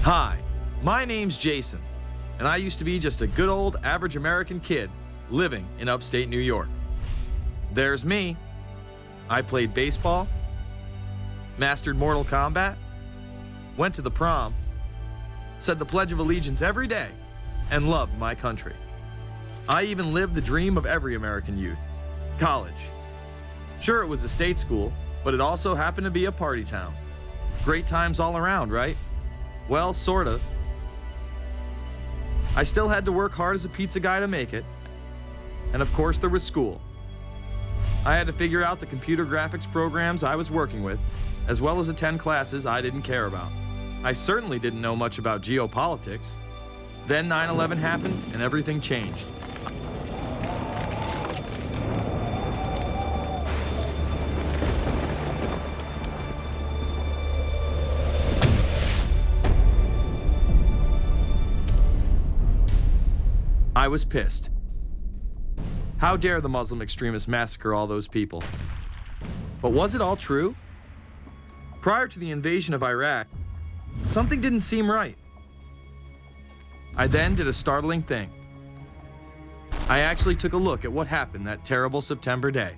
Hi, my name's Jason, and I used to be just a good old average American kid living in upstate New York. There's me. I played baseball, mastered Mortal Kombat, went to the prom, said the Pledge of Allegiance every day, and loved my country. I even lived the dream of every American youth, college. Sure, it was a state school, but it also happened to be a party town. Great times all around, right? Well, sort of. I still had to work hard as a pizza guy to make it. And of course, there was school. I had to figure out the computer graphics programs I was working with, as well as attend classes I didn't care about. I certainly didn't know much about geopolitics. Then 9/11 happened and everything changed. I was pissed. How dare the Muslim extremists massacre all those people? But was it all true? Prior to the invasion of Iraq, something didn't seem right. I then did a startling thing. I actually took a look at what happened that terrible September day.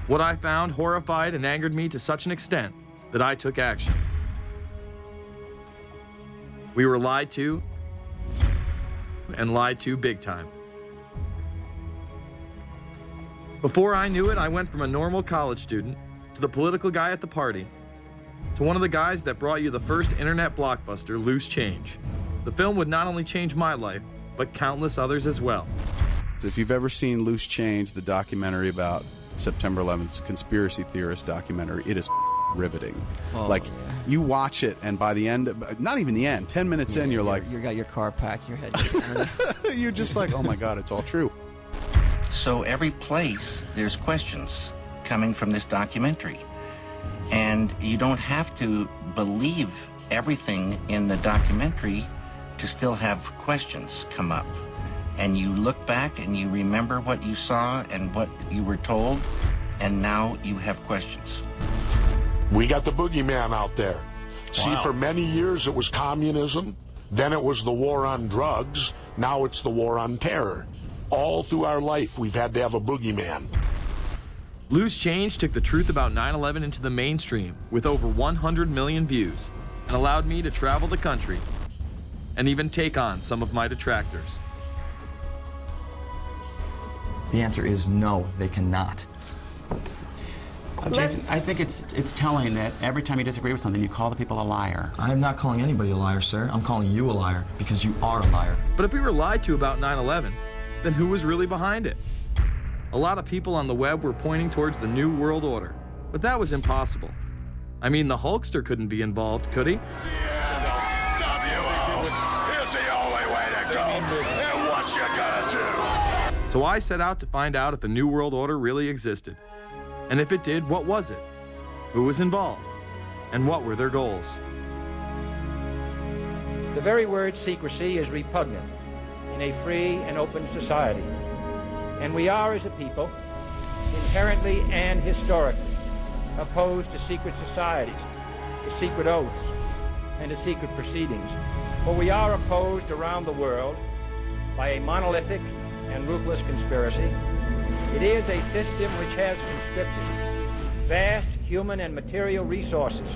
What I found horrified and angered me to such an extent that I took action. We were lied to, and lied to big time. Before I knew it, I went from a normal college student to the political guy at the party to one of the guys that brought you the first internet blockbuster, Loose Change. The film would not only change my life, but countless others as well. If you've ever seen Loose Change, the documentary about September 11th, conspiracy theorist documentary, it is riveting. You watch it, and by the end, not even the end, 10 minutes in, you're like... You got your car packed, your head... You're just like, oh my God, it's all true. So every place, there's questions coming from this documentary. And you don't have to believe everything in the documentary to still have questions come up. And you look back and you remember what you saw and what you were told, and now you have questions. We got the boogeyman out there. Wow. See, for many years it was communism, then it was the war on drugs, now it's the war on terror. All through our life, we've had to have a boogeyman. Loose Change took the truth about 9/11 into the mainstream with over 100 million views and allowed me to travel the country and even take on some of my detractors. The answer is no, they cannot. Jason, I think it's telling that every time you disagree with something, you call the people a liar. I'm not calling anybody a liar, sir. I'm calling you a liar because you are a liar. But if we were lied to about 9/11, then who was really behind it? A lot of people on the web were pointing towards the New World Order, but that was impossible. I mean, the Hulkster couldn't be involved, could he? The NWO is the only way to go, and what you gonna do? So I set out to find out if a New World Order really existed. And if it did, what was it? Who was involved? And what were their goals? The very word secrecy is repugnant in a free and open society. And we are, as a people, inherently and historically opposed to secret societies, to secret oaths, and to secret proceedings. For we are opposed around the world by a monolithic and ruthless conspiracy. It is a system which has conscripted vast human and material resources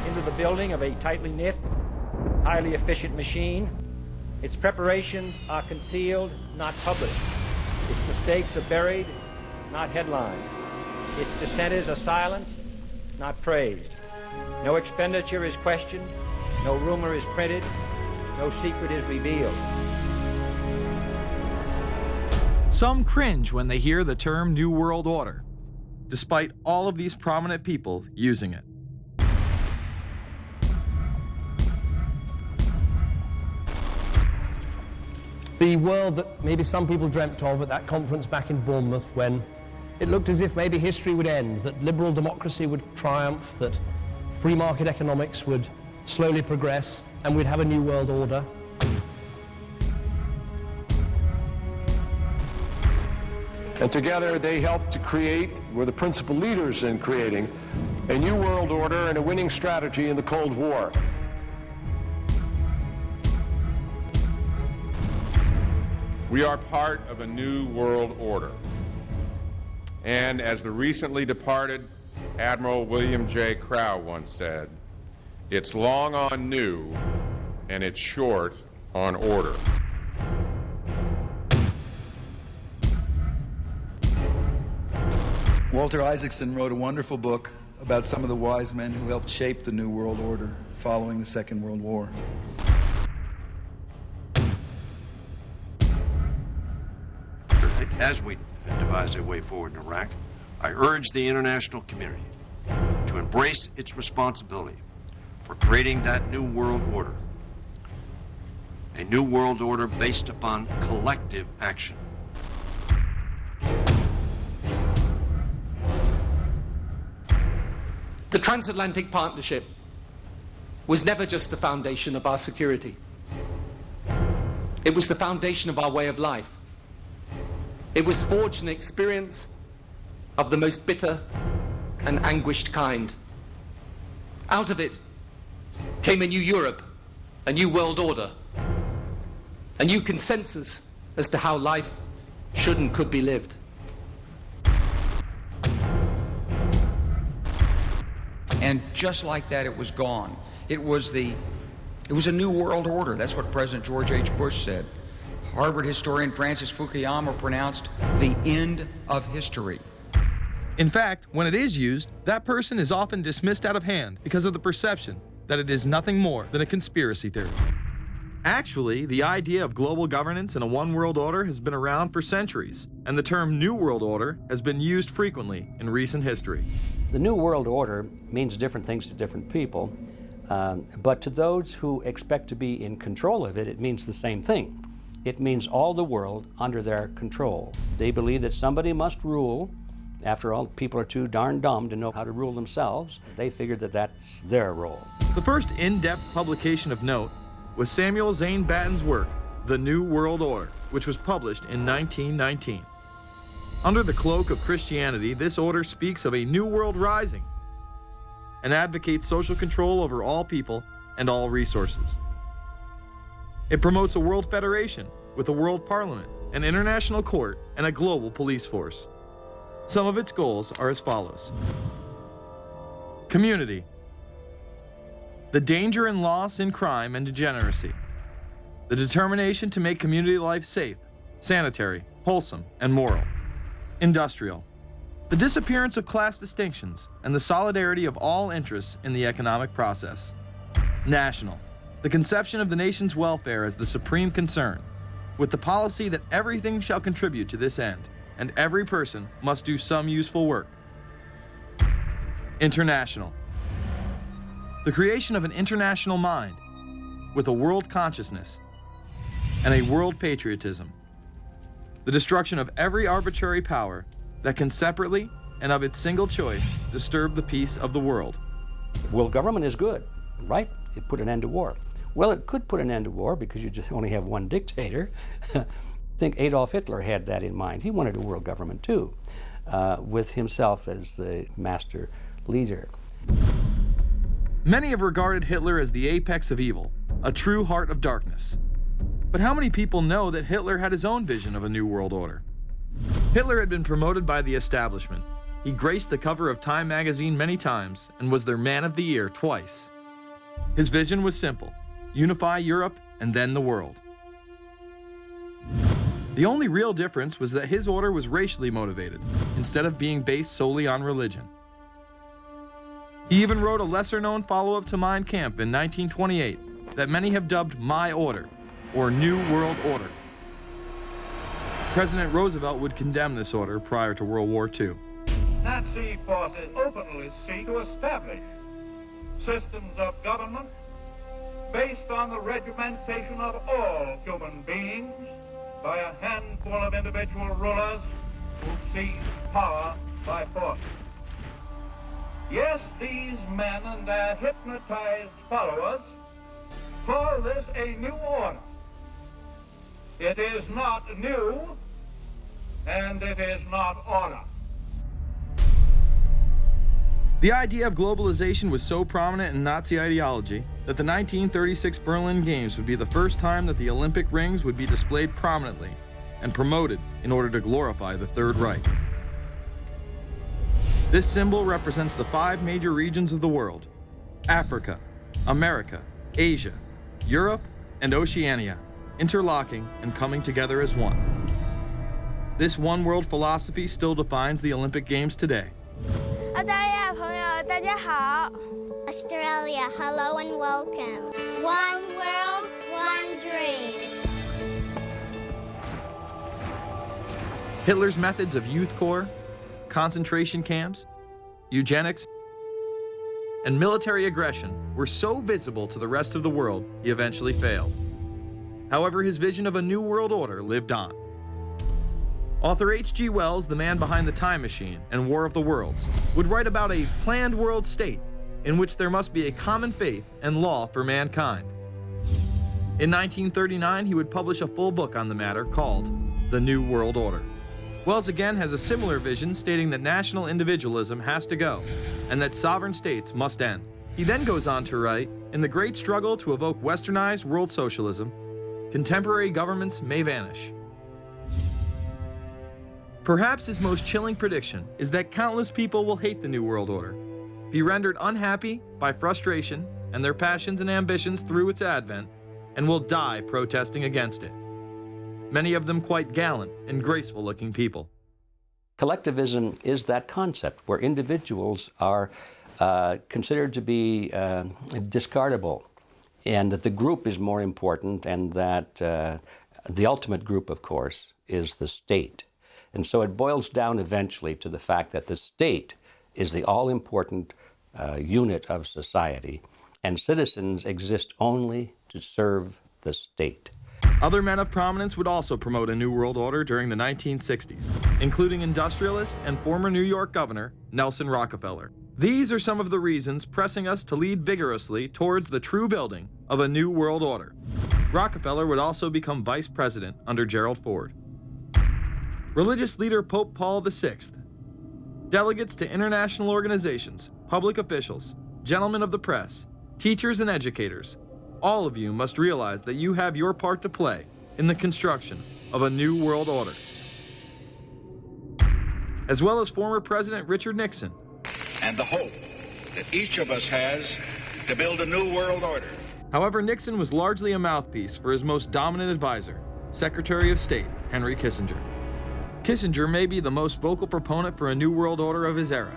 into the building of a tightly knit, highly efficient machine. Its preparations are concealed, not published. Its mistakes are buried, not headlined. Its dissenters are silenced, not praised. No expenditure is questioned, no rumor is printed, no secret is revealed. Some cringe when they hear the term New World Order, despite all of these prominent people using it. The world that maybe some people dreamt of at that conference back in Bournemouth, when it looked as if maybe history would end, that liberal democracy would triumph, that free market economics would slowly progress, and we'd have a new world order. And together they helped to create, were the principal leaders in creating, a new world order and a winning strategy in the Cold War. We are part of a new world order. And as the recently departed Admiral William J. Crowe once said, it's long on new and it's short on order. Walter Isaacson wrote a wonderful book about some of the wise men who helped shape the New World Order following the Second World War. As we devise a way forward in Iraq, I urge the international community to embrace its responsibility for creating that new world order. A new world order based upon collective action. The transatlantic partnership was never just the foundation of our security. It was the foundation of our way of life. It was forged an experience of the most bitter and anguished kind. Out of it came a new Europe, a new world order, a new consensus as to how life should and could be lived. And just like that, it was gone. It was a new world order. That's what President George H. Bush said. Harvard historian Francis Fukuyama pronounced the end of history. In fact, when it is used, that person is often dismissed out of hand because of the perception that it is nothing more than a conspiracy theory. Actually, the idea of global governance and a one world order has been around for centuries, and the term New World Order has been used frequently in recent history. The New World Order means different things to different people, but to those who expect to be in control of it, it means the same thing. It means all the world under their control. They believe that somebody must rule. After all, people are too darn dumb to know how to rule themselves. They figured that that's their role. The first in-depth publication of note was Samuel Zane Batten's work, The New World Order, which was published in 1919. Under the cloak of Christianity, this order speaks of a new world rising and advocates social control over all people and all resources. It promotes a world federation with a world parliament, an international court, and a global police force. Some of its goals are as follows. Community. The danger and loss in crime and degeneracy. The determination to make community life safe, sanitary, wholesome, and moral. Industrial. The disappearance of class distinctions and the solidarity of all interests in the economic process. National. The conception of the nation's welfare as the supreme concern, with the policy that everything shall contribute to this end, and every person must do some useful work. International. The creation of an international mind, with a world consciousness and a world patriotism. The destruction of every arbitrary power that can separately and of its single choice disturb the peace of the world. World government is good, right? It put an end to war. Well, it could put an end to war because you just only have one dictator. I think Adolf Hitler had that in mind. He wanted a world government too, with himself as the master leader. Many have regarded Hitler as the apex of evil, a true heart of darkness. But how many people know that Hitler had his own vision of a new world order? Hitler had been promoted by the establishment. He graced the cover of Time magazine many times and was their Man of the Year twice. His vision was simple: unify Europe and then the world. The only real difference was that his order was racially motivated, instead of being based solely on religion. He even wrote a lesser-known follow-up to Mein Kampf in 1928 that many have dubbed My Order, or New World Order. President Roosevelt would condemn this order prior to World War II. Nazi forces openly seek to establish systems of government based on the regimentation of all human beings by a handful of individual rulers who seize power by force. Yes, these men and their hypnotized followers call this a new order. It is not new, and it is not order. The idea of globalization was so prominent in Nazi ideology that the 1936 Berlin Games would be the first time that the Olympic rings would be displayed prominently and promoted in order to glorify the Third Reich. This symbol represents the 5 major regions of the world: Africa, America, Asia, Europe, and Oceania, interlocking and coming together as one. This one world philosophy still defines the Olympic Games today. Australia, hello and welcome. One world, one dream. Hitler's methods of youth corps, concentration camps, eugenics, and military aggression were so visible to the rest of the world, he eventually failed. However, his vision of a new world order lived on. Author H.G. Wells, the man behind The Time Machine and War of the Worlds, would write about a planned world state in which there must be a common faith and law for mankind. In 1939, he would publish a full book on the matter called The New World Order. Wells again has a similar vision, stating that national individualism has to go and that sovereign states must end. He then goes on to write, in the great struggle to evoke westernized world socialism, contemporary governments may vanish. Perhaps his most chilling prediction is that countless people will hate the New World Order, be rendered unhappy by frustration and their passions and ambitions through its advent, and will die protesting against it. Many of them quite gallant and graceful-looking people. Collectivism is that concept where individuals are considered to be discardable, and that the group is more important, and that the ultimate group, of course, is the state. And so it boils down eventually to the fact that the state is the all-important unit of society, and citizens exist only to serve the state. Other men of prominence would also promote a New World Order during the 1960s, including industrialist and former New York Governor Nelson Rockefeller. These are some of the reasons pressing us to lead vigorously towards the true building of a New World Order. Rockefeller would also become vice president under Gerald Ford. Religious leader Pope Paul VI, delegates to international organizations, public officials, gentlemen of the press, teachers and educators, all of you must realize that you have your part to play in the construction of a new world order. As well as former President Richard Nixon. And the hope that each of us has to build a new world order. However, Nixon was largely a mouthpiece for his most dominant advisor, Secretary of State Henry Kissinger. Kissinger may be the most vocal proponent for a new world order of his era.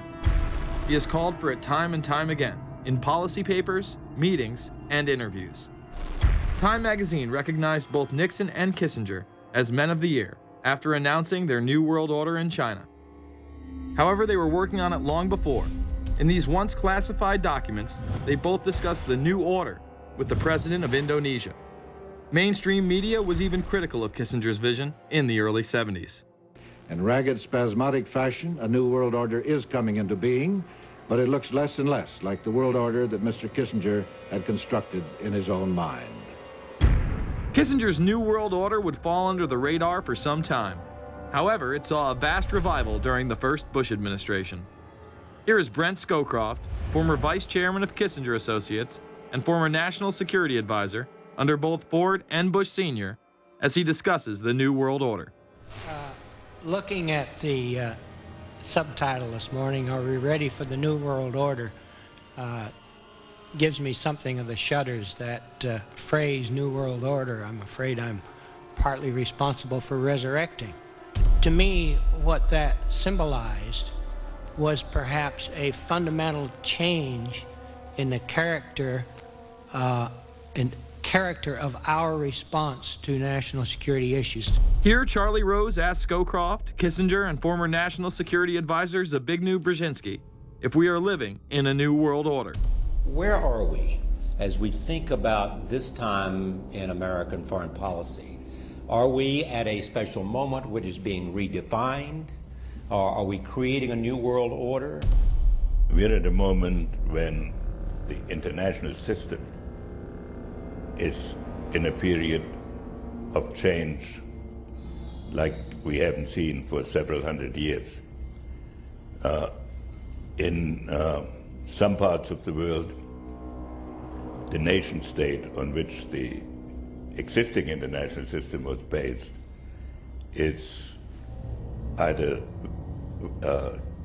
He has called for it time and time again, in policy papers, meetings, and interviews. Time magazine recognized both Nixon and Kissinger as Men of the Year after announcing their New World Order in China. However, they were working on it long before. In these once classified documents, they both discussed the new order with the president of Indonesia. Mainstream media was even critical of Kissinger's vision in the early 70s. In ragged, spasmodic fashion, a new world order is coming into being, but it looks less and less like the world order that Mr. Kissinger had constructed in his own mind. Kissinger's New World Order would fall under the radar for some time. However, it saw a vast revival during the first Bush administration. Here is Brent Scowcroft, former vice chairman of Kissinger Associates and former national security advisor under both Ford and Bush Sr., as he discusses the New World Order. Looking at the subtitle this morning, Are We Ready for the New World Order? Gives me something of the shudders. That phrase, New World Order, I'm afraid I'm partly responsible for resurrecting. To me, what that symbolized was perhaps a fundamental change in the character of our response to national security issues. Here, Charlie Rose asked Scowcroft, Kissinger, and former national security advisor Zbigniew Brzezinski if we are living in a new world order. Where are we as we think about this time in American foreign policy? Are we at a special moment which is being redefined? Or are we creating a new world order? We're at a moment when the international system is in a period of change like we haven't seen for several hundred years. In some parts of the world, the nation state on which the existing international system was based is either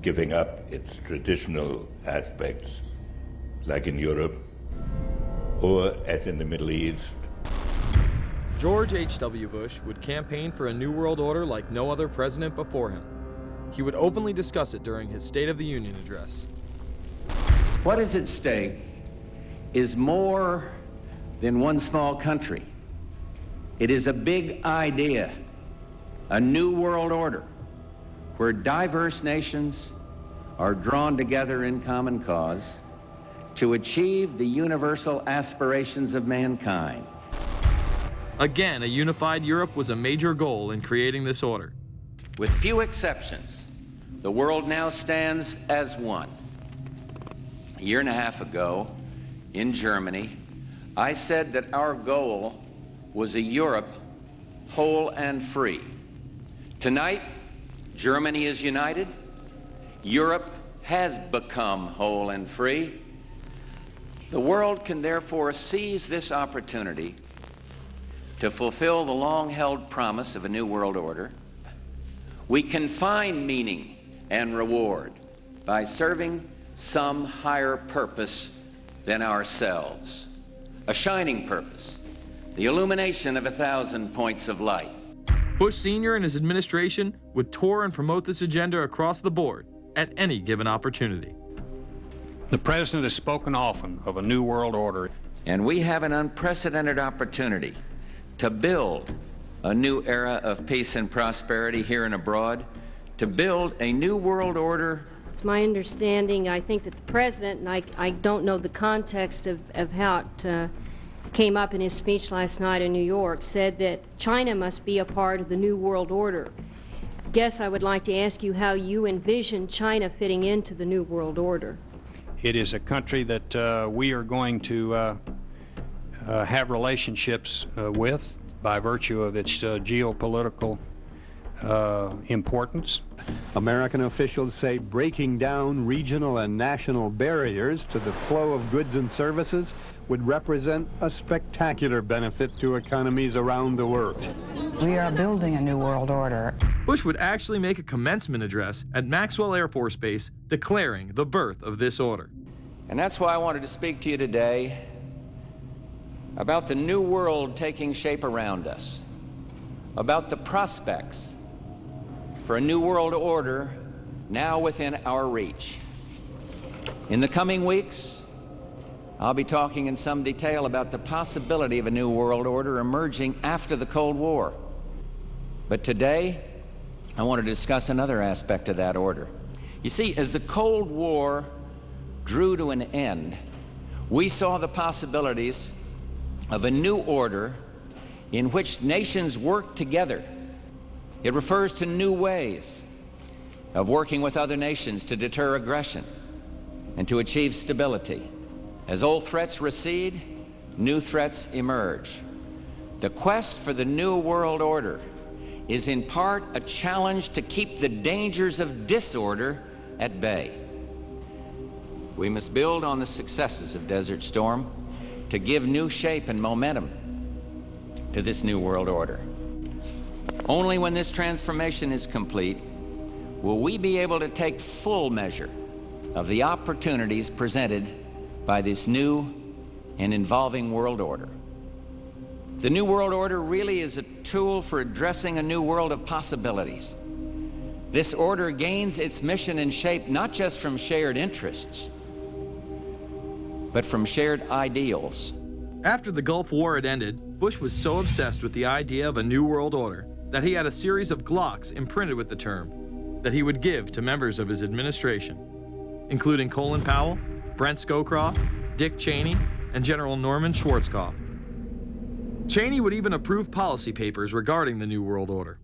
giving up its traditional aspects, like in Europe, or as in the Middle East. George H.W. Bush would campaign for a new world order like no other president before him. He would openly discuss it during his State of the Union address. What is at stake is more than one small country. It is a big idea, a new world order, where diverse nations are drawn together in common cause to achieve the universal aspirations of mankind. Again, a unified Europe was a major goal in creating this order. With few exceptions, the world now stands as one. A year and a half ago, in Germany, I said that our goal was a Europe whole and free. Tonight, Germany is united. Europe has become whole and free. The world can therefore seize this opportunity to fulfill the long-held promise of a new world order. We can find meaning and reward by serving some higher purpose than ourselves, a shining purpose, the illumination of 1,000 points of light. Bush Sr. and his administration would tour and promote this agenda across the board at any given opportunity. The President has spoken often of a new world order. And we have an unprecedented opportunity to build a new era of peace and prosperity here and abroad, to build a new world order. It's my understanding, I think that the President, and I don't know the context of how it came up in his speech last night in New York, said that China must be a part of the new world order. Guess I would like to ask you how you envision China fitting into the new world order. It is a country that we are going to have relationships with by virtue of its geopolitical importance. American officials say breaking down regional and national barriers to the flow of goods and services would represent a spectacular benefit to economies around the world. We are building a new world order. Bush would actually make a commencement address at Maxwell Air Force Base declaring the birth of this order. And that's why I wanted to speak to you today about the new world taking shape around us, about the prospects for a new world order now within our reach. In the coming weeks, I'll be talking in some detail about the possibility of a new world order emerging after the Cold War. But today, I want to discuss another aspect of that order. You see, as the Cold War drew to an end, we saw the possibilities of a new order in which nations work together. It refers to new ways of working with other nations to deter aggression and to achieve stability. As old threats recede, new threats emerge. The quest for the new world order is in part a challenge to keep the dangers of disorder at bay. We must build on the successes of Desert Storm to give new shape and momentum to this new world order. Only when this transformation is complete will we be able to take full measure of the opportunities presented by this new and evolving world order. The new world order really is a tool for addressing a new world of possibilities. This order gains its mission and shape not just from shared interests, but from shared ideals. After the Gulf War had ended, Bush was so obsessed with the idea of a new world order that he had a series of Glocks imprinted with the term that he would give to members of his administration, including Colin Powell, Brent Scowcroft, Dick Cheney, and General Norman Schwarzkopf. Cheney would even approve policy papers regarding the New World Order.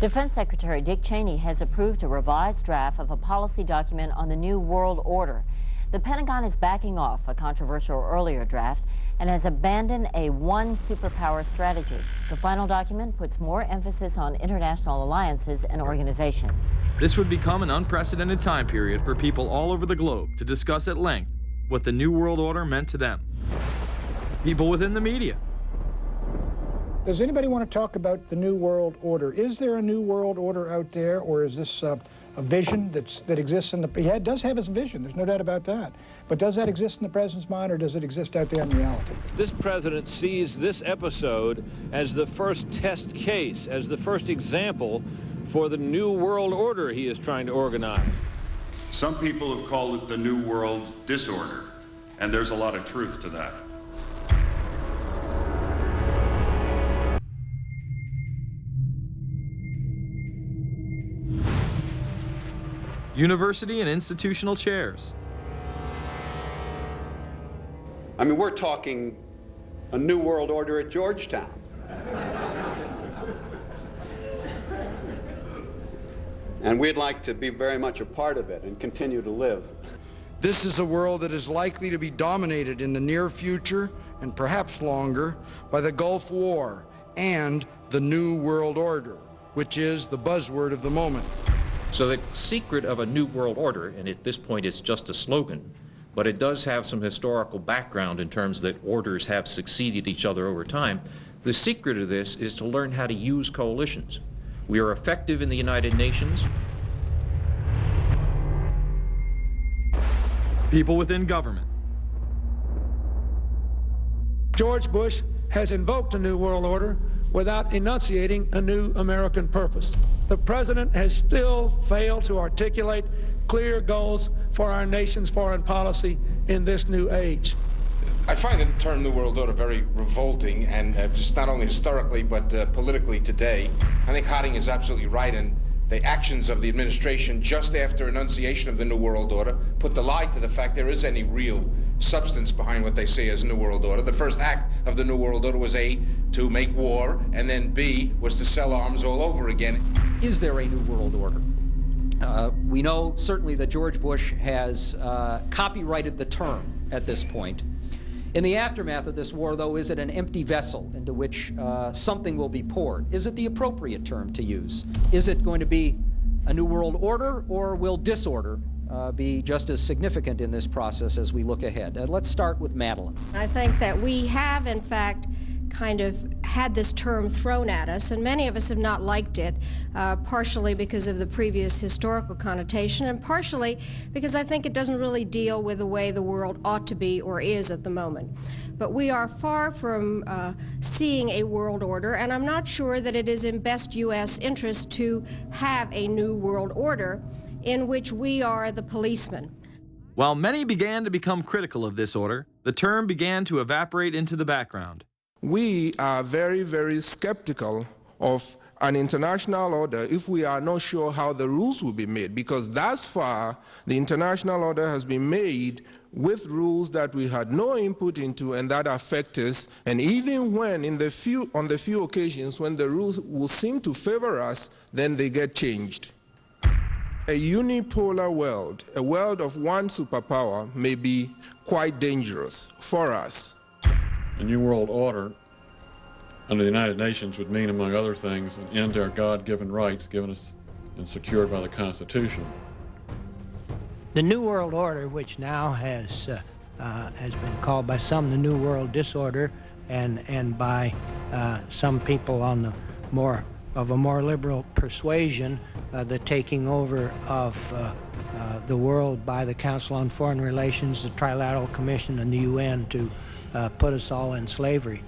Defense Secretary Dick Cheney has approved a revised draft of a policy document on the New World Order. The Pentagon is backing off a controversial earlier draft and has abandoned a one superpower strategy. The final document puts more emphasis on international alliances and organizations. This would become an unprecedented time period for people all over the globe to discuss at length what the New World Order meant to them. People within the media, Does anybody want to talk about the New World Order? Is there a New World Order out there, or is this a vision that exists in the... He does have his vision, there's no doubt about that. But does that exist in the president's mind, or does it exist out there in reality? This president sees this episode as the first test case, as the first example for the New World Order he is trying to organize. Some people have called it the New World Disorder, and there's a lot of truth to that. University and institutional chairs. I mean, we're talking a New World Order at Georgetown. And we'd like to be very much a part of it and continue to live. This is a world that is likely to be dominated in the near future, and perhaps longer, by the Gulf War and the New World Order, which is the buzzword of the moment. So the secret of a New World Order, and at this point it's just a slogan, but it does have some historical background in terms that orders have succeeded each other over time. The secret of this is to learn how to use coalitions. We are effective in the United Nations. People within government. George Bush has invoked a New World Order without enunciating a new American purpose. The president has still failed to articulate clear goals for our nation's foreign policy in this new age. I find the term New World Order very revolting, and just not only historically but politically today. I think Harding is absolutely right, and the actions of the administration just after enunciation of the New World Order put the lie to the fact there is any real substance behind what they say as New World Order. The first act of the New World Order was A, to make war, and then B, was to sell arms all over again. Is there a New World Order? We know certainly that George Bush has copyrighted the term at this point. In the aftermath of this war, though, is it an empty vessel into which something will be poured? Is it the appropriate term to use? Is it going to be a New World Order, or will disorder be just as significant in this process as we look ahead? Let's start with Madeleine. I think that we have, in fact, kind of had this term thrown at us, and many of us have not liked it, partially because of the previous historical connotation, and partially because I think it doesn't really deal with the way the world ought to be or is at the moment. But we are far from seeing a world order, and I'm not sure that it is in best U.S. interest to have a new world order in which we are the policeman. While many began to become critical of this order, the term began to evaporate into the background. We are very, very skeptical of an international order if we are not sure how the rules will be made, because thus far the international order has been made with rules that we had no input into and that affect us, and even when on the few occasions when the rules will seem to favor us, then they get changed. A unipolar world, a world of one superpower, may be quite dangerous for us. The New World Order under the United Nations would mean, among other things, an end to our God-given rights given us and secured by the Constitution. The New World Order, which now has been called by some the New World Disorder, and by some people on the more liberal persuasion, the taking over of the world by the Council on Foreign Relations, the Trilateral Commission, and the UN to put us all in slavery.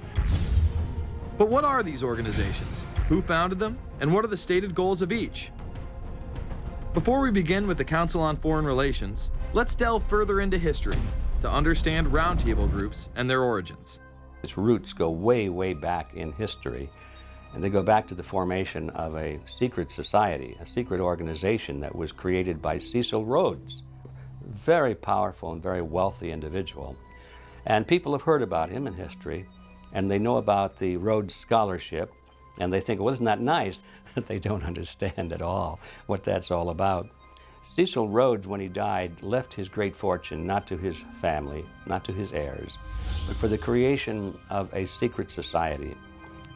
But what are these organizations? Who founded them? And what are the stated goals of each? Before we begin with the Council on Foreign Relations, let's delve further into history to understand roundtable groups and their origins. Its roots go way, way back in history, and they go back to the formation of a secret society, a secret organization that was created by Cecil Rhodes, a very powerful and very wealthy individual. And people have heard about him in history, and they know about the Rhodes Scholarship, and they think, well, isn't that nice? They don't understand at all what that's all about. Cecil Rhodes, when he died, left his great fortune not to his family, not to his heirs, but for the creation of a secret society.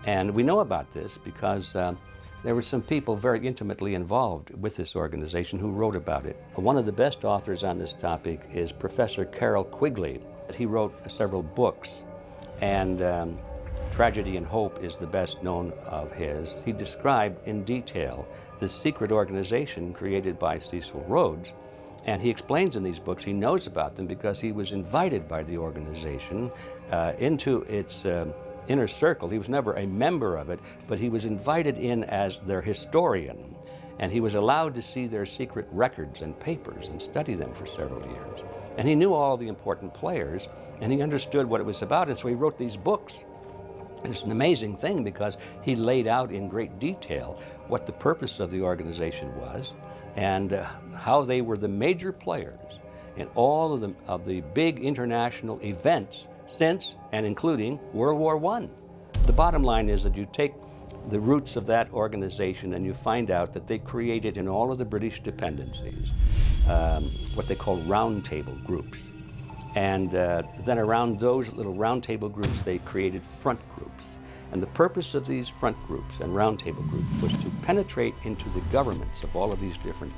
And we know about this because there were some people very intimately involved with this organization who wrote about it. One of the best authors on this topic is Professor Carroll Quigley. He wrote several books and Tragedy and Hope is the best known of his. He described in detail this secret organization created by Cecil Rhodes, and he explains in these books he knows about them because he was invited by the organization into its inner circle. He was never a member of it, but he was invited in as their historian, and he was allowed to see their secret records and papers and study them for several years. And he knew all the important players, and he understood what it was about, and so he wrote these books. It's an amazing thing because he laid out in great detail what the purpose of the organization was and how they were the major players in all of the big international events since and including World War I. The bottom line is that you take the roots of that organization and you find out that they created in all of the British dependencies what they call roundtable groups. And then around those little roundtable groups, they created front groups. And the purpose of these front groups and roundtable groups was to penetrate into the governments of all of these different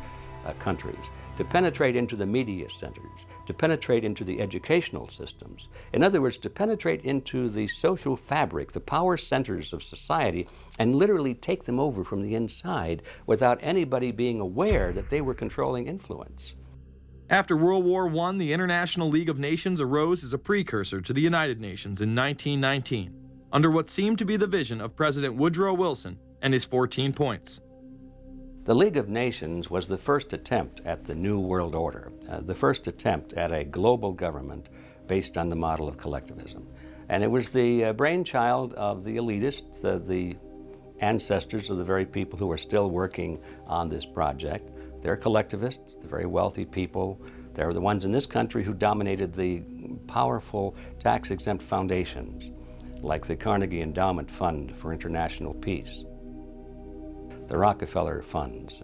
countries, to penetrate into the media centers, to penetrate into the educational systems. In other words, to penetrate into the social fabric, the power centers of society, and literally take them over from the inside without anybody being aware that they were controlling influence. After World War I, the International League of Nations arose as a precursor to the United Nations in 1919, under what seemed to be the vision of President Woodrow Wilson and his 14 points. The League of Nations was the first attempt at the New World Order, the first attempt at a global government based on the model of collectivism. And it was the brainchild of the elitists, the ancestors of the very people who are still working on this project. They're collectivists, the very wealthy people. They're the ones in this country who dominated the powerful tax-exempt foundations, like the Carnegie Endowment Fund for International Peace, the Rockefeller Funds,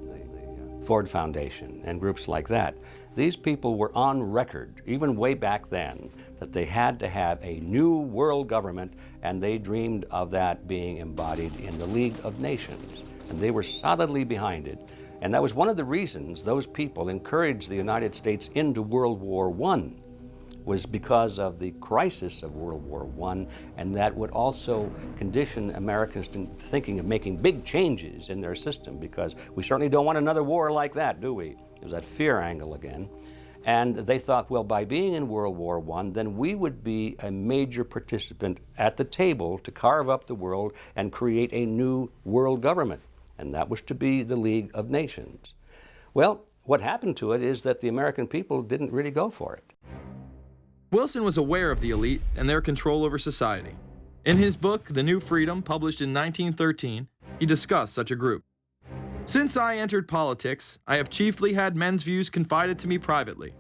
the Ford Foundation, and groups like that. These people were on record, even way back then, that they had to have a new world government, and they dreamed of that being embodied in the League of Nations. And they were solidly behind it. And that was one of the reasons those people encouraged the United States into World War I, was because of the crisis of World War I, and that would also condition Americans to thinking of making big changes in their system, because we certainly don't want another war like that, do we? There's that fear angle again. And they thought, well, by being in World War I, then we would be a major participant at the table to carve up the world and create a new world government. And that was to be the League of Nations. Well, what happened to it is that the American people didn't really go for it. Wilson was aware of the elite and their control over society. In his book, The New Freedom, published in 1913, he discussed such a group. Since I entered politics, I have chiefly had men's views confided to me privately.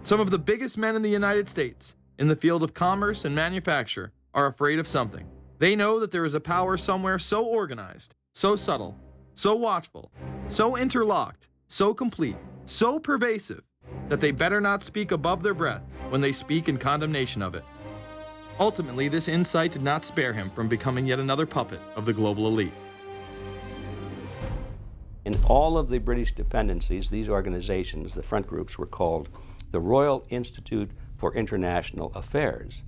Some of the biggest men in the United States, in the field of commerce and manufacture, are afraid of something. They know that there is a power somewhere so organized, so subtle, so watchful, so interlocked, so complete, so pervasive, that they better not speak above their breath when they speak in condemnation of it. Ultimately, this insight did not spare him from becoming yet another puppet of the global elite. In all of the British dependencies, these organizations, the front groups, were called the Royal Institute for International Affairs.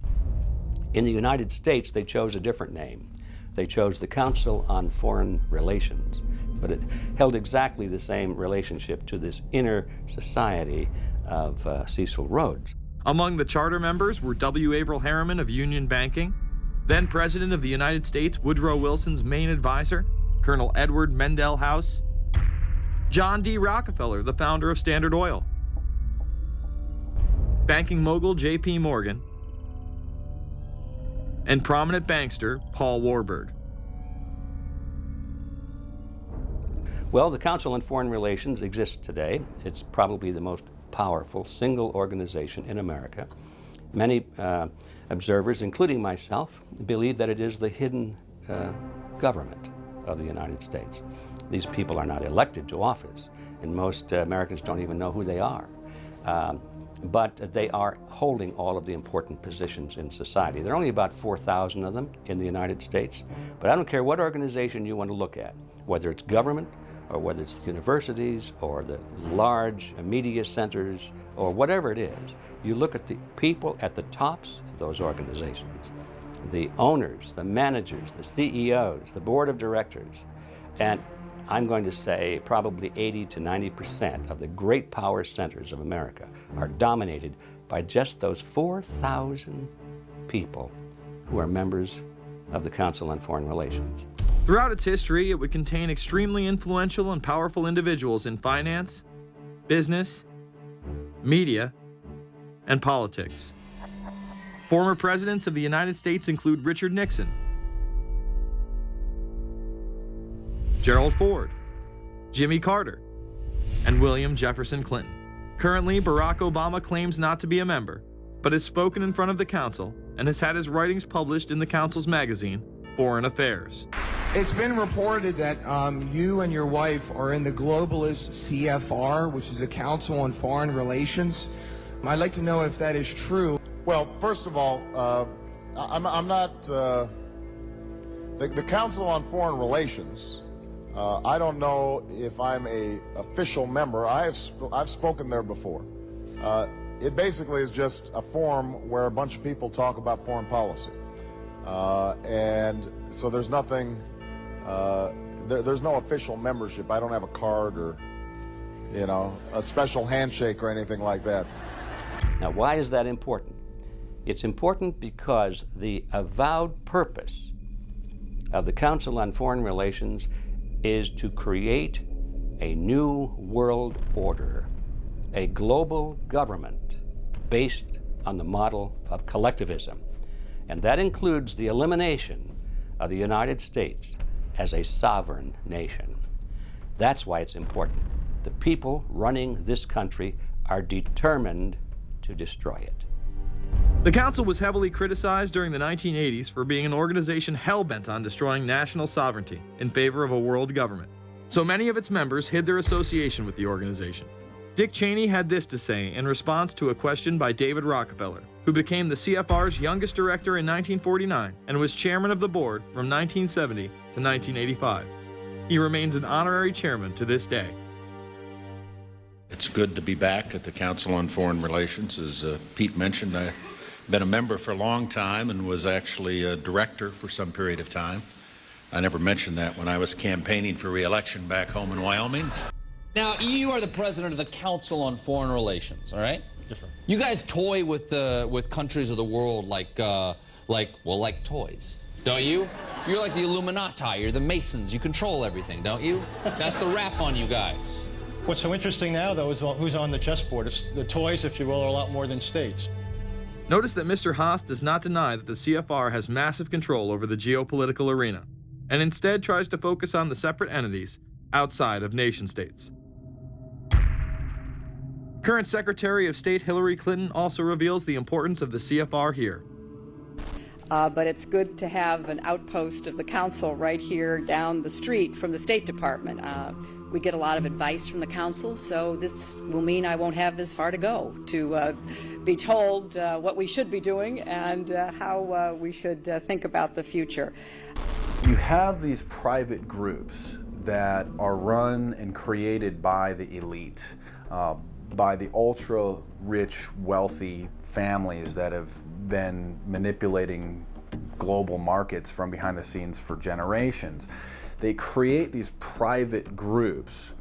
In the United States, they chose a different name. They chose the Council on Foreign Relations, but it held exactly the same relationship to this inner society of Cecil Rhodes. Among the charter members were W. Averill Harriman of Union Banking, then President of the United States Woodrow Wilson's main advisor, Colonel Edward Mendell House, John D. Rockefeller, the founder of Standard Oil, banking mogul J.P. Morgan, and prominent bankster Paul Warburg. Well, the Council on Foreign Relations exists today. It's probably the most powerful single organization in America. Many observers, including myself, believe that it is the hidden government of the United States. These people are not elected to office, and most Americans don't even know who they are. But they are holding all of the important positions in society. There are only about 4,000 of them in the United States, but I don't care what organization you want to look at, whether it's government, or whether it's the universities, or the large media centers, or whatever it is. You look at the people at the tops of those organizations, the owners, the managers, the CEOs, the board of directors, and I'm going to say probably 80 to 90% of the great power centers of America are dominated by just those 4,000 people who are members of the Council on Foreign Relations. Throughout its history, it would contain extremely influential and powerful individuals in finance, business, media, and politics. Former presidents of the United States include Richard Nixon, Gerald Ford, Jimmy Carter, and William Jefferson Clinton. Currently, Barack Obama claims not to be a member, but has spoken in front of the Council and has had his writings published in the Council's magazine, Foreign Affairs. It's been reported that you and your wife are in the globalist CFR, which is a Council on Foreign Relations. I'd like to know if that is true. Well, first of all, I'm not the Council on Foreign Relations. I don't know if I'm a official member. I've spoken there before. It basically is just a forum where a bunch of people talk about foreign policy, and so there's nothing. There's no official membership. I don't have a card or, you know, a special handshake or anything like that. Now, why is that important? It's important because the avowed purpose of the Council on Foreign Relations is to create a new world order, a global government based on the model of collectivism. And that includes the elimination of the United States as a sovereign nation. That's why it's important. The people running this country are determined to destroy it. The Council was heavily criticized during the 1980s for being an organization hell-bent on destroying national sovereignty in favor of a world government. So many of its members hid their association with the organization. Dick Cheney had this to say in response to a question by David Rockefeller, who became the CFR's youngest director in 1949 and was chairman of the board from 1970 to 1985. He remains an honorary chairman to this day. It's good to be back at the Council on Foreign Relations. As Pete mentioned, I've been a member for a long time and was actually a director for some period of time. I never mentioned that when I was campaigning for re-election back home in Wyoming. Now, you are the president of the Council on Foreign Relations, all right? Yes, sir. You guys toy with countries of the world like toys, don't you? You're like the Illuminati, you're the Masons, you control everything, don't you? That's the rap on you guys. What's so interesting now, though, is who's on the chessboard. It's the toys, if you will, are a lot more than states. Notice that Mr. Haas does not deny that the CFR has massive control over the geopolitical arena, and instead tries to focus on the separate entities outside of nation-states. Current Secretary of State Hillary Clinton also reveals the importance of the CFR here. But it's good to have an outpost of the Council right here down the street from the State Department. We get a lot of advice from the Council, so this will mean I won't have as far to go to be told what we should be doing and how we should think about the future. You have these private groups that are run and created by the elite, by the ultra-rich, wealthy families that have been manipulating global markets from behind the scenes for generations. They create these private groups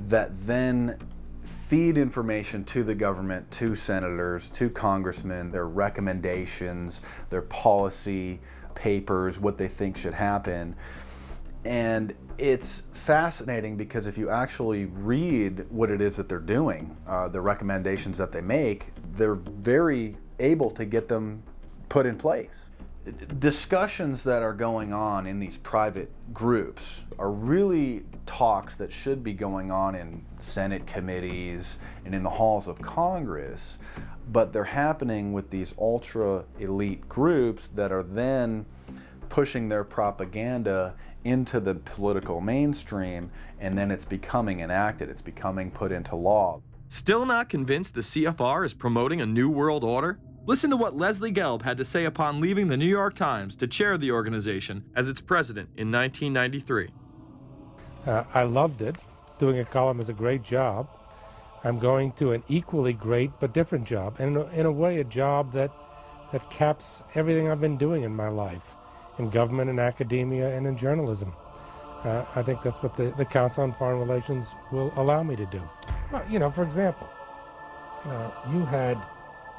that then feed information to the government, to senators, to congressmen, their recommendations, their policy papers, what they think should happen. And it's fascinating because if you actually read what it is that they're doing, the recommendations that they make, they're very able to get them put in place. Discussions that are going on in these private groups are really talks that should be going on in Senate committees and in the halls of Congress, but they're happening with these ultra-elite groups that are then pushing their propaganda into the political mainstream, and then it's becoming enacted, it's becoming put into law. Still not convinced the CFR is promoting a new world order? Listen to what Leslie Gelb had to say upon leaving the New York Times to chair the organization as its president in 1993. I loved it. Doing a column is a great job. I'm going to an equally great but different job, and in a way a job that that caps everything I've been doing in my life, in government and academia and in journalism. I think that's what the Council on Foreign Relations will allow me to do. Well, you know, for example, you had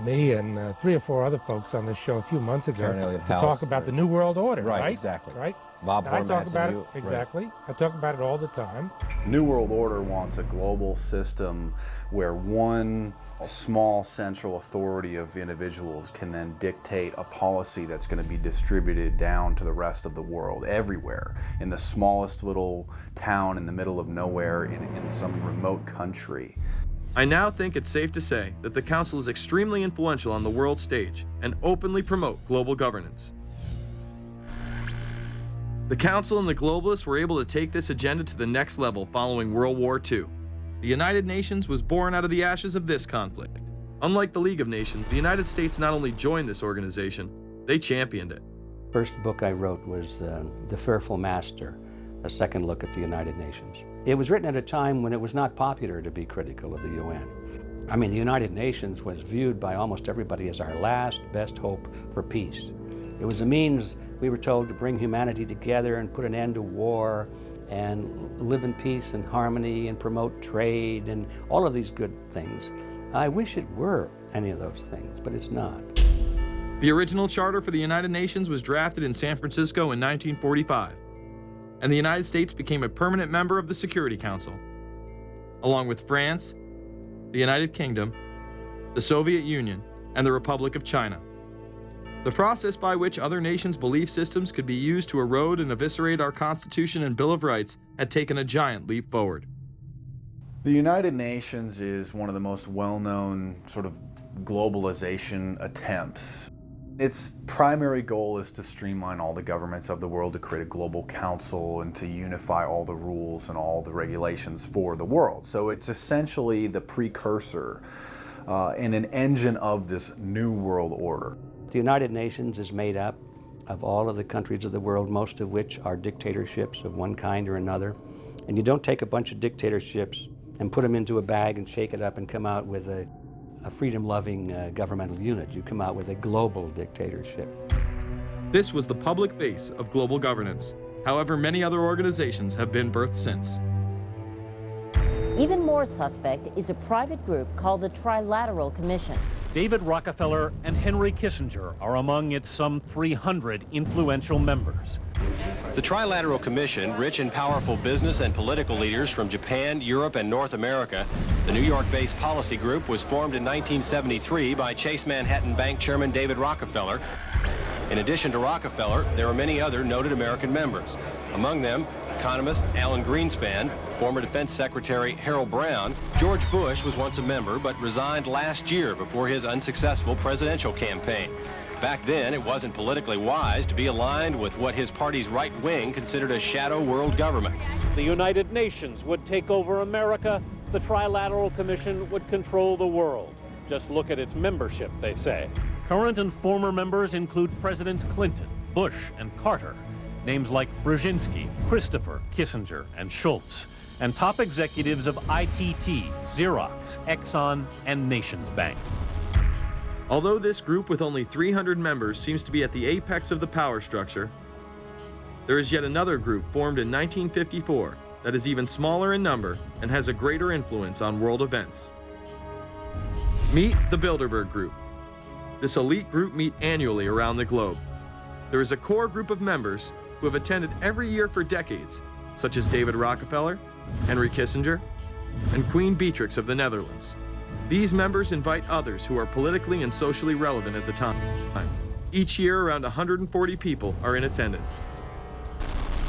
me and 3 or 4 other folks on this show a few months ago to talk about the New World Order, right? Exactly. Right? Bob I talk Hormats about and it, you, exactly. Right. I talk about it all the time. New World Order wants a global system where one small central authority of individuals can then dictate a policy that's going to be distributed down to the rest of the world, everywhere, in the smallest little town in the middle of nowhere in some remote country. I now think it's safe to say that the Council is extremely influential on the world stage and openly promote global governance. The Council and the globalists were able to take this agenda to the next level following World War II. The United Nations was born out of the ashes of this conflict. Unlike the League of Nations, the United States not only joined this organization, they championed it. First book I wrote was The Fearful Master, a second look at the United Nations. It was written at a time when it was not popular to be critical of the UN. I mean, the United Nations was viewed by almost everybody as our last best hope for peace. It was a means, we were told, to bring humanity together and put an end to war and live in peace and harmony and promote trade and all of these good things. I wish it were any of those things, but it's not. The original charter for the United Nations was drafted in San Francisco in 1945, and the United States became a permanent member of the Security Council, along with France, the United Kingdom, the Soviet Union, and the Republic of China. The process by which other nations' belief systems could be used to erode and eviscerate our Constitution and Bill of Rights had taken a giant leap forward. The United Nations is one of the most well-known sort of globalization attempts. Its primary goal is to streamline all the governments of the world, to create a global council and to unify all the rules and all the regulations for the world. So it's essentially the precursor and an engine of this new world order. The United Nations is made up of all of the countries of the world, most of which are dictatorships of one kind or another. And you don't take a bunch of dictatorships and put them into a bag and shake it up and come out with a freedom-loving governmental unit. You come out with a global dictatorship. This was the public face of global governance. However, many other organizations have been birthed since. Even more suspect is a private group called the Trilateral Commission. David Rockefeller and Henry Kissinger are among its some 300 influential members. The Trilateral Commission, rich and powerful business and political leaders from Japan, Europe, and North America. The New York-based policy group was formed in 1973 by Chase Manhattan Bank Chairman David Rockefeller. In addition to Rockefeller, there are many other noted American members. Among them, economist Alan Greenspan, former Defense Secretary Harold Brown. George Bush was once a member, but resigned last year before his unsuccessful presidential campaign. Back then, it wasn't politically wise to be aligned with what his party's right wing considered a shadow world government. The United Nations would take over America. The Trilateral Commission would control the world. Just look at its membership, they say. Current and former members include Presidents Clinton, Bush, and Carter. Names like Brzezinski, Christopher, Kissinger, and Schultz. And top executives of ITT, Xerox, Exxon, and Nations Bank. Although this group with only 300 members seems to be at the apex of the power structure, there is yet another group formed in 1954 that is even smaller in number and has a greater influence on world events. Meet the Bilderberg Group. This elite group meet annually around the globe. There is a core group of members who have attended every year for decades, such as David Rockefeller, Henry Kissinger, and Queen Beatrix of the Netherlands. These members invite others who are politically and socially relevant at the time. Each year, around 140 people are in attendance.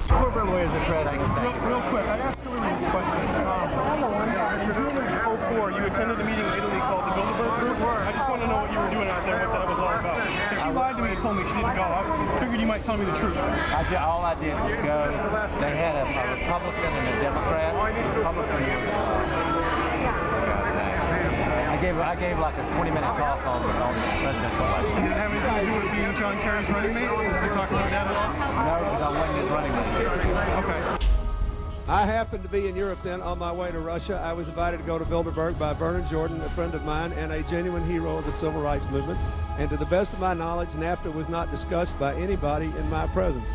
Real quick, I asked you this question. In 2004, you attended a meeting in Italy called the Bilderberg Group. I just want to know what you were doing out there, what that was all about. Because she lied to me and told me she didn't go. I figured you might tell me the truth. All I did was go. They had a Republican and a Democrat. I gave like a 20-minute talk on the presidential election. And did it have anything to do with being John Kerry's running mate? Did you talk about that at all? No, because I wasn't his running mate. Okay. I happened to be in Europe then on my way to Russia. I was invited to go to Bilderberg by Vernon Jordan, a friend of mine and a genuine hero of the civil rights movement. And to the best of my knowledge, NAFTA was not discussed by anybody in my presence.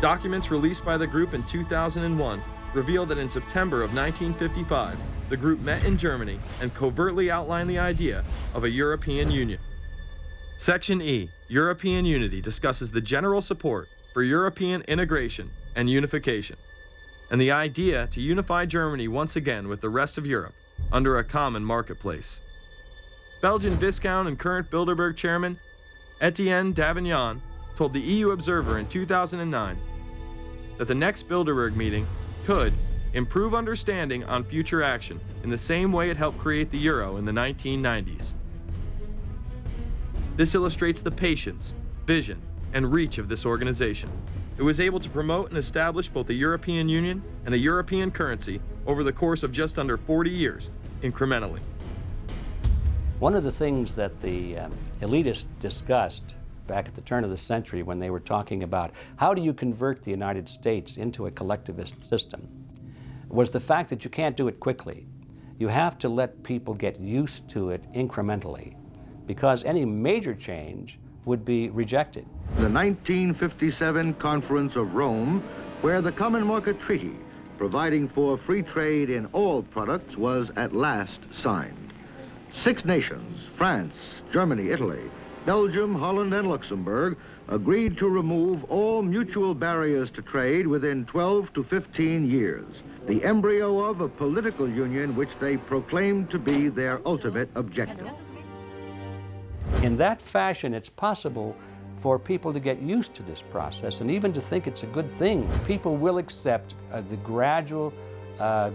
Documents released by the group in 2001 reveal that in September of 1955, the group met in Germany and covertly outlined the idea of a European Union. Section E, European Unity, discusses the general support for European integration and unification, and the idea to unify Germany once again with the rest of Europe under a common marketplace. Belgian Viscount and current Bilderberg chairman Etienne Davignon told the EU Observer in 2009 that the next Bilderberg meeting could improve understanding on future action in the same way it helped create the euro in the 1990s. This illustrates the patience, vision, and reach of this organization. It was able to promote and establish both the European Union and a European currency over the course of just under 40 years, incrementally. One of the things that the elitists discussed back at the turn of the century when they were talking about how do you convert the United States into a collectivist system was the fact that you can't do it quickly. You have to let people get used to it incrementally, because any major change would be rejected. The 1957 Conference of Rome, where the Common Market Treaty, providing for free trade in all products, was at last signed. 6 nations, France, Germany, Italy, Belgium, Holland, and Luxembourg, agreed to remove all mutual barriers to trade within 12 to 15 years, the embryo of a political union which they proclaimed to be their ultimate objective. In that fashion, it's possible for people to get used to this process and even to think it's a good thing. People will accept the gradual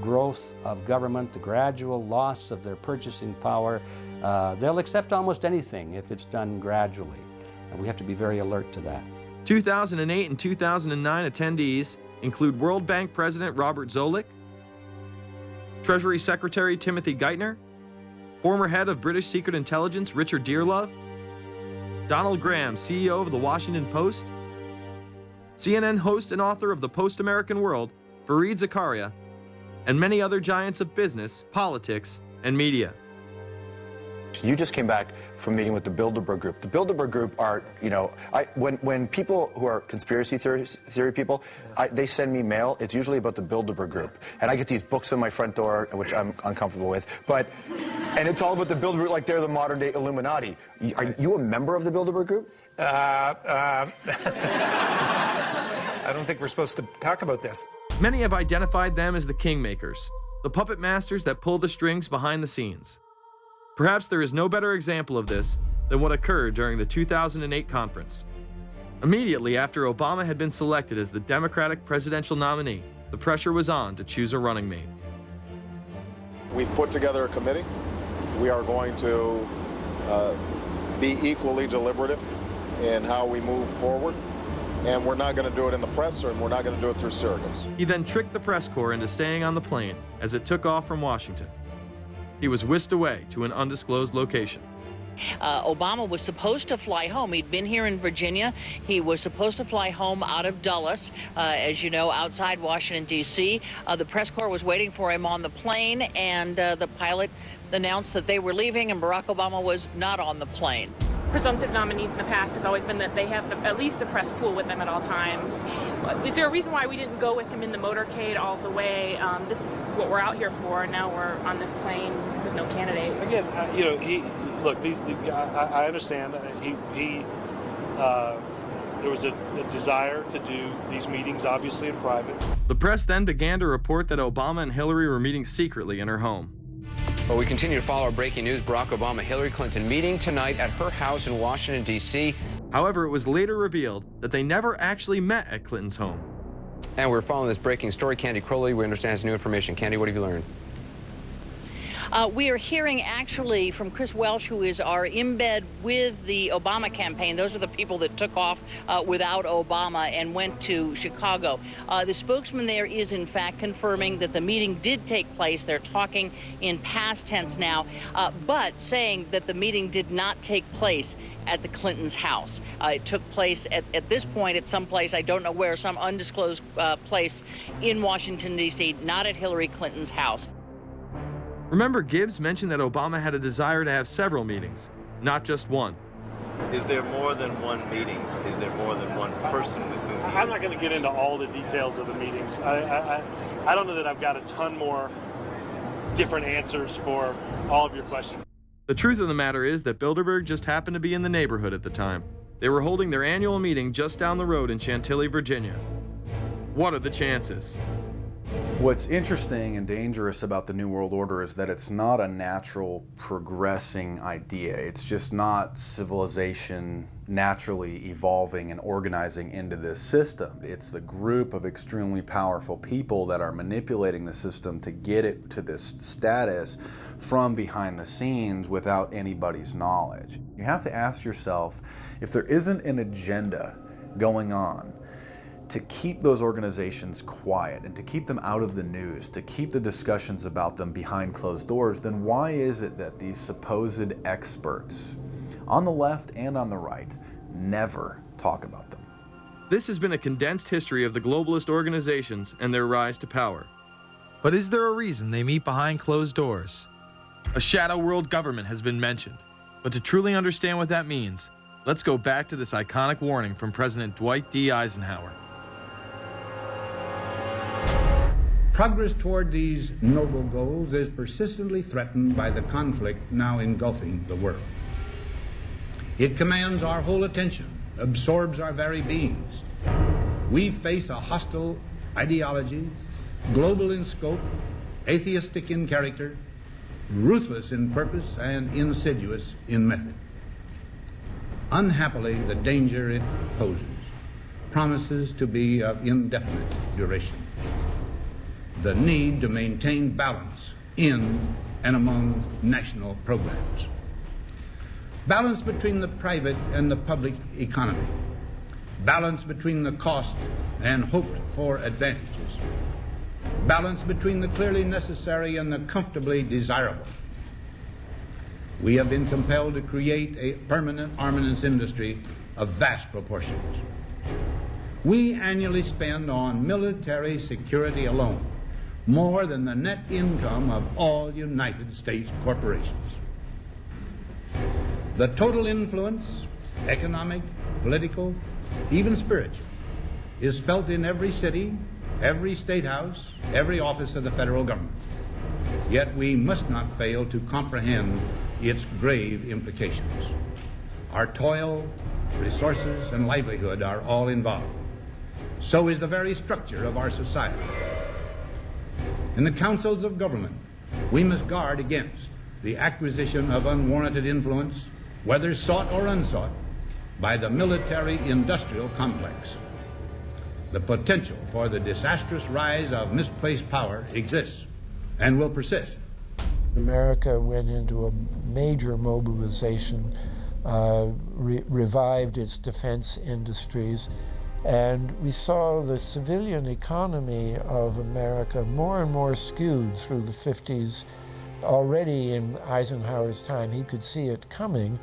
growth of government, the gradual loss of their purchasing power. They'll accept almost anything if it's done gradually, and we have to be very alert to that. 2008 and 2009 attendees include World Bank President Robert Zoellick, Treasury Secretary Timothy Geithner, former head of British Secret Intelligence Richard Dearlove, Donald Graham, CEO of the Washington Post, CNN host and author of The Post-American World, Fareed Zakaria, and many other giants of business, politics, and media. You just came back from meeting with the Bilderberg Group. The Bilderberg Group are, you know, when people who are conspiracy theory people, they send me mail, it's usually about the Bilderberg Group. And I get these books on my front door, which I'm uncomfortable with, and it's all about the Bilderberg, like they're the modern day Illuminati. Are you a member of the Bilderberg Group? I don't think we're supposed to talk about this. Many have identified them as the kingmakers, the puppet masters that pull the strings behind the scenes. Perhaps there is no better example of this than what occurred during the 2008 conference. Immediately after Obama had been selected as the Democratic presidential nominee, the pressure was on to choose a running mate. We've put together a committee. We are going to be equally deliberative in how we move forward. And we're not going to do it in the press, and we're not going to do it through surrogates. He then tricked the press corps into staying on the plane as it took off from Washington. He was whisked away to an undisclosed location. Obama was supposed to fly home. He'd been here in Virginia. He was supposed to fly home out of Dulles, as you know, outside Washington, D.C. The press corps was waiting for him on the plane, and the pilot announced that they were leaving, and Barack Obama was not on the plane. Presumptive nominees in the past has always been that they have at least a press pool with them at all times. Is there a reason why we didn't go with him in the motorcade all the way? This is what we're out here for, and now we're on this plane with no candidate. Again, you know, I understand. There was a desire to do these meetings, obviously, in private. The press then began to report that Obama and Hillary were meeting secretly in her home. Well, we continue to follow our breaking news. Barack Obama, Hillary Clinton meeting tonight at her house in Washington, D.C. However, it was later revealed that they never actually met at Clinton's home. And we're following this breaking story. Candy Crowley, we understand, has new information. Candy, what have you learned? We are hearing actually from Chris Welsh, who is our embed with the Obama campaign. Those are the people that took off without Obama and went to Chicago. The spokesman there is in fact confirming that the meeting did take place. They're talking in past tense now, but saying that the meeting did not take place at the Clintons' house. It took place at this point at some place, I don't know where, some undisclosed place in Washington, D.C., not at Hillary Clinton's house. Remember, Gibbs mentioned that Obama had a desire to have several meetings, not just one. Is there more than one meeting? Is there more than one person with whom you... I'm not going to get into all the details of the meetings. I don't know that I've got a ton more different answers for all of your questions. The truth of the matter is that Bilderberg just happened to be in the neighborhood at the time. They were holding their annual meeting just down the road in Chantilly, Virginia. What are the chances? What's interesting and dangerous about the New World Order is that it's not a natural progressing idea. It's just not civilization naturally evolving and organizing into this system. It's the group of extremely powerful people that are manipulating the system to get it to this status from behind the scenes without anybody's knowledge. You have to ask yourself, if there isn't an agenda going on to keep those organizations quiet and to keep them out of the news, to keep the discussions about them behind closed doors, then why is it that these supposed experts on the left and on the right never talk about them? This has been a condensed history of the globalist organizations and their rise to power. But is there a reason they meet behind closed doors? A shadow world government has been mentioned, but to truly understand what that means, let's go back to this iconic warning from President Dwight D. Eisenhower. Progress toward these noble goals is persistently threatened by the conflict now engulfing the world. It commands our whole attention, absorbs our very beings. We face a hostile ideology, global in scope, atheistic in character, ruthless in purpose, and insidious in method. Unhappily, the danger it poses promises to be of indefinite duration. The need to maintain balance in and among national programs. Balance between the private and the public economy. Balance between the cost and hoped for advantages. Balance between the clearly necessary and the comfortably desirable. We have been compelled to create a permanent armaments industry of vast proportions. We annually spend on military security alone more than the net income of all United States corporations. The total influence, economic, political, even spiritual, is felt in every city, every state house, every office of the federal government. Yet we must not fail to comprehend its grave implications. Our toil, resources, and livelihood are all involved. So is the very structure of our society. In the councils of government, we must guard against the acquisition of unwarranted influence, whether sought or unsought, by the military-industrial complex. The potential for the disastrous rise of misplaced power exists and will persist. America went into a major mobilization, revived its defense industries, and we saw the civilian economy of America more and more skewed through the 50s. Already in Eisenhower's time, he could see it coming,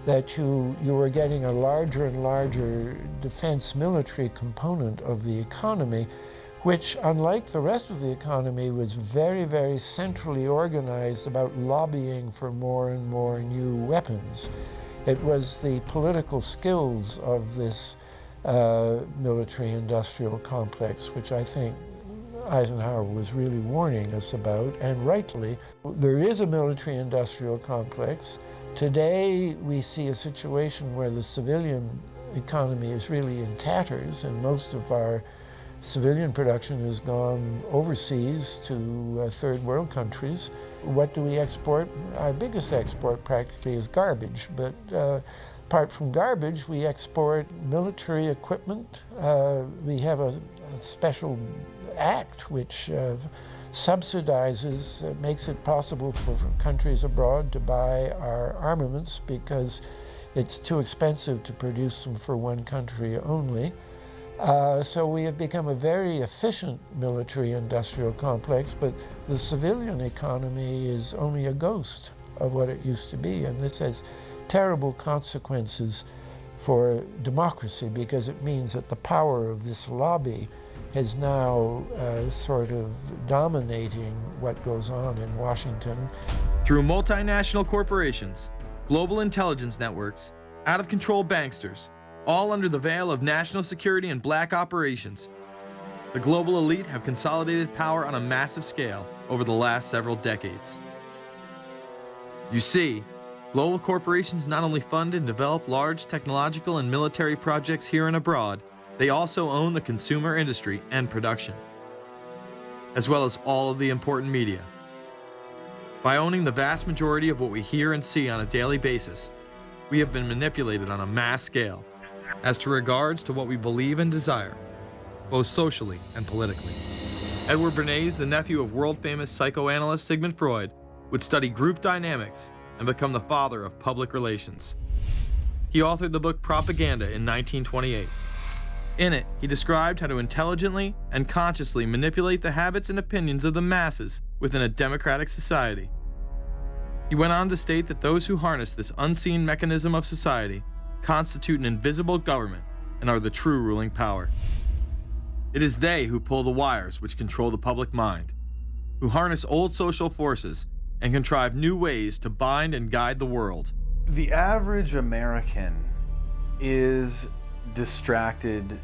that you were getting a larger and larger defense military component of the economy, which, unlike the rest of the economy, was very, very centrally organized about lobbying for more and more new weapons. It was the political skills of this military-industrial complex, which I think Eisenhower was really warning us about, and rightly. There is a military-industrial complex. Today, we see a situation where the civilian economy is really in tatters, and most of our civilian production has gone overseas to third world countries. What do we export? Our biggest export practically is garbage, but apart from garbage, we export military equipment. We have a special act which subsidizes, makes it possible for countries abroad to buy our armaments because it's too expensive to produce them for one country only. So we have become a very efficient military-industrial complex, but the civilian economy is only a ghost of what it used to be, and this has terrible consequences for democracy because it means that the power of this lobby is now sort of dominating what goes on in Washington. Through multinational corporations, global intelligence networks, out-of-control banksters, all under the veil of national security and black operations. The global elite have consolidated power on a massive scale over the last several decades. You see, global corporations not only fund and develop large technological and military projects here and abroad, they also own the consumer industry and production, as well as all of the important media. By owning the vast majority of what we hear and see on a daily basis, we have been manipulated on a mass scale as to regards to what we believe and desire, both socially and politically. Edward Bernays, the nephew of world-famous psychoanalyst Sigmund Freud, would study group dynamics and become the father of public relations. He authored the book Propaganda in 1928. In it, he described how to intelligently and consciously manipulate the habits and opinions of the masses within a democratic society. He went on to state that those who harness this unseen mechanism of society constitute an invisible government and are the true ruling power. It is they who pull the wires which control the public mind, who harness old social forces and contrive new ways to bind and guide the world. The average American is distracted,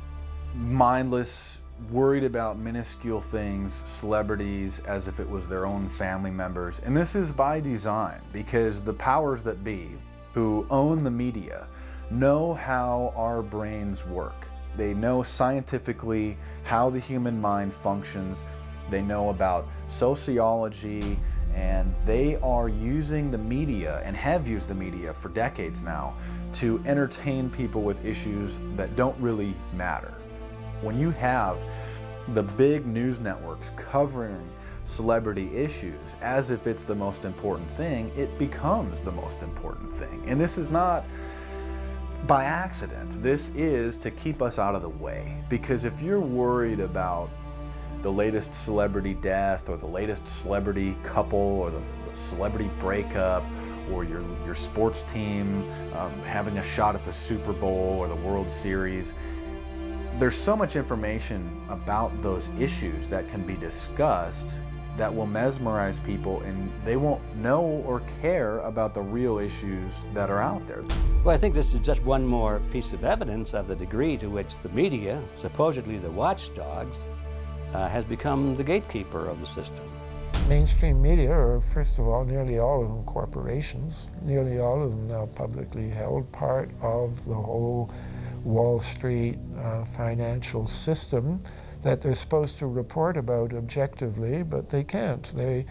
mindless, worried about minuscule things, celebrities, as if it was their own family members. And this is by design, because the powers that be, who own the media, know how our brains work. They know scientifically how the human mind functions. They know about sociology, and they are using the media, and have used the media for decades now, to entertain people with issues that don't really matter. When you have the big news networks covering celebrity issues as if it's the most important thing, it becomes the most important thing. And this is not by accident. This is to keep us out of the way. Because if you're worried about the latest celebrity death, or the latest celebrity couple, or the celebrity breakup, or your sports team having a shot at the Super Bowl or the World Series, there's so much information about those issues that can be discussed that will mesmerize people, and they won't know or care about the real issues that are out there. Well, I think this is just one more piece of evidence of the degree to which the media, supposedly the watchdogs, has become the gatekeeper of the system. Mainstream media are, first of all, nearly all of them corporations, nearly all of them now publicly held, part of the whole Wall Street financial system that they're supposed to report about objectively, but they can't. They,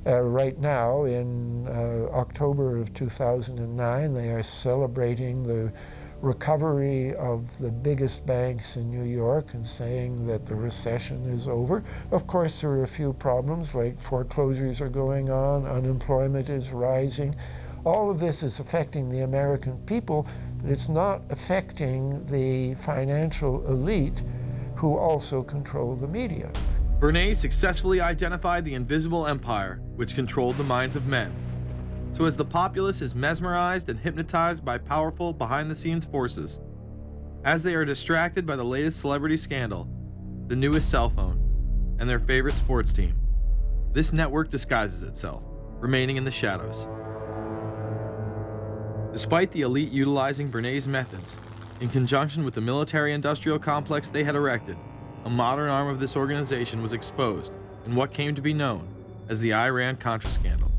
right now, in October of 2009, they are celebrating the recovery of the biggest banks in New York and saying that the recession is over. Of course, there are a few problems, like foreclosures are going on, unemployment is rising. All of this is affecting the American people, but it's not affecting the financial elite who also control the media. Bernays successfully identified the invisible empire which controlled the minds of men. So as the populace is mesmerized and hypnotized by powerful behind-the-scenes forces, as they are distracted by the latest celebrity scandal, the newest cell phone, and their favorite sports team, this network disguises itself, remaining in the shadows. Despite the elite utilizing Bernays' methods, in conjunction with the military-industrial complex they had erected, a modern arm of this organization was exposed in what came to be known as the Iran-Contra scandal.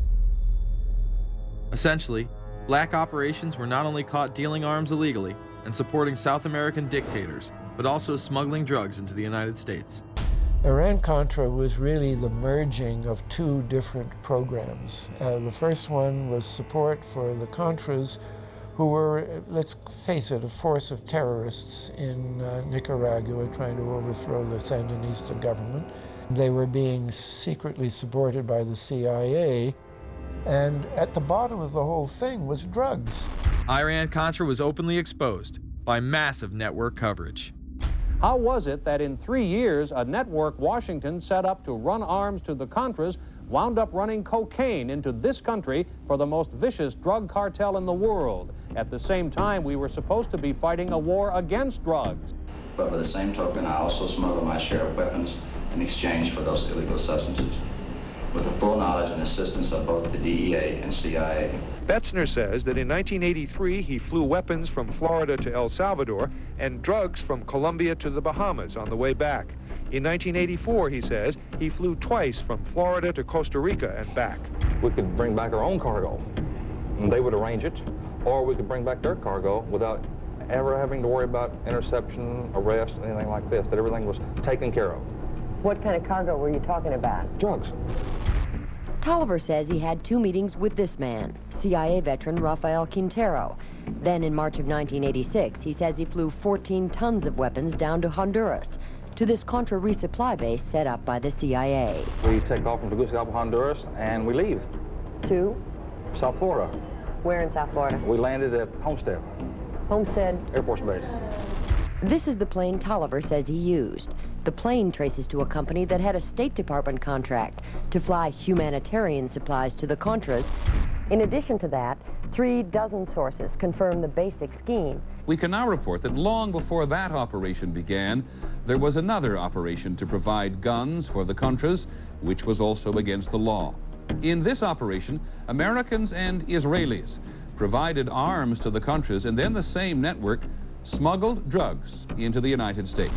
Essentially, black operations were not only caught dealing arms illegally and supporting South American dictators, but also smuggling drugs into the United States. Iran-Contra was really the merging of two different programs. The first one was support for the Contras, who were, let's face it, a force of terrorists in Nicaragua trying to overthrow the Sandinista government. They were being secretly supported by the CIA, and at the bottom of the whole thing was drugs. Iran-Contra was openly exposed by massive network coverage. How was it that in 3 years, a network Washington set up to run arms to the Contras wound up running cocaine into this country for the most vicious drug cartel in the world? At the same time, we were supposed to be fighting a war against drugs. But by the same token, I also smuggled my share of weapons in exchange for those illegal substances. With the full knowledge and and assistance of both the DEA and CIA. Betzner says that in 1983 he flew weapons from Florida to El Salvador and drugs from Colombia to the Bahamas on the way back. In 1984, he says, he flew twice from Florida to Costa Rica and back. We could bring back our own cargo, and they would arrange it, or we could bring back their cargo without ever having to worry about interception, arrest, anything like this, that everything was taken care of. What kind of cargo were you talking about? Drugs. Tolliver says he had 2 meetings with this man, CIA veteran Rafael Quintero. Then in March of 1986, he says he flew 14 tons of weapons down to Honduras, to this Contra resupply base set up by the CIA. We take off from Tegucigalpa, Honduras, and we leave. To? South Florida. Where in South Florida? We landed at Homestead. Homestead? Air Force Base. This is the plane Tolliver says he used. The plane traces to a company that had a State Department contract to fly humanitarian supplies to the Contras. In addition to that, 3 dozen sources confirm the basic scheme. We can now report that long before that operation began, there was another operation to provide guns for the Contras, which was also against the law. In this operation, Americans and Israelis provided arms to the Contras, and then the same network smuggled drugs into the United States.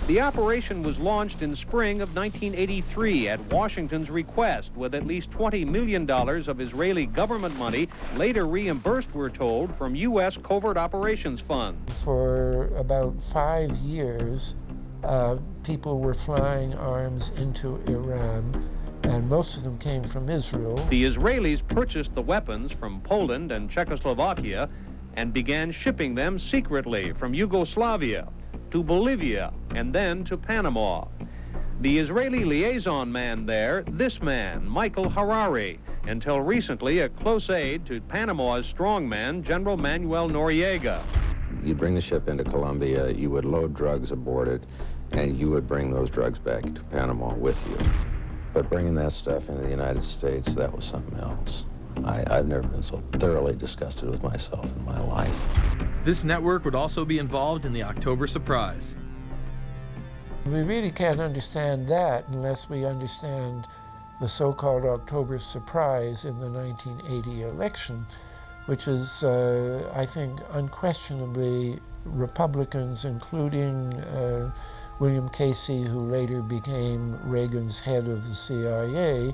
The operation was launched in spring of 1983 at Washington's request, with at least $20 million of Israeli government money later reimbursed, we're told, from U.S. Covert Operations Fund. For about 5 years, people were flying arms into Iran, and most of them came from Israel. The Israelis purchased the weapons from Poland and Czechoslovakia and began shipping them secretly from Yugoslavia to Bolivia, and then to Panama. The Israeli liaison man there, this man, Michael Harari, until recently a close aide to Panama's strongman, General Manuel Noriega. You'd bring the ship into Colombia, you would load drugs aboard it, and you would bring those drugs back to Panama with you. But bringing that stuff into the United States, that was something else. I've never been so thoroughly disgusted with myself in my life. This network would also be involved in the October surprise. We really can't understand that unless we understand the so-called October surprise in the 1980 election, which is, I think, unquestionably Republicans, including William Casey, who later became Reagan's head of the CIA,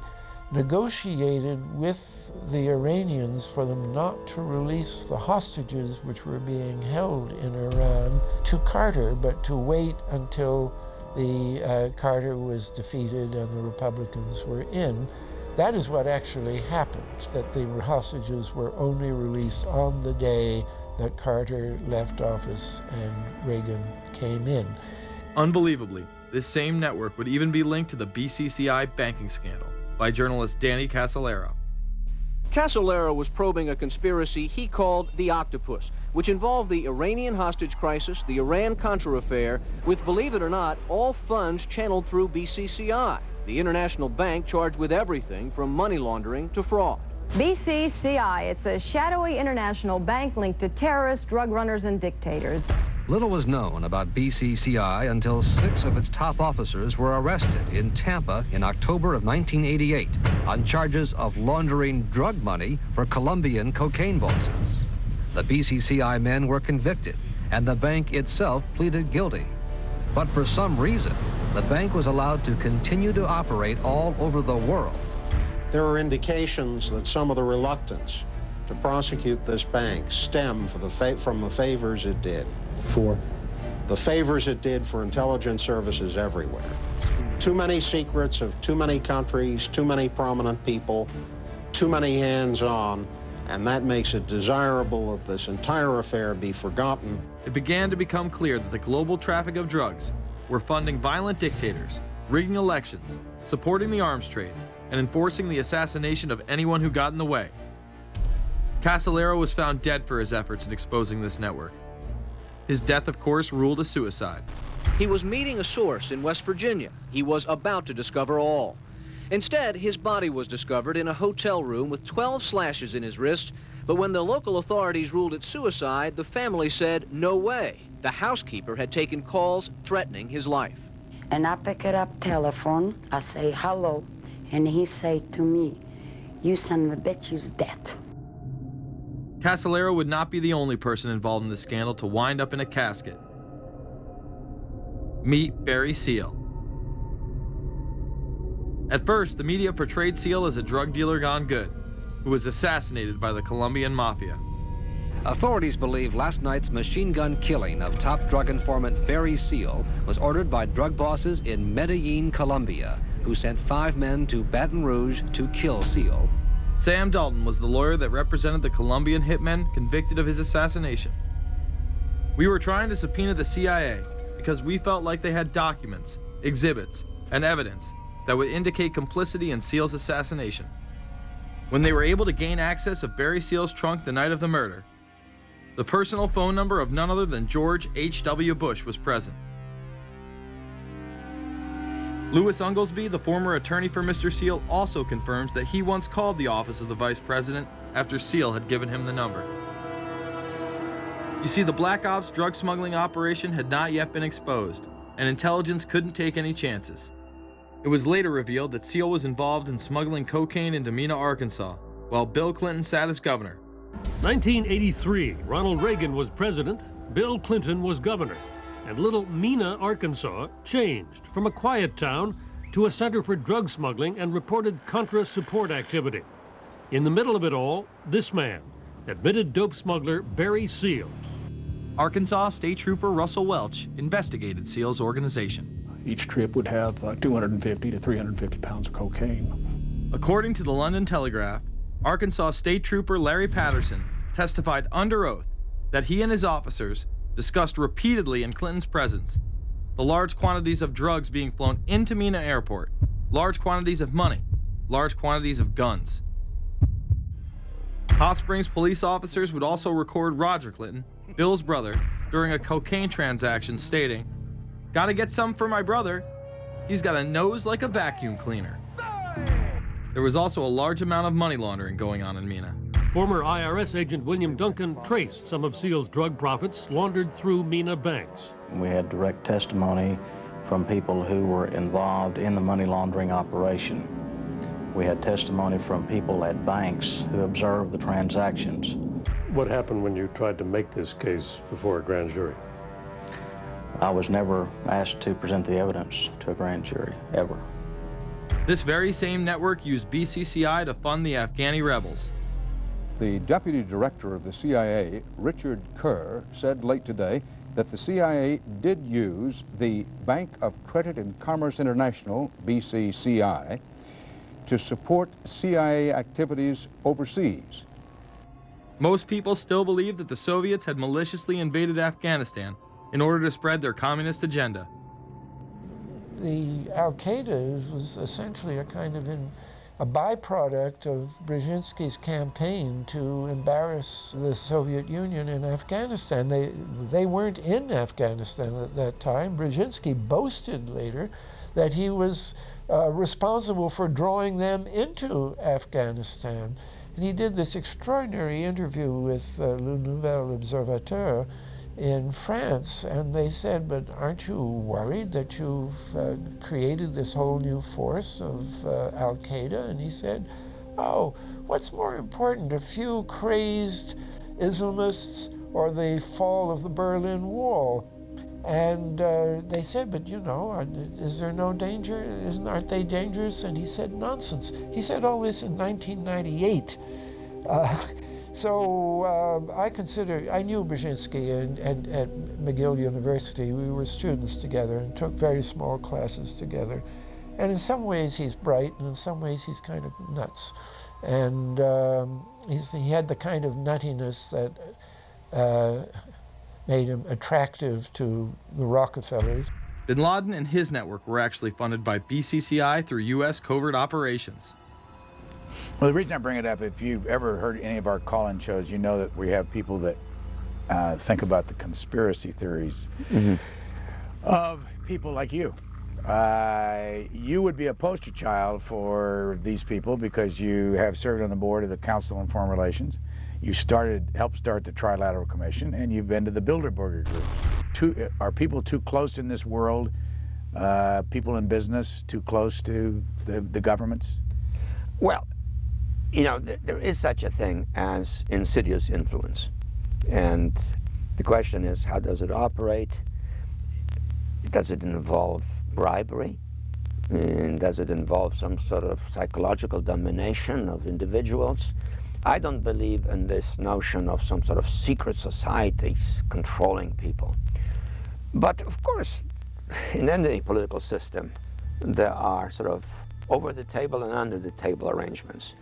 negotiated with the Iranians for them not to release the hostages which were being held in Iran to Carter, but to wait until the Carter was defeated and the Republicans were in. That is what actually happened, that the hostages were only released on the day that Carter left office and Reagan came in. Unbelievably, this same network would even be linked to the BCCI banking scandal by journalist Danny Casolaro. Casolaro was probing a conspiracy he called the Octopus, which involved the Iranian hostage crisis, the Iran-Contra affair, with, believe it or not, all funds channeled through BCCI, the international bank charged with everything from money laundering to fraud. BCCI, it's a shadowy international bank linked to terrorists, drug runners, and dictators. Little was known about BCCI until 6 of its top officers were arrested in Tampa in October of 1988 on charges of laundering drug money for Colombian cocaine bosses. The BCCI men were convicted, and the bank itself pleaded guilty. But for some reason, the bank was allowed to continue to operate all over the world. There are indications that some of the reluctance to prosecute this bank stem from the favors it did. For? The favors it did for intelligence services everywhere. Too many secrets of too many countries, too many prominent people, too many hands-on, and that makes it desirable that this entire affair be forgotten. It began to become clear that the global traffic of drugs were funding violent dictators, rigging elections, supporting the arms trade, and enforcing the assassination of anyone who got in the way. Casolaro was found dead for his efforts in exposing this network. His death, of course, ruled a suicide. He was meeting a source in West Virginia. He was about to discover all. Instead, his body was discovered in a hotel room with 12 slashes in his wrist, but when the local authorities ruled it suicide, the family said, no way. The housekeeper had taken calls threatening his life. And I pick it up telephone, I say hello. And he said to me, "You son of a bitch, you's dead." Casolaro would not be the only person involved in the scandal to wind up in a casket. Meet Barry Seal. At first, the media portrayed Seal as a drug dealer gone good, who was assassinated by the Colombian mafia. Authorities believe last night's machine gun killing of top drug informant Barry Seal was ordered by drug bosses in Medellin, Colombia, who sent 5 men to Baton Rouge to kill Seal. Sam Dalton was the lawyer that represented the Colombian hitmen convicted of his assassination. We were trying to subpoena the CIA because we felt like they had documents, exhibits, and evidence that would indicate complicity in Seal's assassination. When they were able to gain access of Barry Seal's trunk the night of the murder, the personal phone number of none other than George H.W. Bush was present. Louis Unglesby, the former attorney for Mr. Seal, also confirms that he once called the office of the vice president after Seal had given him the number. You see, the Black Ops drug smuggling operation had not yet been exposed, and intelligence couldn't take any chances. It was later revealed that Seal was involved in smuggling cocaine into Mena, Arkansas, while Bill Clinton sat as governor. 1983, Ronald Reagan was president, Bill Clinton was governor, and little Mena, Arkansas changed from a quiet town to a center for drug smuggling and reported Contra support activity. In the middle of it all, this man, admitted dope smuggler Barry Seal. Arkansas State Trooper Russell Welch investigated Seal's organization. Each trip would have 250 to 350 pounds of cocaine. According to the London Telegraph, Arkansas State Trooper Larry Patterson testified under oath that he and his officers discussed repeatedly in Clinton's presence the large quantities of drugs being flown into Mena Airport, large quantities of money, large quantities of guns. Hot Springs police officers would also record Roger Clinton, Bill's brother, during a cocaine transaction stating, "Gotta get some for my brother. He's got a nose like a vacuum cleaner." There was also a large amount of money laundering going on in Mena. Former IRS agent William Duncan traced some of Seal's drug profits laundered through Mena banks. We had direct testimony from people who were involved in the money laundering operation. We had testimony from people at banks who observed the transactions. What happened when you tried to make this case before a grand jury? I was never asked to present the evidence to a grand jury, ever. This very same network used BCCI to fund the Afghani rebels. The deputy director of the CIA, Richard Kerr, said late today that the CIA did use the Bank of Credit and Commerce International, BCCI, to support CIA activities overseas. Most people still believe that the Soviets had maliciously invaded Afghanistan in order to spread their communist agenda. The Al-Qaeda was essentially a kind of a byproduct of Brzezinski's campaign to embarrass the Soviet Union in Afghanistan. They weren't in Afghanistan at that time. Brzezinski boasted later that he was responsible for drawing them into Afghanistan. And he did this extraordinary interview with Le Nouvel Observateur in France, and they said, "But aren't you worried that you've created this whole new force of Al-Qaeda?" And he said, "Oh, what's more important, a few crazed Islamists or the fall of the Berlin Wall?" And they said, "But you know, is there no danger? Aren't they dangerous?" And he said, "Nonsense." He said all this in 1998. So I knew Brzezinski and at McGill University. We were students together and took very small classes together. And in some ways he's bright, and in some ways he's kind of nuts. And he had the kind of nuttiness that made him attractive to the Rockefellers. Bin Laden and his network were actually funded by BCCI through U.S. covert operations. Well, the reason I bring it up, if you've ever heard any of our call-in shows, you know that we have people that think about the conspiracy theories of people like you. You would be a poster child for these people because you have served on the board of the Council on Foreign Relations. You helped start the Trilateral Commission, and you've been to the Bilderberger groups. Are people too close in this world, people in business, too close to the governments? Well, you know, there is such a thing as insidious influence. And the question is, how does it operate? Does it involve bribery? And does it involve some sort of psychological domination of individuals? I don't believe in this notion of some sort of secret societies controlling people. But of course, in any political system, there are sort of over-the-table and under-the-table arrangements.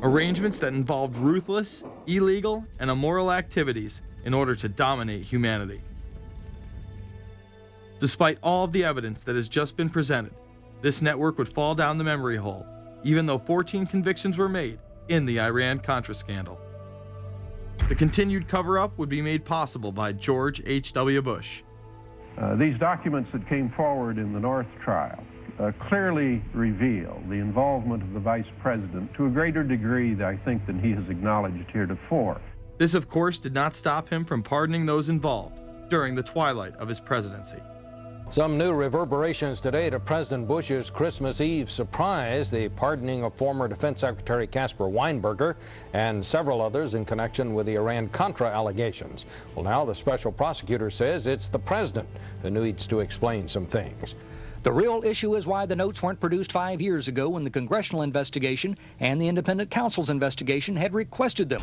Arrangements that involved ruthless, illegal, and immoral activities in order to dominate humanity. Despite all of the evidence that has just been presented, this network would fall down the memory hole, even though 14 convictions were made in the Iran-Contra scandal. The continued cover-up would be made possible by George H.W. Bush. These documents that came forward in the North trial clearly reveal the involvement of the Vice President to a greater degree, I think, than he has acknowledged heretofore. This, of course, did not stop him from pardoning those involved during the twilight of his presidency. Some new reverberations today to President Bush's Christmas Eve surprise, the pardoning of former Defense Secretary Caspar Weinberger and several others in connection with the Iran-Contra allegations. Well, now the special prosecutor says it's the president who needs to explain some things. The real issue is why the notes weren't produced 5 years ago when the congressional investigation and the independent counsel's investigation had requested them.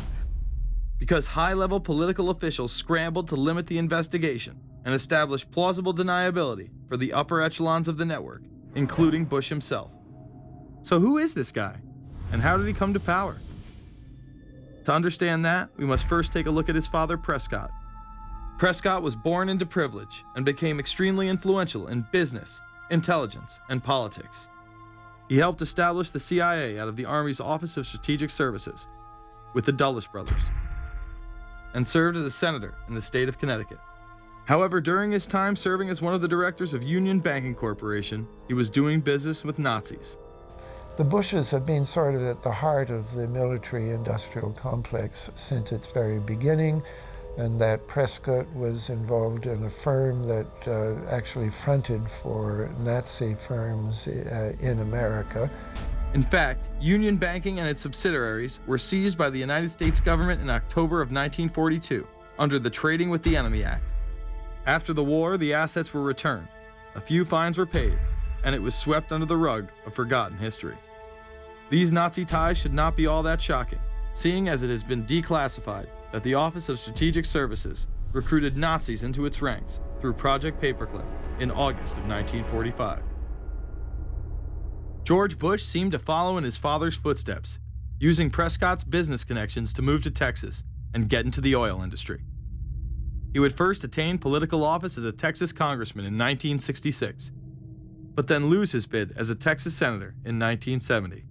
Because high-level political officials scrambled to limit the investigation and establish plausible deniability for the upper echelons of the network, including Bush himself. So who is this guy, and how did he come to power? To understand that, we must first take a look at his father, Prescott. Prescott was born into privilege and became extremely influential in business, intelligence, and politics. He helped establish the CIA out of the Army's Office of Strategic Services with the Dulles brothers, and served as a senator in the state of Connecticut. However, during his time serving as one of the directors of Union Banking Corporation, he was doing business with Nazis. The Bushes have been sort of at the heart of the military-industrial complex since its very beginning, and that Prescott was involved in a firm that actually fronted for Nazi firms in America. In fact, Union Banking and its subsidiaries were seized by the United States government in October of 1942 under the Trading with the Enemy Act. After the war, the assets were returned, a few fines were paid, and it was swept under the rug of forgotten history. These Nazi ties should not be all that shocking, seeing as it has been declassified that the Office of Strategic Services recruited Nazis into its ranks through Project Paperclip in August of 1945. George Bush seemed to follow in his father's footsteps, using Prescott's business connections to move to Texas and get into the oil industry. He would first attain political office as a Texas congressman in 1966, but then lose his bid as a Texas senator in 1970.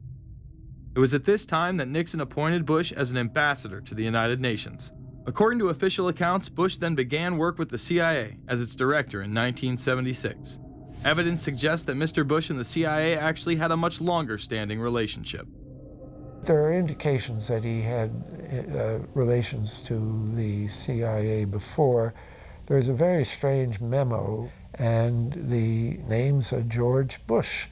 It was at this time that Nixon appointed Bush as an ambassador to the United Nations. According to official accounts, Bush then began work with the CIA as its director in 1976. Evidence suggests that Mr. Bush and the CIA actually had a much longer-standing relationship. There are indications that he had relations to the CIA before. There's a very strange memo, and the names are George Bush.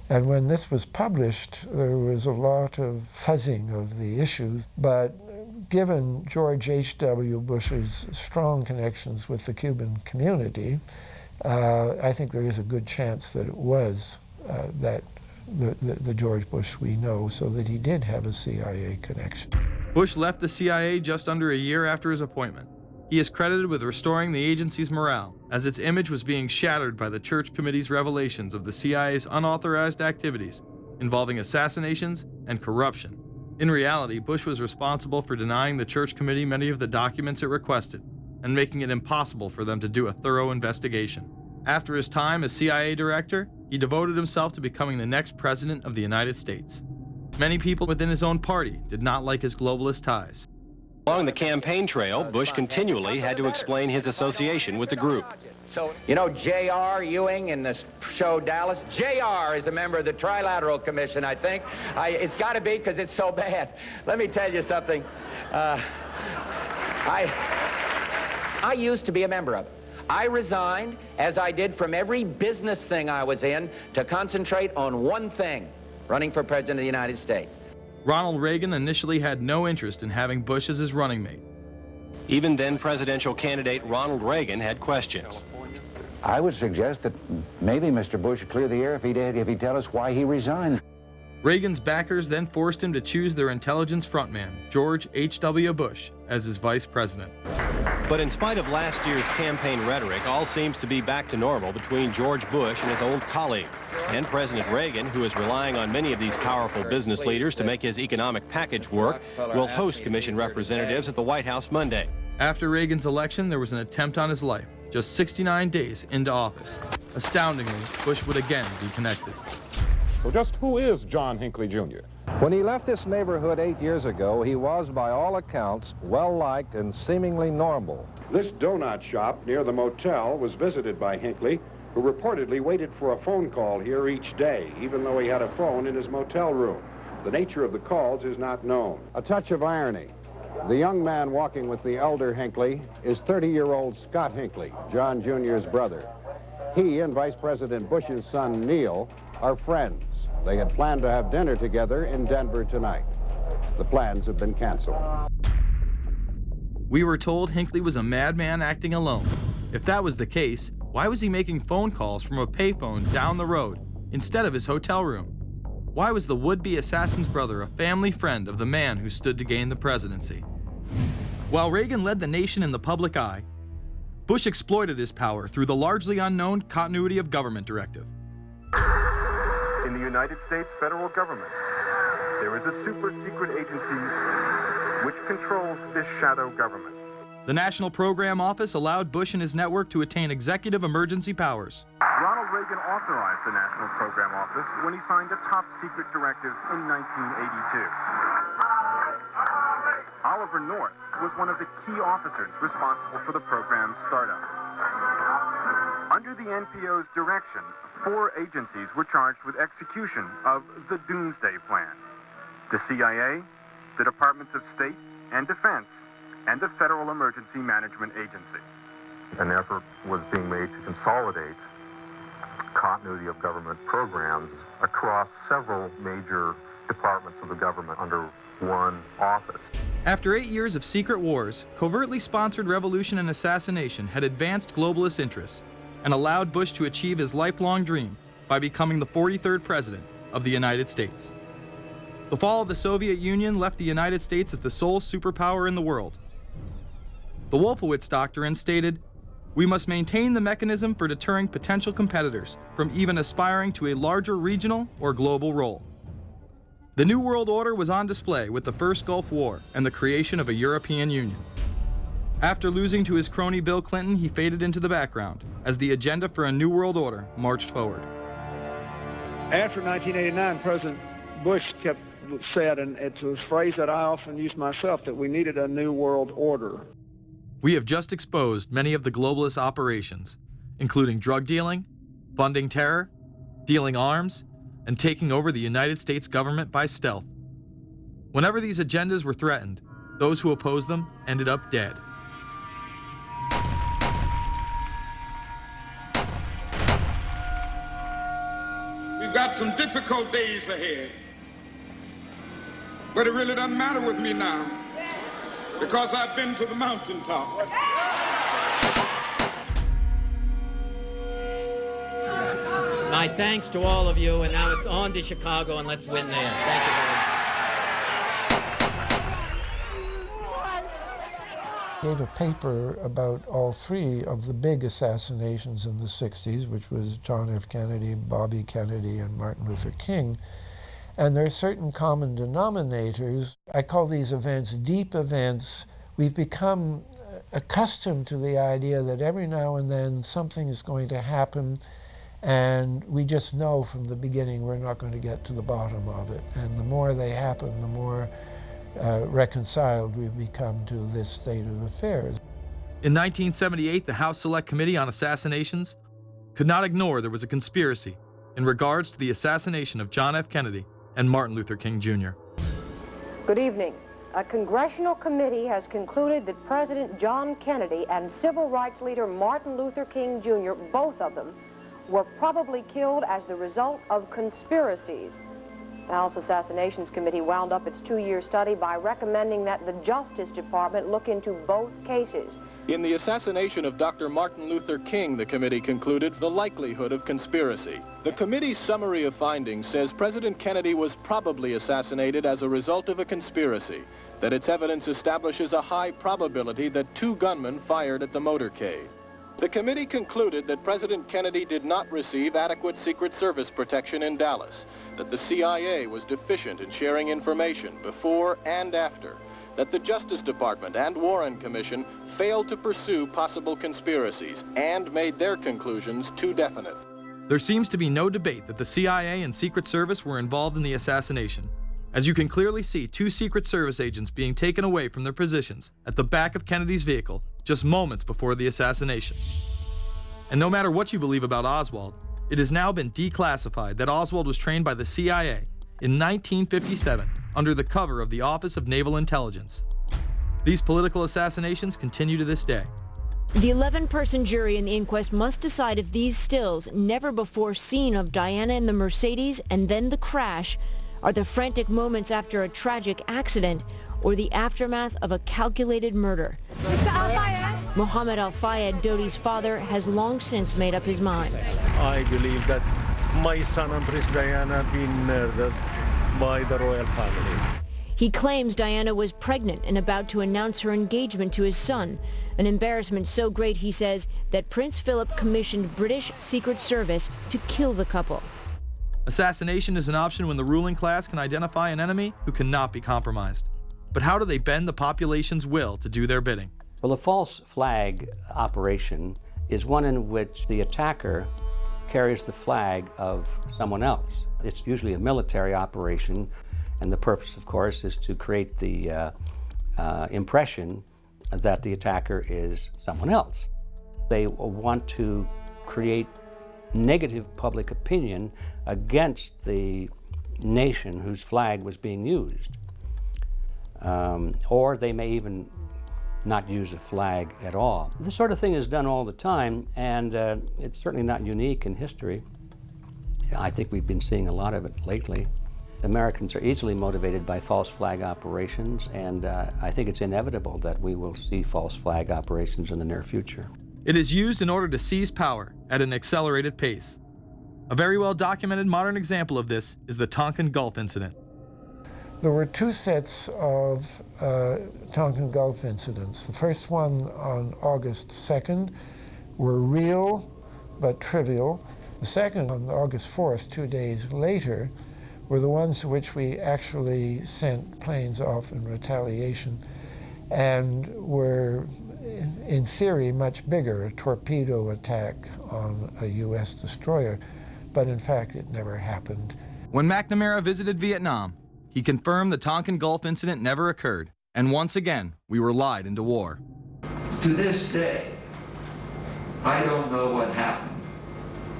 And when this was published, there was a lot of fuzzing of the issues, but given George H.W. Bush's strong connections with the Cuban community, I think there is a good chance that it was the George Bush we know, so that he did have a CIA connection. Bush left the CIA just under a year after his appointment. He is credited with restoring the agency's morale, as its image was being shattered by the Church Committee's revelations of the CIA's unauthorized activities involving assassinations and corruption. In reality, Bush was responsible for denying the Church Committee many of the documents it requested and making it impossible for them to do a thorough investigation. After his time as CIA director, he devoted himself to becoming the next president of the United States. Many people within his own party did not like his globalist ties. Along the campaign trail, Bush continually had to explain his association with the group. You know J.R. Ewing in the show Dallas? J.R. is a member of the Trilateral Commission, I think. It's got to be because it's so bad. Let me tell you something. I used to be a member of it. I resigned, as I did from every business thing I was in, to concentrate on one thing, running for President of the United States. Ronald Reagan initially had no interest in having Bush as his running mate. Even then presidential candidate Ronald Reagan had questions. I would suggest that maybe Mr. Bush would clear the air if he'd tell us why he resigned. Reagan's backers then forced him to choose their intelligence frontman, George H.W. Bush, as his vice president. But in spite of last year's campaign rhetoric, all seems to be back to normal between George Bush and his old colleagues. And President Reagan, who is relying on many of these powerful business leaders to make his economic package work, will host commission representatives at the White House Monday. After Reagan's election, there was an attempt on his life, just 69 days into office. Astoundingly, Bush would again be connected. So just who is John Hinckley, Jr.? When he left this neighborhood 8 years ago, he was, by all accounts, well-liked and seemingly normal. This donut shop near the motel was visited by Hinckley, who reportedly waited for a phone call here each day, even though he had a phone in his motel room. The nature of the calls is not known. A touch of irony. The young man walking with the elder Hinckley is 30-year-old Scott Hinckley, John Jr.'s brother. He and Vice President Bush's son, Neil, are friends. They had planned to have dinner together in Denver tonight. The plans have been canceled. We were told Hinckley was a madman acting alone. If that was the case, why was he making phone calls from a payphone down the road instead of his hotel room? Why was the would-be assassin's brother a family friend of the man who stood to gain the presidency? While Reagan led the nation in the public eye, Bush exploited his power through the largely unknown Continuity of Government Directive. In the United States federal government, there is a super-secret agency which controls this shadow government. The National Program Office allowed Bush and his network to attain executive emergency powers. Ronald Reagan authorized the National Program Office when he signed a top-secret directive in 1982. Oliver North was one of the key officers responsible for the program's startup. Under the NPO's direction, 4 agencies were charged with execution of the Doomsday Plan: the CIA, the Departments of State and Defense, and the Federal Emergency Management Agency. An effort was being made to consolidate continuity of government programs across several major departments of the government under one office. After 8 years of secret wars, covertly sponsored revolution and assassination had advanced globalist interests and allowed Bush to achieve his lifelong dream by becoming the 43rd president of the United States. The fall of the Soviet Union left the United States as the sole superpower in the world. The Wolfowitz Doctrine stated, "We must maintain the mechanism for deterring potential competitors from even aspiring to a larger regional or global role." The New World Order was on display with the first Gulf War and the creation of a European Union. After losing to his crony Bill Clinton, he faded into the background as the agenda for a New World Order marched forward. After 1989, President Bush said, and it's a phrase that I often use myself, that we needed a New World Order. We have just exposed many of the globalist operations, including drug dealing, funding terror, dealing arms, and taking over the United States government by stealth. Whenever these agendas were threatened, those who opposed them ended up dead. We've got some difficult days ahead, but it really doesn't matter with me now, because I've been to the mountaintop. My thanks to all of you, and now it's on to Chicago, and let's win there. Thank you very much. Gave a paper about all 3 of the big assassinations in the 60s, which was John F. Kennedy, Bobby Kennedy, and Martin Luther King. And there are certain common denominators. I call these events deep events. We've become accustomed to the idea that every now and then something is going to happen, and we just know from the beginning we're not going to get to the bottom of it. And the more they happen, the more reconciled we've become to this state of affairs. In 1978, the House Select Committee on Assassinations could not ignore there was a conspiracy in regards to the assassination of John F. Kennedy and Martin Luther King Jr. Good evening. A congressional committee has concluded that President John Kennedy and civil rights leader Martin Luther King Jr., both of them, were probably killed as the result of conspiracies. The House Assassinations Committee wound up its 2-year study by recommending that the Justice Department look into both cases. In the assassination of Dr. Martin Luther King, the committee concluded the likelihood of conspiracy. The committee's summary of findings says President Kennedy was probably assassinated as a result of a conspiracy, that its evidence establishes a high probability that 2 gunmen fired at the motorcade. The committee concluded that President Kennedy did not receive adequate Secret Service protection in Dallas, that the CIA was deficient in sharing information before and after, that the Justice Department and Warren Commission failed to pursue possible conspiracies and made their conclusions too definite. There seems to be no debate that the CIA and Secret Service were involved in the assassination, as you can clearly see 2 Secret Service agents being taken away from their positions at the back of Kennedy's vehicle just moments before the assassination. And no matter what you believe about Oswald, it has now been declassified that Oswald was trained by the CIA in 1957 under the cover of the Office of Naval Intelligence. These political assassinations continue to this day. The 11-person jury in the inquest must decide if these stills, never before seen of Diana in the Mercedes and then the crash, are the frantic moments after a tragic accident or the aftermath of a calculated murder. Mr. Al-Fayed? Mohammed Al-Fayed, Dodi's father, has long since made up his mind. I believe that my son and Princess Diana have been murdered by the royal family. He claims Diana was pregnant and about to announce her engagement to his son, an embarrassment so great, he says, that Prince Philip commissioned British Secret Service to kill the couple. Assassination is an option when the ruling class can identify an enemy who cannot be compromised. But how do they bend the population's will to do their bidding? Well, the false flag operation is one in which the attacker carries the flag of someone else. It's usually a military operation, and the purpose, of course, is to create the impression that the attacker is someone else. They want to create negative public opinion against the nation whose flag was being used. Or they may even not use a flag at all. This sort of thing is done all the time, and it's certainly not unique in history. I think we've been seeing a lot of it lately. Americans are easily motivated by false flag operations, and I think it's inevitable that we will see false flag operations in the near future. It is used in order to seize power at an accelerated pace. A very well documented modern example of this is the Tonkin Gulf incident. There were 2 sets of Tonkin Gulf incidents. The first one on August 2nd were real but trivial. The second on August 4th, 2 days later, were the ones to which we actually sent planes off in retaliation and were, in theory, much bigger, a torpedo attack on a U.S. destroyer, but in fact it never happened. When McNamara visited Vietnam, he confirmed the Tonkin Gulf incident never occurred, and once again, we were lied into war. To this day, I don't know what happened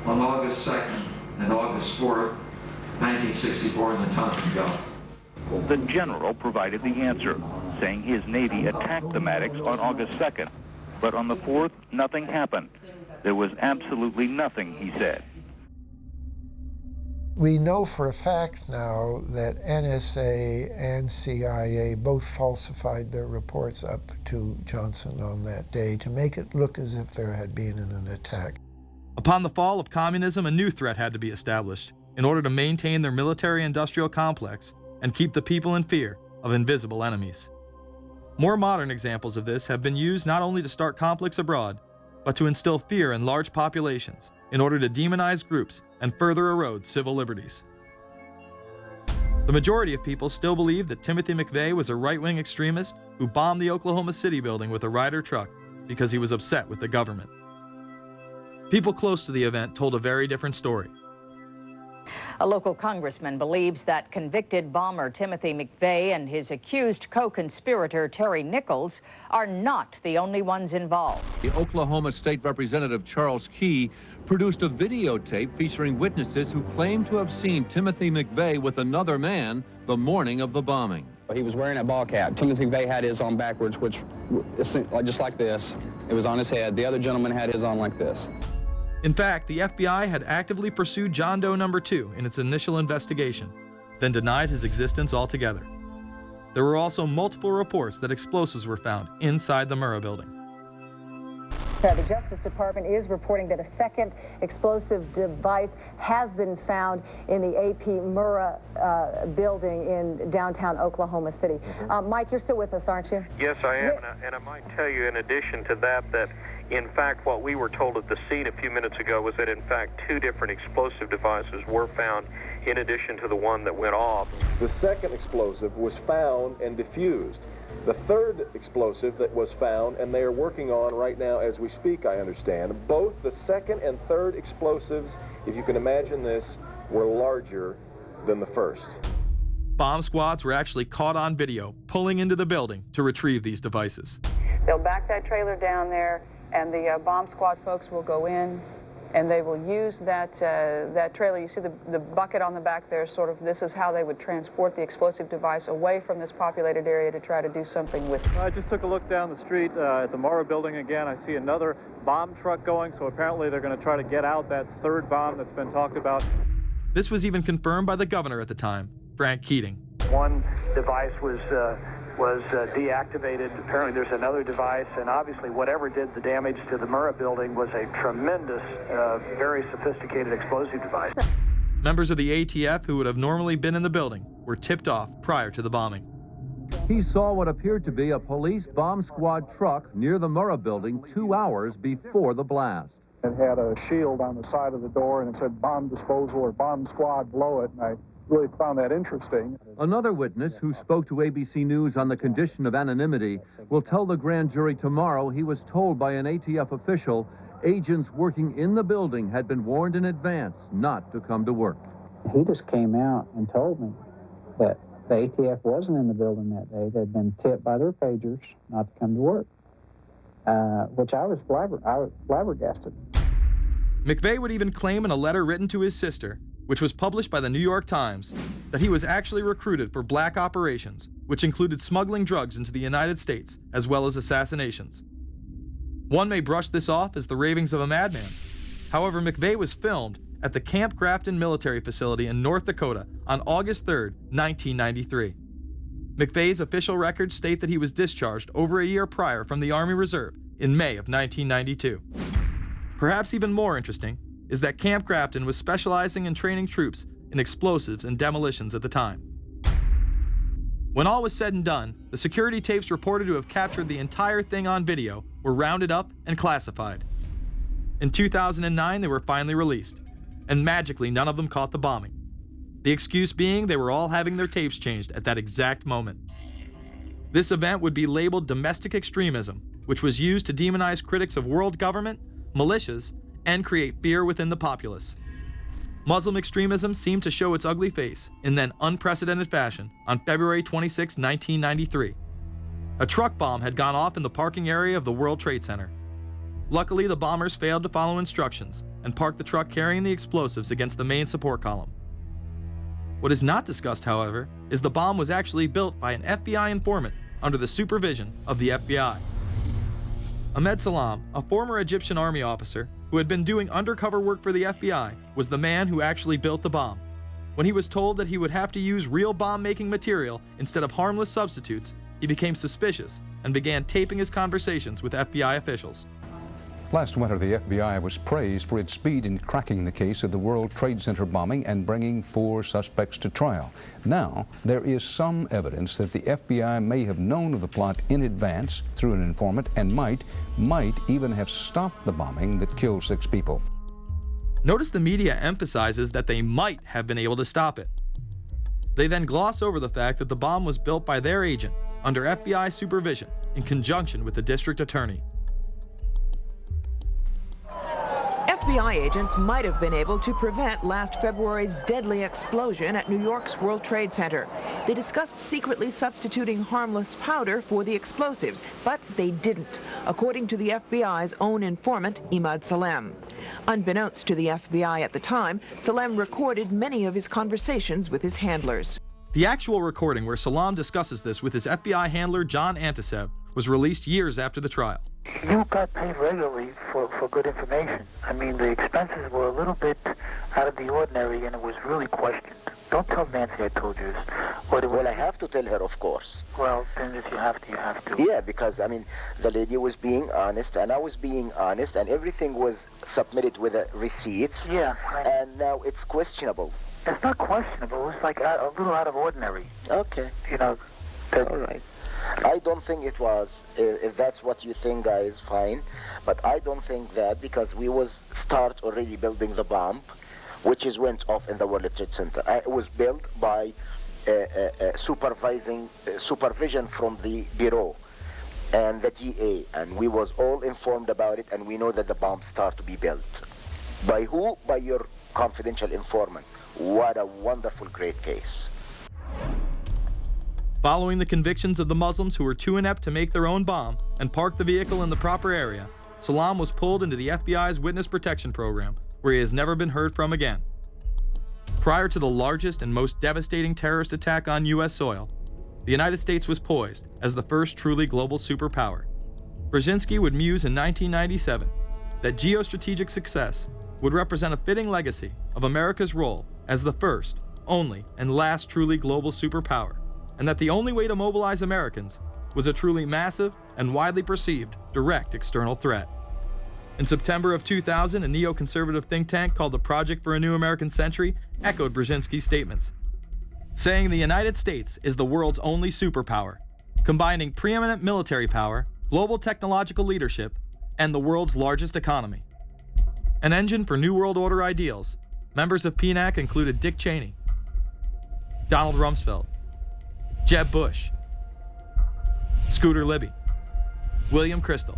on August 2nd and August 4th, 1964 in the Tonkin Gulf. The general provided the answer, saying his Navy attacked the Maddox on August 2nd. But on the 4th, nothing happened. There was absolutely nothing, he said. We know for a fact now that NSA and CIA both falsified their reports up to Johnson on that day to make it look as if there had been an attack. Upon the fall of communism, a new threat had to be established in order to maintain their military-industrial complex and keep the people in fear of invisible enemies. More modern examples of this have been used not only to start conflicts abroad, but to instill fear in large populations in order to demonize groups and further erode civil liberties. The majority of people still believe that Timothy McVeigh was a right-wing extremist who bombed the Oklahoma City building with a Ryder truck because he was upset with the government. People close to the event told a very different story. A local congressman believes that convicted bomber Timothy McVeigh and his accused co-conspirator Terry Nichols are not the only ones involved. The Oklahoma State Representative Charles Key produced a videotape featuring witnesses who claim to have seen Timothy McVeigh with another man the morning of the bombing. He was wearing a ball cap. Timothy McVeigh had his on backwards, which just like this. It was on his head. The other gentleman had his on like this. In fact, the FBI had actively pursued John Doe No. 2 in its initial investigation. then denied his existence altogether. There were also multiple reports that explosives were found inside the Murrah building. The Justice Department is reporting that a second explosive device has been found in the AP Murrah building in downtown Oklahoma City. Mike, you're still with us, aren't you? Yes, I am, and I might tell you in addition to that, in fact, what we were told at the scene a few minutes ago was that in fact 2 different explosive devices were found in addition to the one that went off. The second explosive was found and diffused. The third explosive that was found, and they are working on right now as we speak, I understand, both the second and third explosives, if you can imagine this, were larger than the first. Bomb squads were actually caught on video pulling into the building to retrieve these devices. They'll back that trailer down there, and the bomb squad folks will go in, and they will use that trailer. You see the bucket on the back there, sort of, this is how they would transport the explosive device away from this populated area to try to do something with it. I just took a look down the street at the Murrah building again. I see another bomb truck going, so apparently they're going to try to get out that third bomb that's been talked about. This was even confirmed by the governor at the time, Frank Keating. One device was deactivated. Apparently there's another device, and obviously whatever did the damage to the Murrah building was a tremendous, very sophisticated explosive device. Members of the ATF who would have normally been in the building were tipped off prior to the bombing. He saw what appeared to be a police bomb squad truck near the Murrah building 2 hours before the blast. It had a shield on the side of the door, and it said bomb disposal or bomb squad below it, and I really found that interesting. Another witness who spoke to ABC News on the condition of anonymity will tell the grand jury tomorrow he was told by an ATF official agents working in the building had been warned in advance not to come to work. He just came out and told me that the ATF wasn't in the building that day. They'd been tipped by their pagers not to come to work, which I was flabbergasted. McVeigh would even claim in a letter written to his sister, which was published by the New York Times, that he was actually recruited for black operations, which included smuggling drugs into the United States, as well as assassinations. One may brush this off as the ravings of a madman. However, McVeigh was filmed at the Camp Grafton military facility in North Dakota on August 3, 1993. McVeigh's official records state that he was discharged over a year prior from the Army Reserve in May of 1992. Perhaps even more interesting is that Camp Grafton was specializing in training troops in explosives and demolitions at the time. When all was said and done, the security tapes reported to have captured the entire thing on video were rounded up and classified. In 2009, they were finally released, and magically none of them caught the bombing. The excuse being they were all having their tapes changed at that exact moment. This event would be labeled domestic extremism, which was used to demonize critics of world government, militias, and create fear within the populace. Muslim extremism seemed to show its ugly face in then unprecedented fashion on February 26, 1993. A truck bomb had gone off in the parking area of the World Trade Center. Luckily, the bombers failed to follow instructions and parked the truck carrying the explosives against the main support column. What is not discussed, however, is the bomb was actually built by an FBI informant under the supervision of the FBI. Ahmed Salam, a former Egyptian army officer who had been doing undercover work for the FBI, was the man who actually built the bomb. When he was told that he would have to use real bomb-making material instead of harmless substitutes, he became suspicious and began taping his conversations with FBI officials. Last winter, the FBI was praised for its speed in cracking the case of the World Trade Center bombing and bringing 4 suspects to trial. Now, there is some evidence that the FBI may have known of the plot in advance through an informant and might even have stopped the bombing that killed 6 people. Notice the media emphasizes that they might have been able to stop it. They then gloss over the fact that the bomb was built by their agent under FBI supervision in conjunction with the district attorney. FBI agents might have been able to prevent last February's deadly explosion at New York's World Trade Center. They discussed secretly substituting harmless powder for the explosives, but they didn't, according to the FBI's own informant, Imad Salem. Unbeknownst to the FBI at the time, Salem recorded many of his conversations with his handlers. The actual recording where Salam discusses this with his FBI handler, John Antisev, was released years after the trial. You got paid regularly for good information. I mean, the expenses were a little bit out of the ordinary, and it was really questioned. Don't tell Nancy I told you this. Well, I have to tell her, of course. Well, then if you have to, you have to. Yeah, because, I mean, the lady was being honest, and I was being honest, and everything was submitted with a receipt. Yeah. And now it's questionable. It's not questionable. It's like a little out of ordinary. Okay. You know. All right. I don't think it was. If that's what you think, guys, fine. But I don't think that, because we was start already building the bomb, which is went off in the World Trade Center. It was built by supervision from the Bureau and the GA, and we was all informed about it, and we know that the bomb start to be built. By who? By your confidential informant. What a wonderful, great case. Following the convictions of the Muslims who were too inept to make their own bomb and park the vehicle in the proper area, Salam was pulled into the FBI's Witness Protection Program, where he has never been heard from again. Prior to the largest and most devastating terrorist attack on U.S. soil, the United States was poised as the first truly global superpower. Brzezinski would muse in 1997 that geostrategic success would represent a fitting legacy of America's role as the first, only, and last truly global superpower, and that the only way to mobilize Americans was a truly massive and widely perceived direct external threat. In September of 2000, a neoconservative think tank called the Project for a New American Century echoed Brzezinski's statements, saying the United States is the world's only superpower, combining preeminent military power, global technological leadership, and the world's largest economy. An engine for New World Order ideals, members of PNAC included Dick Cheney, Donald Rumsfeld, Jeb Bush, Scooter Libby, William Kristol,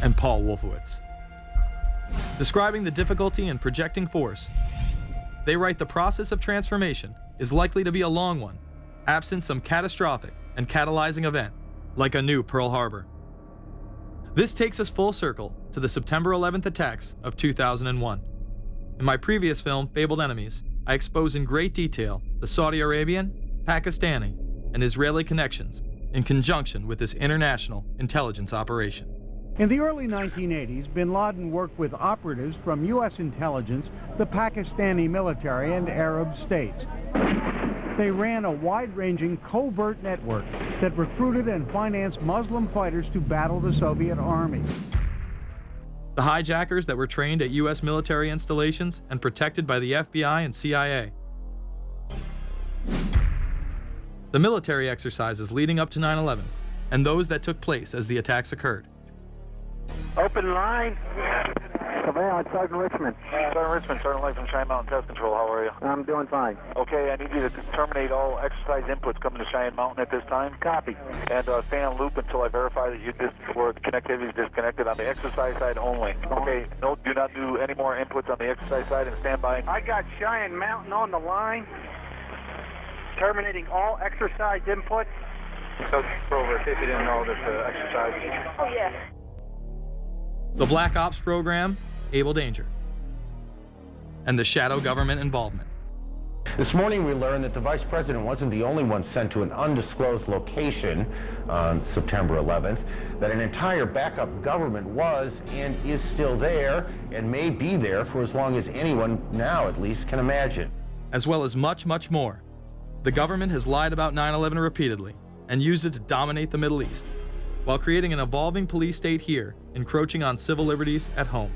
and Paul Wolfowitz. Describing the difficulty in projecting force, they write the process of transformation is likely to be a long one, absent some catastrophic and catalyzing event, like a new Pearl Harbor. This takes us full circle to the September 11th attacks of 2001. In my previous film, Fabled Enemies, I expose in great detail the Saudi Arabian, Pakistani, and Israeli connections in conjunction with this international intelligence operation. In the early 1980s, bin Laden worked with operatives from U.S. intelligence, the Pakistani military, and Arab states. They ran a wide-ranging covert network that recruited and financed Muslim fighters to battle the Soviet army. The hijackers that were trained at U.S. military installations and protected by the FBI and CIA. The military exercises leading up to 9/11, and those that took place as the attacks occurred. Open line. Surveillance, Sergeant Richmond. Sergeant Richmond, Sergeant Light from Cheyenne Mountain Test Control. How are you? I'm doing fine. Okay, I need you to terminate all exercise inputs coming to Cheyenne Mountain at this time. Copy. And stay on loop until I verify that the connectivity is disconnected on the exercise side only. Okay, no, do not do any more inputs on the exercise side and stand by. I got Cheyenne Mountain on the line. Terminating all exercise inputs. So, Grover, if you didn't know this exercise. Oh, yeah. The Black Ops program, Able Danger, and the shadow government involvement. This morning we learned that the Vice President wasn't the only one sent to an undisclosed location on September 11th, that an entire backup government was and is still there and may be there for as long as anyone now at least can imagine. As well as much, much more. The government has lied about 9/11 repeatedly and used it to dominate the Middle East, while creating an evolving police state here, encroaching on civil liberties at home.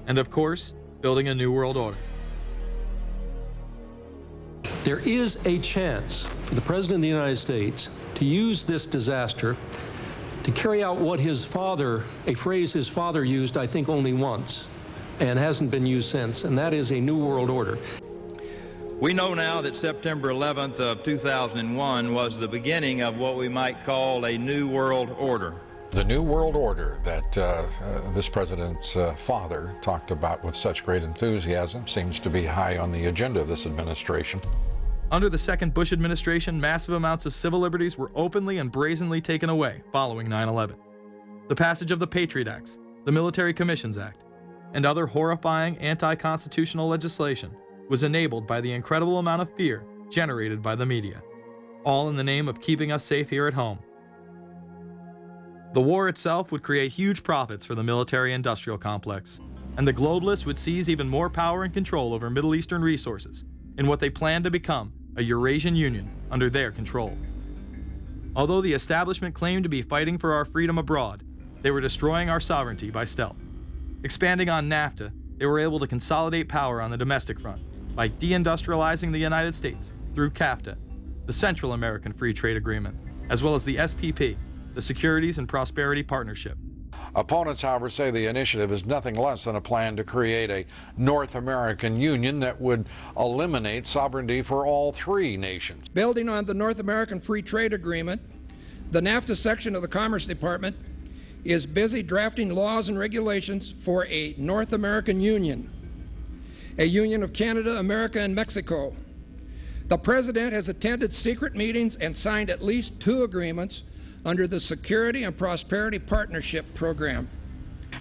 And of course, building a new world order. There is a chance for the President of the United States to use this disaster to carry out what his father, a phrase his father used, I think, only once, and hasn't been used since, and that is a new world order. We know now that September 11th of 2001 was the beginning of what we might call a new world order. The new world order that this president's father talked about with such great enthusiasm seems to be high on the agenda of this administration. Under the second Bush administration, massive amounts of civil liberties were openly and brazenly taken away following 9/11. The passage of the Patriot Acts, the Military Commissions Act, and other horrifying anti-constitutional legislation was enabled by the incredible amount of fear generated by the media, all in the name of keeping us safe here at home. The war itself would create huge profits for the military-industrial complex, and the globalists would seize even more power and control over Middle Eastern resources in what they plan to become a Eurasian Union under their control. Although the establishment claimed to be fighting for our freedom abroad, they were destroying our sovereignty by stealth. Expanding on NAFTA, they were able to consolidate power on the domestic front by deindustrializing the United States through CAFTA, the Central American Free Trade Agreement, as well as the SPP, the Securities and Prosperity Partnership. Opponents, however, say the initiative is nothing less than a plan to create a North American Union that would eliminate sovereignty for all three nations. Building on the North American Free Trade Agreement, the NAFTA section of the Commerce Department is busy drafting laws and regulations for a North American Union, a union of Canada, America, and Mexico. The President has attended secret meetings and signed at least 2 agreements under the Security and Prosperity Partnership Program.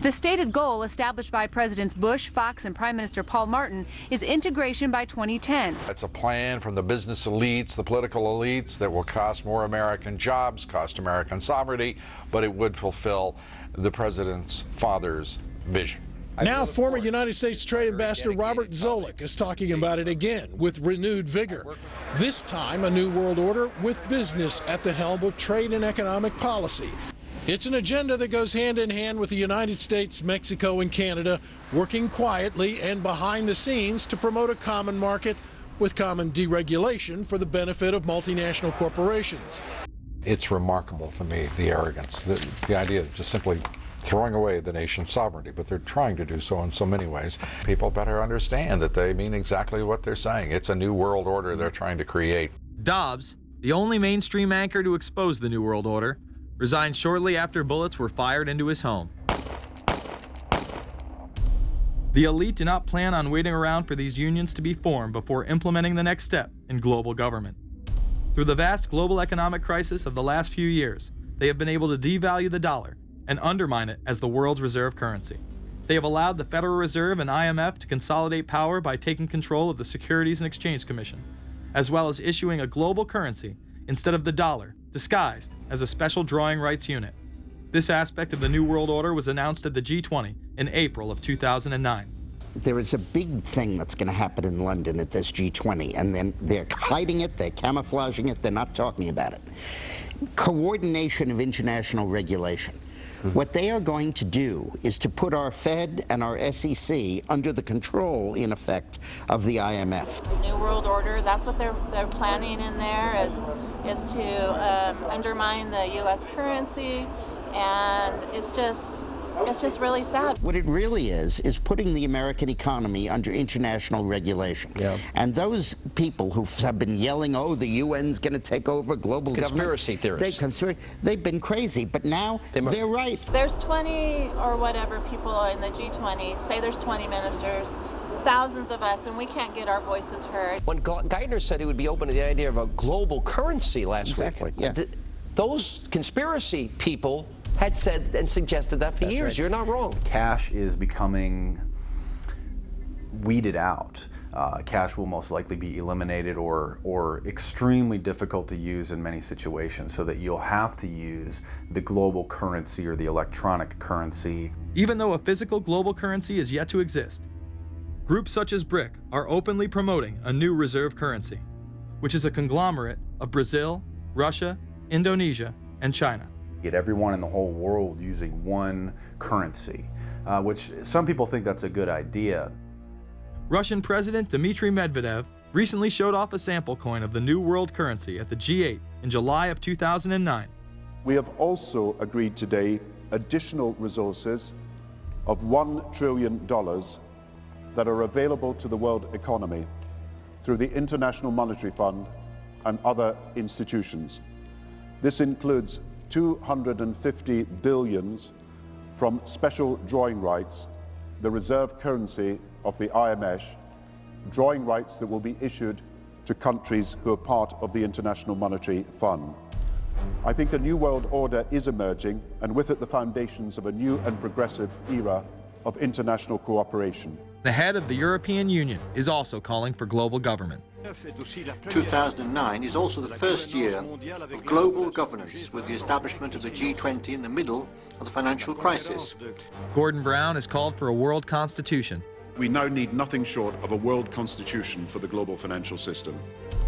The stated goal established by Presidents Bush, Fox, and Prime Minister Paul Martin is integration by 2010. It's a plan from the business elites, the political elites, that will cost more American jobs, cost American sovereignty, but it would fulfill the President's father's vision. Now, former United States Trade Ambassador Robert Zoellick is talking about it again with renewed vigor. This time, a new world order with business at the helm of trade and economic policy. It's an agenda that goes hand in hand with the United States, Mexico, and Canada working quietly and behind the scenes to promote a common market with common deregulation for the benefit of multinational corporations. It's remarkable to me, the arrogance, the idea of just simply throwing away the nation's sovereignty, but they're trying to do so in so many ways. People better understand that they mean exactly what they're saying. It's a new world order they're trying to create. Dobbs, the only mainstream anchor to expose the New World Order, resigned shortly after bullets were fired into his home. The elite do not plan on waiting around for these unions to be formed before implementing the next step in global government. Through the vast global economic crisis of the last few years, they have been able to devalue the dollar and undermine it as the world's reserve currency. They have allowed the Federal Reserve and IMF to consolidate power by taking control of the Securities and Exchange Commission, as well as issuing a global currency instead of the dollar, disguised as a special drawing rights unit. This aspect of the New World Order was announced at the G20 in April of 2009. There is a big thing that's going to happen in London at this G20, and then they're hiding it, they're camouflaging it, they're not talking about it. Coordination of international regulation. What they are going to do is to put our Fed and our SEC under the control, in effect, of the IMF. The New World Order, that's what they're planning in there, is to undermine the U.S. currency, and it's just really sad. What it really is putting the American economy under international regulation. Yeah. And those people who have been yelling, oh, the UN's going to take over global government. Conspiracy theorists. They've been crazy, but now they're right. There's 20 or whatever people in the G20, say there's 20 ministers, thousands of us, and we can't get our voices heard. When Geithner said he would be open to the idea of a global currency last week, yeah. Those conspiracy people had said and suggested that for years. Right. You're not wrong. Cash is becoming weeded out. Cash will most likely be eliminated or extremely difficult to use in many situations, so that you'll have to use the global currency or the electronic currency. Even though a physical global currency is yet to exist, groups such as BRIC are openly promoting a new reserve currency, which is a conglomerate of Brazil, Russia, Indonesia, and China. Get everyone in the whole world using one currency, which some people think that's a good idea. Russian President Dmitry Medvedev recently showed off a sample coin of the new world currency at the G8 in July of 2009. We have also agreed today additional resources of $1 trillion that are available to the world economy through the International Monetary Fund and other institutions. This includes 250 billion from special drawing rights, the reserve currency of the IMF, drawing rights that will be issued to countries who are part of the International Monetary Fund. I think a new world order is emerging, and with it the foundations of a new and progressive era of international cooperation. The head of the European Union is also calling for global government. 2009 is also the first year of global governance, with the establishment of the G20 in the middle of the financial crisis. Gordon Brown has called for a world constitution We now need nothing short of a world constitution for the global financial system.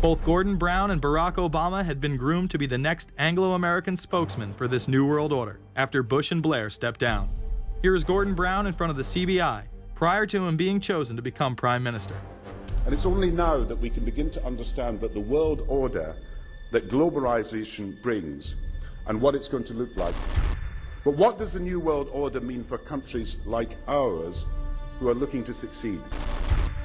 Both Gordon Brown and Barack Obama had been groomed to be the next Anglo-American spokesman for this new world order after Bush and Blair stepped down. Here is Gordon Brown in front of the CBI prior to him being chosen to become Prime Minister. And it's only now that we can begin to understand that the world order that globalization brings and what it's going to look like. But what does the new world order mean for countries like ours who are looking to succeed?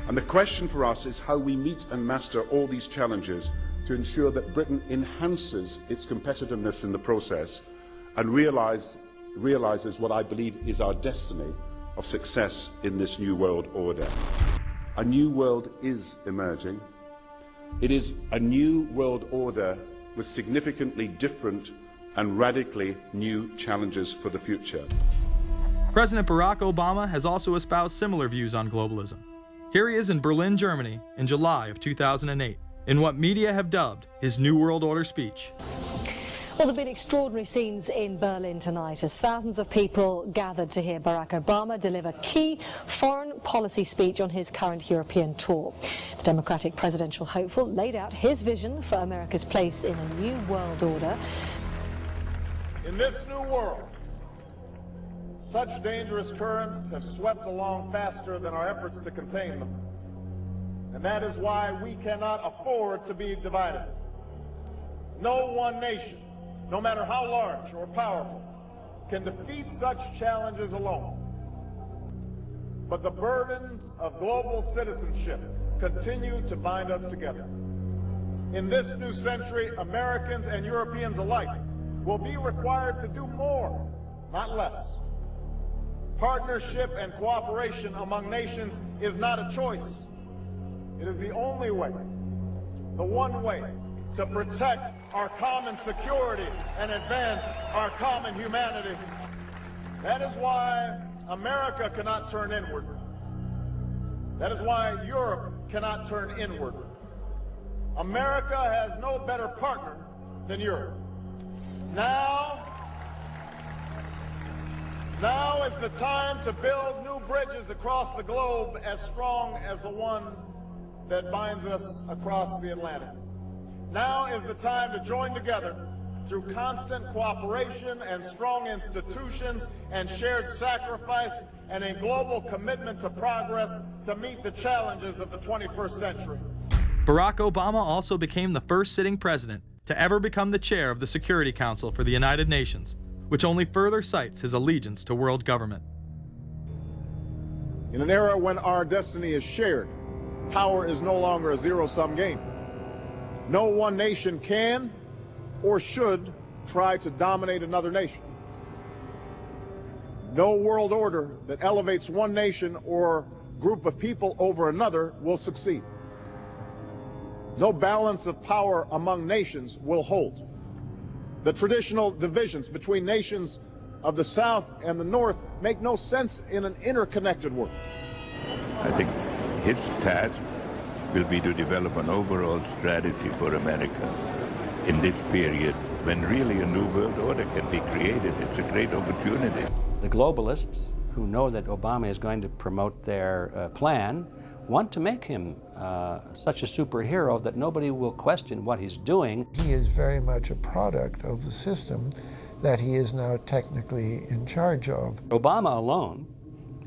And the question for us is how we meet and master all these challenges to ensure that Britain enhances its competitiveness in the process and realizes what I believe is our destiny of success in this new world order. A new world is emerging. It is a new world order with significantly different and radically new challenges for the future. President Barack Obama has also espoused similar views on globalism. Here he is in Berlin, Germany, in July of 2008, in what media have dubbed his New World Order speech. Well, there have been extraordinary scenes in Berlin tonight as thousands of people gathered to hear Barack Obama deliver key foreign policy speech on his current European tour. The Democratic presidential hopeful laid out his vision for America's place in a new world order. In this new world, such dangerous currents have swept along faster than our efforts to contain them. And that is why we cannot afford to be divided. No one nation, no matter how large or powerful, can defeat such challenges alone. But the burdens of global citizenship continue to bind us together. In this new century, Americans and Europeans alike will be required to do more, not less. Partnership and cooperation among nations is not a choice. It is the only way, the one way, to protect our common security and advance our common humanity. That is why America cannot turn inward. That is why Europe cannot turn inward. America has no better partner than Europe. Now is the time to build new bridges across the globe as strong as the one that binds us across the Atlantic. Now is the time to join together through constant cooperation and strong institutions and shared sacrifice and a global commitment to progress to meet the challenges of the 21st century. Barack Obama also became the first sitting president to ever become the chair of the Security Council for the United Nations, which only further cites his allegiance to world government. In an era when our destiny is shared, power is no longer a zero-sum game. No one nation can or should try to dominate another nation. No world order that elevates one nation or group of people over another will succeed. No balance of power among nations will hold. The traditional divisions between nations of the South and the North make no sense in an interconnected world. I think his task will be to develop an overall strategy for America in this period when really a new world order can be created. It's a great opportunity. The globalists, who know that Obama is going to promote their plan, want to make him such a superhero that nobody will question what he's doing. He is very much a product of the system that he is now technically in charge of. Obama alone,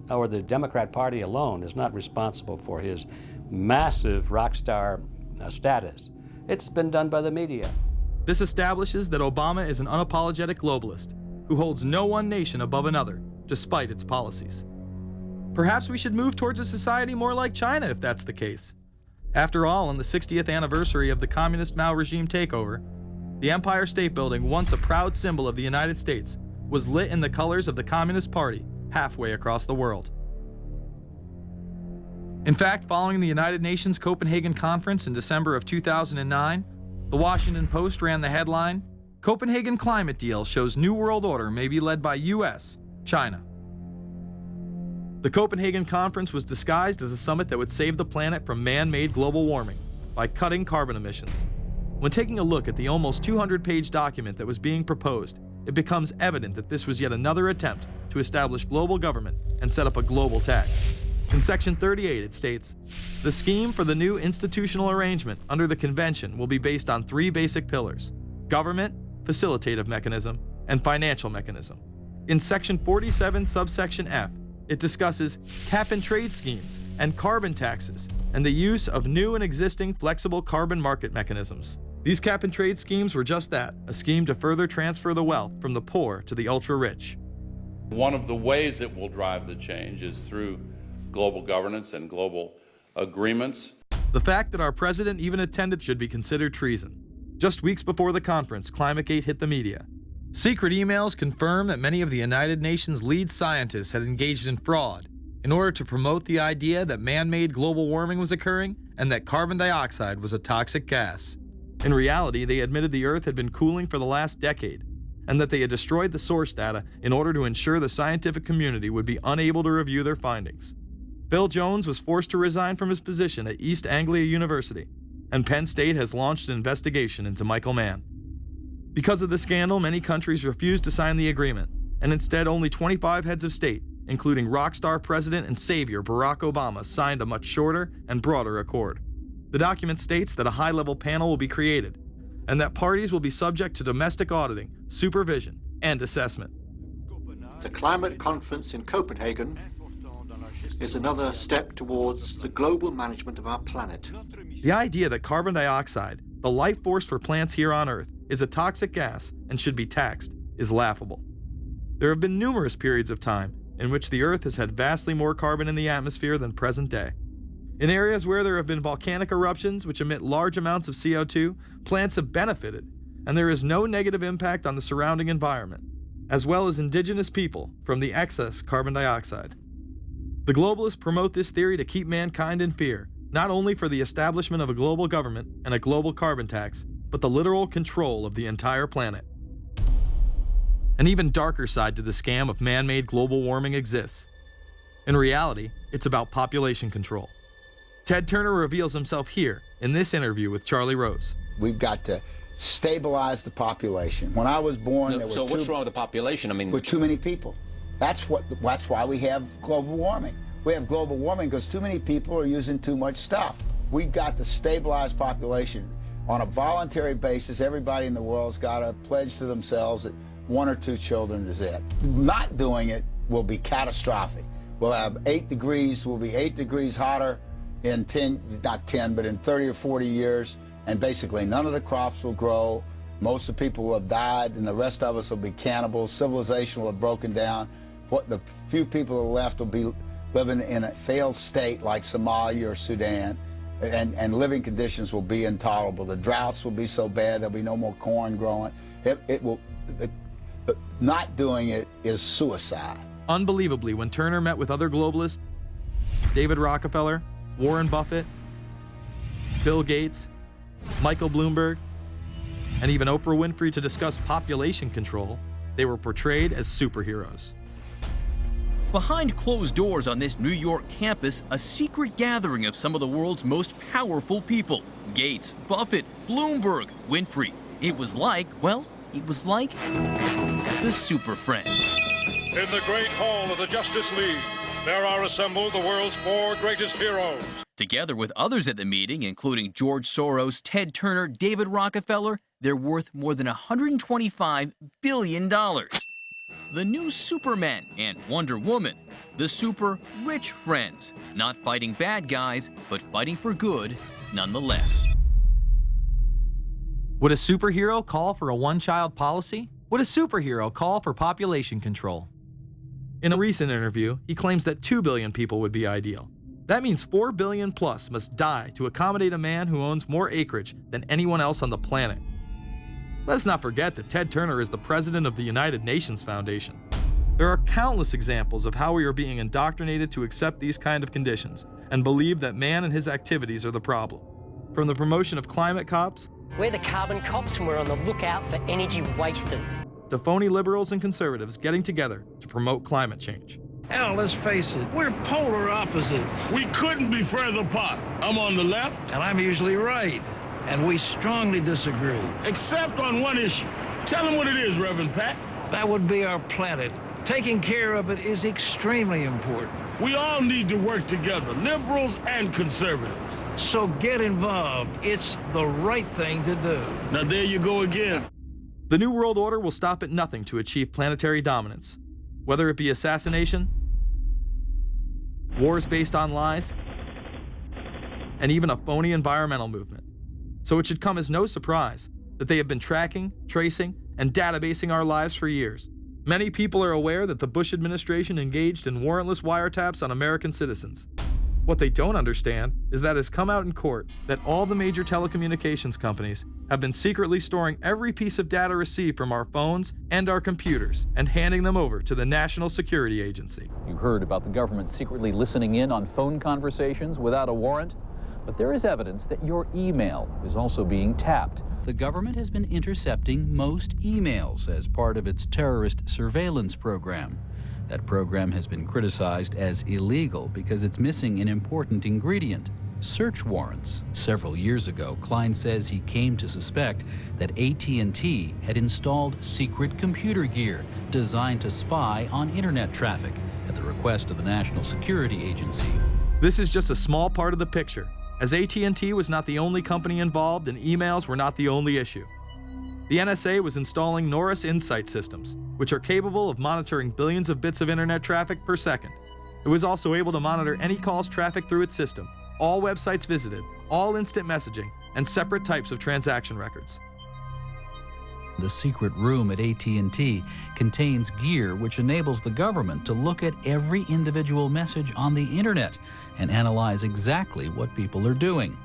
or the Democrat Party alone, is not responsible for his massive rock star status. It's been done by the media. This establishes that Obama is an unapologetic globalist who holds no one nation above another, despite its policies. Perhaps we should move towards a society more like China if that's the case. After all, on the 60th anniversary of the communist Mao regime takeover, the Empire State Building, once a proud symbol of the United States, was lit in the colors of the Communist Party halfway across the world. In fact, following the United Nations Copenhagen Conference in December of 2009, the Washington Post ran the headline, "Copenhagen Climate Deal Shows New World Order May Be Led by US, China." The Copenhagen Conference was disguised as a summit that would save the planet from man-made global warming by cutting carbon emissions. When taking a look at the almost 200-page document that was being proposed, it becomes evident that this was yet another attempt to establish global government and set up a global tax. In Section 38, it states, "The scheme for the new institutional arrangement under the Convention will be based on 3 basic pillars: government, facilitative mechanism, and financial mechanism." In Section 47, subsection F, it discusses cap-and-trade schemes and carbon taxes and the use of new and existing flexible carbon market mechanisms. These cap-and-trade schemes were just that, a scheme to further transfer the wealth from the poor to the ultra-rich. One of the ways it will drive the change is through global governance and global agreements. The fact that our president even attended should be considered treason. Just weeks before the conference, ClimateGate hit the media. Secret emails confirm that many of the United Nations lead scientists had engaged in fraud in order to promote the idea that man-made global warming was occurring and that carbon dioxide was a toxic gas. In reality, they admitted the Earth had been cooling for the last decade and that they had destroyed the source data in order to ensure the scientific community would be unable to review their findings. Bill Jones was forced to resign from his position at East Anglia University, and Penn State has launched an investigation into Michael Mann. Because of the scandal, many countries refused to sign the agreement, and instead only 25 heads of state, including rock star President and Savior Barack Obama, signed a much shorter and broader accord. The document states that a high-level panel will be created, and that parties will be subject to domestic auditing, supervision, and assessment. The climate conference in Copenhagen is another step towards the global management of our planet. The idea that carbon dioxide, the life force for plants here on Earth, is a toxic gas and should be taxed is laughable. There have been numerous periods of time in which the Earth has had vastly more carbon in the atmosphere than present day. In areas where there have been volcanic eruptions which emit large amounts of CO2, plants have benefited, and there is no negative impact on the surrounding environment, as well as indigenous people, from the excess carbon dioxide. The globalists promote this theory to keep mankind in fear, not only for the establishment of a global government and a global carbon tax, but the literal control of the entire planet. An even darker side to the scam of man-made global warming exists. In reality, it's about population control. Ted Turner reveals himself here in this interview with Charlie Rose. We've got to stabilize the population. When I was born, there were so what's wrong with the population? I mean, with too many people. That's why we have global warming. We have global warming because too many people are using too much stuff. We've got to stabilize population. On a voluntary basis, everybody in the world's got to pledge to themselves that 1 or 2 children is it. Not doing it will be catastrophic. We'll have 8 degrees, we'll be 8 degrees hotter in 30 or 40 years, and basically none of the crops will grow. Most of the people will have died, and the rest of us will be cannibals. Civilization will have broken down. What the few people who are left will be living in a failed state like Somalia or Sudan, and living conditions will be intolerable. The droughts will be so bad there'll be no more corn growing. Not doing it is suicide. Unbelievably, when Turner met with other globalists, David Rockefeller, Warren Buffett, Bill Gates, Michael Bloomberg, and even Oprah Winfrey to discuss population control, they were portrayed as superheroes. Behind closed doors on this New York campus, a secret gathering of some of the world's most powerful people. Gates, Buffett, Bloomberg, Winfrey. It was like, well, it was like the Super Friends. In the great hall of the Justice League, there are assembled the world's 4 greatest heroes. Together with others at the meeting, including George Soros, Ted Turner, David Rockefeller, they're worth more than $125 billion. The new Superman and Wonder Woman, the super rich friends, not fighting bad guys, but fighting for good nonetheless. Would a superhero call for a one-child policy? Would a superhero call for population control? In a recent interview, he claims that 2 billion people would be ideal. That means 4 billion plus must die to accommodate a man who owns more acreage than anyone else on the planet. Let's not forget that Ted Turner is the president of the United Nations Foundation. There are countless examples of how we are being indoctrinated to accept these kind of conditions and believe that man and his activities are the problem. From the promotion of climate cops, we're the carbon cops and we're on the lookout for energy wasters, to phony liberals and conservatives getting together to promote climate change. Hell, let's face it, we're polar opposites. We couldn't be further apart. I'm on the left, and I'm usually right. And we strongly disagree. Except on one issue. Tell them what it is, Reverend Pat. That would be our planet. Taking care of it is extremely important. We all need to work together, liberals and conservatives. So get involved. It's the right thing to do. Now there you go again. The New World Order will stop at nothing to achieve planetary dominance, whether it be assassination, wars based on lies, and even a phony environmental movement. So it should come as no surprise that they have been tracking, tracing, and databasing our lives for years. Many people are aware that the Bush administration engaged in warrantless wiretaps on American citizens. What they don't understand is that it has come out in court that all the major telecommunications companies have been secretly storing every piece of data received from our phones and our computers and handing them over to the National Security Agency. You heard about the government secretly listening in on phone conversations without a warrant, but there is evidence that your email is also being tapped. The government has been intercepting most emails as part of its terrorist surveillance program. That program has been criticized as illegal because it's missing an important ingredient: search warrants. Several years ago, Klein says he came to suspect that AT&T had installed secret computer gear designed to spy on internet traffic at the request of the National Security Agency. This is just a small part of the picture, as AT&T was not the only company involved and emails were not the only issue. The NSA was installing Norris Insight systems, which are capable of monitoring billions of bits of internet traffic per second. It was also able to monitor any calls trafficked through its system, all websites visited, all instant messaging, and separate types of transaction records. The secret room at AT&T contains gear which enables the government to look at every individual message on the internet and analyze exactly what people are doing.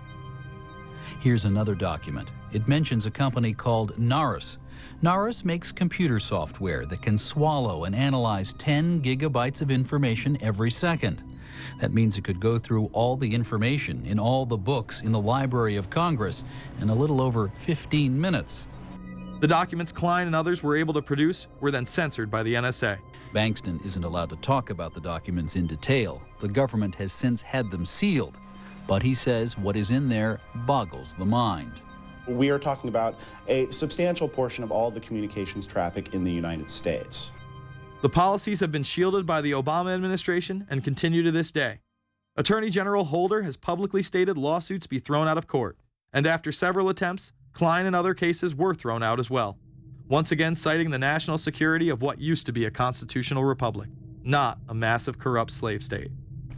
Here's another document. It mentions a company called Narus. Narus makes computer software that can swallow and analyze 10 gigabytes of information every second. That means it could go through all the information in all the books in the Library of Congress in a little over 15 minutes. The documents Klein and others were able to produce were then censored by the NSA. Bankston isn't allowed to talk about the documents in detail. The government has since had them sealed. But he says what is in there boggles the mind. We are talking about a substantial portion of all the communications traffic in the United States. The policies have been shielded by the Obama administration and continue to this day. Attorney General Holder has publicly stated lawsuits be thrown out of court, and after several attempts, Klein and other cases were thrown out as well, once again citing the national security of what used to be a constitutional republic, not a massive corrupt slave state.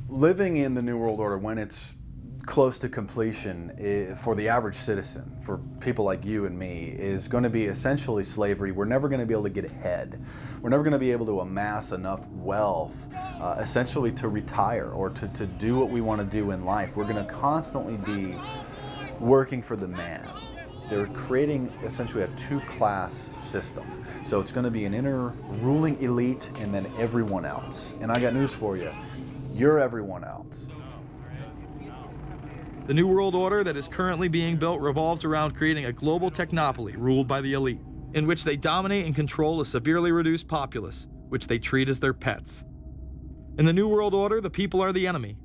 Living in the New World Order, when it's close to completion, for the average citizen, for people like you and me, is going to be essentially slavery. We're never going to be able to get ahead. We're never going to be able to amass enough wealth, essentially to retire or to do what we want to do in life. We're going to constantly be working for the man. They're creating essentially a two-class system. So it's going to be an inner ruling elite and then everyone else. And I got news for you. You're everyone else. The New World Order that is currently being built revolves around creating a global technopoly ruled by the elite, in which they dominate and control a severely reduced populace, which they treat as their pets. In the New World Order, the people are the enemy.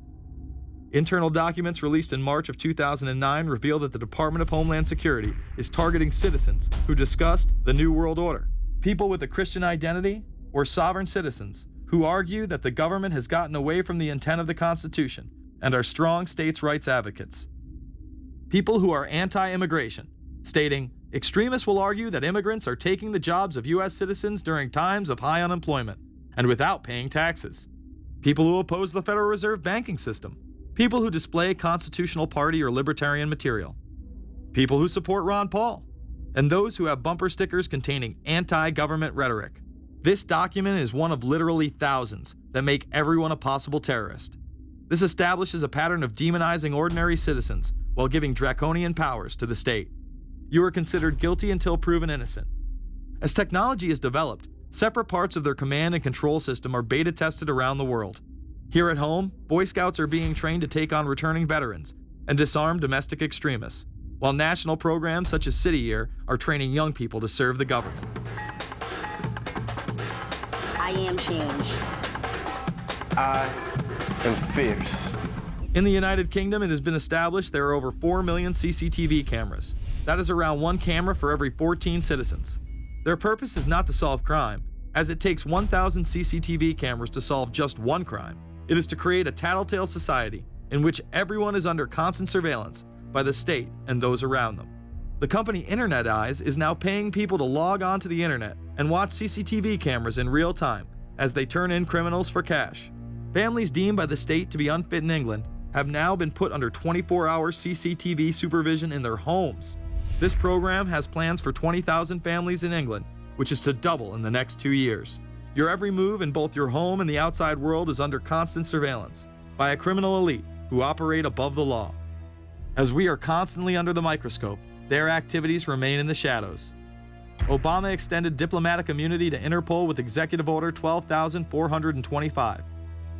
Internal documents released in March of 2009 reveal that the Department of Homeland Security is targeting citizens who discussed the New World Order, people with a Christian identity or sovereign citizens who argue that the government has gotten away from the intent of the Constitution and are strong states' rights advocates. People who are anti-immigration, stating, extremists will argue that immigrants are taking the jobs of U.S. citizens during times of high unemployment and without paying taxes. People who oppose the Federal Reserve banking system. People who display constitutional party or libertarian material. People who support Ron Paul. And those who have bumper stickers containing anti-government rhetoric. This document is one of literally thousands that make everyone a possible terrorist. This establishes a pattern of demonizing ordinary citizens while giving draconian powers to the state. You are considered guilty until proven innocent. As technology is developed, separate parts of their command and control system are beta tested around the world. Here at home, Boy Scouts are being trained to take on returning veterans and disarm domestic extremists, while national programs such as City Year are training young people to serve the government. I am change. I am fierce. In the United Kingdom, it has been established there are over 4 million CCTV cameras. That is around one camera for every 14 citizens. Their purpose is not to solve crime, as it takes 1,000 CCTV cameras to solve just one crime. It is to create a tattletale society in which everyone is under constant surveillance by the state and those around them. The company Internet Eyes is now paying people to log onto the internet and watch CCTV cameras in real time as they turn in criminals for cash. Families deemed by the state to be unfit in England have now been put under 24-hour CCTV supervision in their homes. This program has plans for 20,000 families in England, which is to double in the next 2 years. Your every move in both your home and the outside world is under constant surveillance by a criminal elite who operate above the law. As we are constantly under the microscope, their activities remain in the shadows. Obama extended diplomatic immunity to Interpol with Executive Order 12,425,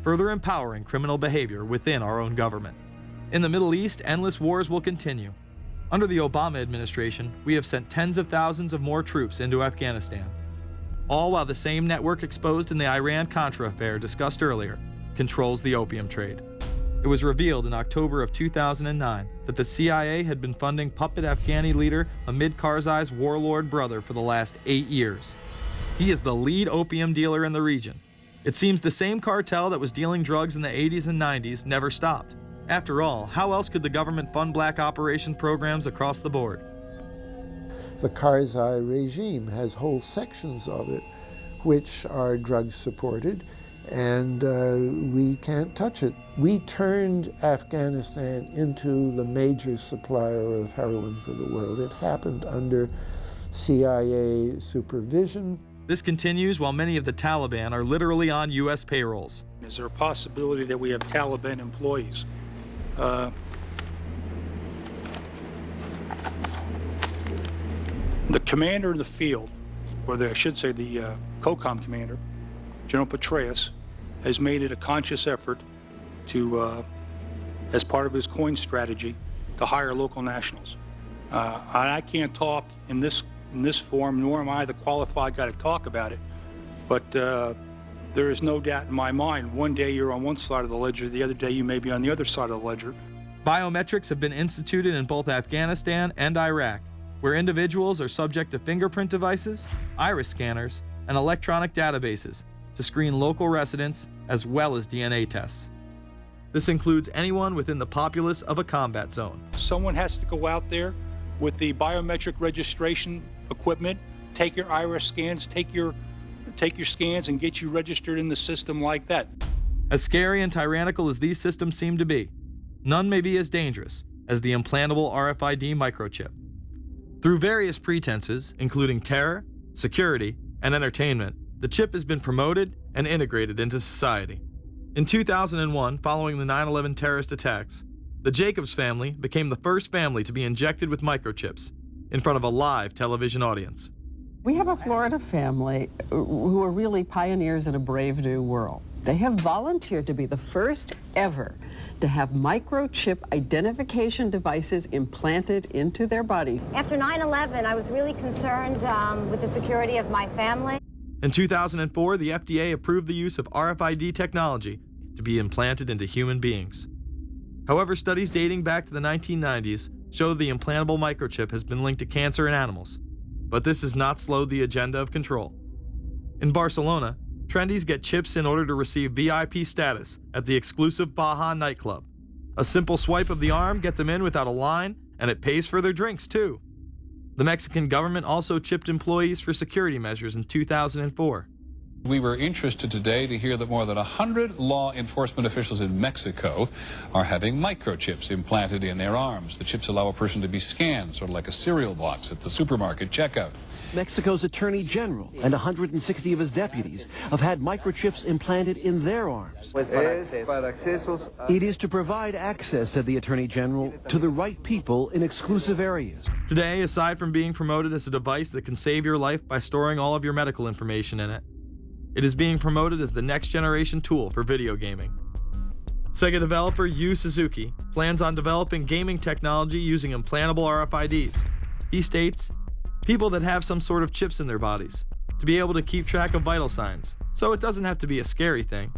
further empowering criminal behavior within our own government. In the Middle East, endless wars will continue. Under the Obama administration, we have sent tens of thousands of more troops into Afghanistan, all while the same network exposed in the Iran-Contra affair discussed earlier controls the opium trade. It was revealed in October of 2009 that the CIA had been funding puppet Afghani leader Hamid Karzai's warlord brother for the last 8 years. He is the lead opium dealer in the region. It seems the same cartel that was dealing drugs in the 80s and 90s never stopped. After all, how else could the government fund black operation programs across the board? The Karzai regime has whole sections of it which are drug supported, and we can't touch it. We turned Afghanistan into the major supplier of heroin for the world. It happened under CIA supervision. This continues while many of the Taliban are literally on U.S. payrolls. Is there a possibility that we have Taliban employees? The commander in the field, or I should say the COCOM commander, General Petraeus, has made it a conscious effort to, as part of his coin strategy, to hire local nationals. I can't talk in this form, nor am I the qualified guy to talk about it, but there is no doubt in my mind, one day you're on one side of the ledger, the other day you may be on the other side of the ledger. Biometrics have been instituted in both Afghanistan and Iraq, where individuals are subject to fingerprint devices, iris scanners, and electronic databases to screen local residents as well as DNA tests. This includes anyone within the populace of a combat zone. Someone has to go out there with the biometric registration equipment, take your iris scans, take your scans and get you registered in the system like that. As scary and tyrannical as these systems seem to be, none may be as dangerous as the implantable RFID microchip. Through various pretenses, including terror, security, and entertainment, the chip has been promoted and integrated into society. In 2001, following the 9/11 terrorist attacks, the Jacobs family became the first family to be injected with microchips in front of a live television audience. We have a Florida family who are really pioneers in a brave new world. They have volunteered to be the first ever to have microchip identification devices implanted into their body. After 9/11, I was really concerned with the security of my family. In 2004, the FDA approved the use of RFID technology to be implanted into human beings. However, studies dating back to the 1990s show the implantable microchip has been linked to cancer in animals, but this has not slowed the agenda of control. In Barcelona, trendies get chips in order to receive VIP status at the exclusive Baja nightclub. A simple swipe of the arm gets them in without a line, and it pays for their drinks too. The Mexican government also chipped employees for security measures in 2004. We were interested today to hear that more than 100 law enforcement officials in Mexico are having microchips implanted in their arms. The chips allow a person to be scanned, sort of like a cereal box at the supermarket checkout. Mexico's Attorney General and 160 of his deputies have had microchips implanted in their arms. It is to provide access, said the Attorney General, to the right people in exclusive areas. Today, aside from being promoted as a device that can save your life by storing all of your medical information in it, it is being promoted as the next generation tool for video gaming. Sega developer Yu Suzuki plans on developing gaming technology using implantable RFIDs. He states, people that have some sort of chips in their bodies, to be able to keep track of vital signs, so it doesn't have to be a scary thing.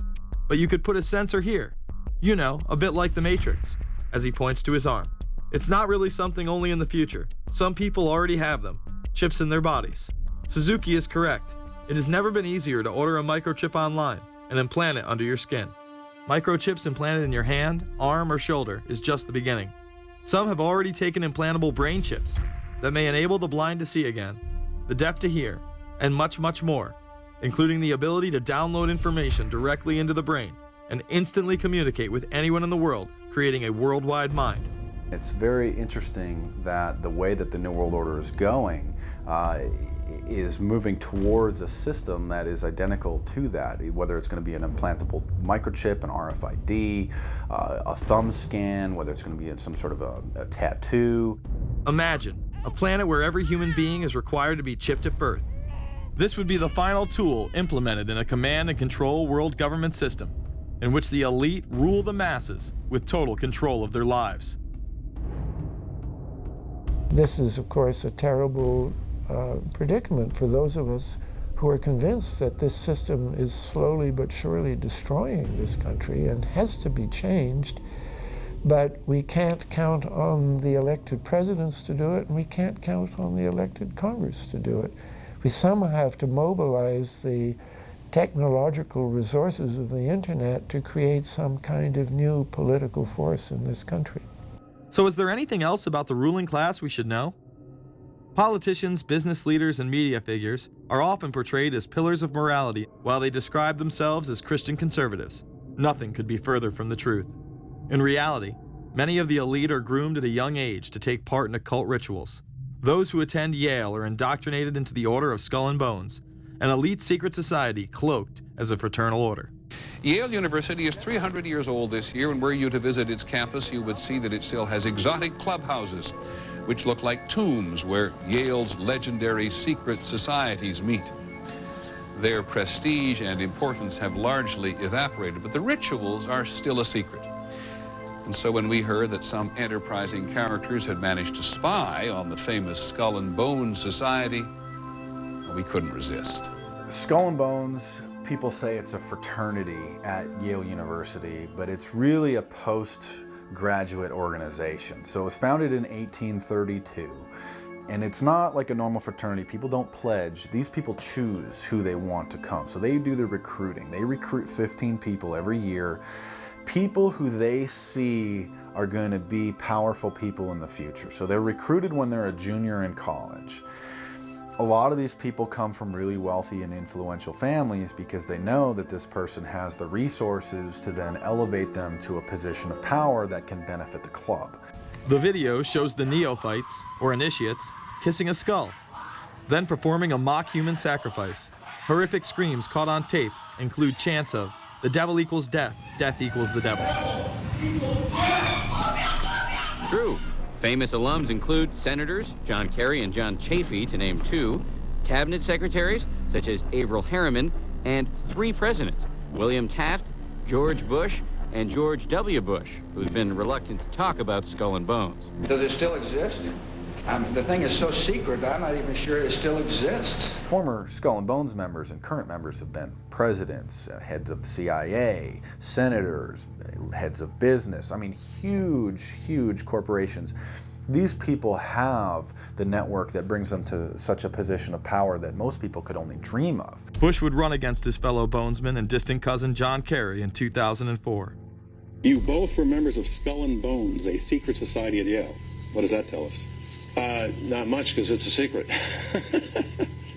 But you could put a sensor here, you know, a bit like the Matrix, as he points to his arm. It's not really something only in the future. Some people already have them, chips in their bodies. Suzuki is correct. It has never been easier to order a microchip online and implant it under your skin. Microchips implanted in your hand, arm, or shoulder is just the beginning. Some have already taken implantable brain chips that may enable the blind to see again, the deaf to hear, and much, much more, including the ability to download information directly into the brain and instantly communicate with anyone in the world, creating a worldwide mind. It's very interesting that the way that the New World Order is going is moving towards a system that is identical to that, whether it's going to be an implantable microchip, an RFID, a thumb scan, whether it's going to be some sort of a tattoo. Imagine a planet where every human being is required to be chipped at birth. This would be the final tool implemented in a command and control world government system in which the elite rule the masses with total control of their lives. This is, of course, a terrible predicament for those of us who are convinced that this system is slowly but surely destroying this country and has to be changed. But we can't count on the elected presidents to do it, and we can't count on the elected Congress to do it. We somehow have to mobilize the technological resources of the internet to create some kind of new political force in this country. So is there anything else about the ruling class we should know? Politicians, business leaders, and media figures are often portrayed as pillars of morality while they describe themselves as Christian conservatives. Nothing could be further from the truth. In reality, many of the elite are groomed at a young age to take part in occult rituals. Those who attend Yale are indoctrinated into the Order of Skull and Bones, an elite secret society cloaked as a fraternal order. Yale University is 300 years old this year, and were you to visit its campus, you would see that it still has exotic clubhouses, which look like tombs where Yale's legendary secret societies meet. Their prestige and importance have largely evaporated, but the rituals are still a secret. And so when we heard that some enterprising characters had managed to spy on the famous Skull and Bones Society, we couldn't resist. Skull and Bones, people say it's a fraternity at Yale University, but it's really a postgraduate organization. So it was founded in 1832, and it's not like a normal fraternity. People don't pledge. These people choose who they want to come. So they do the recruiting. They recruit 15 people every year, people who they see are going to be powerful people in the future. So they're recruited when they're a junior in college. A lot of these people come from really wealthy and influential families because they know that this person has the resources to then elevate them to a position of power that can benefit the club. The video shows the neophytes, or initiates, kissing a skull, then performing a mock human sacrifice. Horrific screams caught on tape include chants of, "The devil equals death, death equals the devil." True. Famous alums include Senators John Kerry and John Chafee, to name two, cabinet secretaries such as Averell Harriman, and 3 presidents, William Taft, George Bush, and George W. Bush, who's been reluctant to talk about Skull and Bones. Does it still exist? The thing is so secret, I'm not even sure it still exists. Former Skull and Bones members and current members have been presidents, heads of the CIA, senators, heads of business. I mean, huge, huge corporations. These people have the network that brings them to such a position of power that most people could only dream of. Bush would run against his fellow Bonesman and distant cousin John Kerry in 2004. You both were members of Skull and Bones, a secret society at Yale. What does that tell us? Not much, because it's a secret.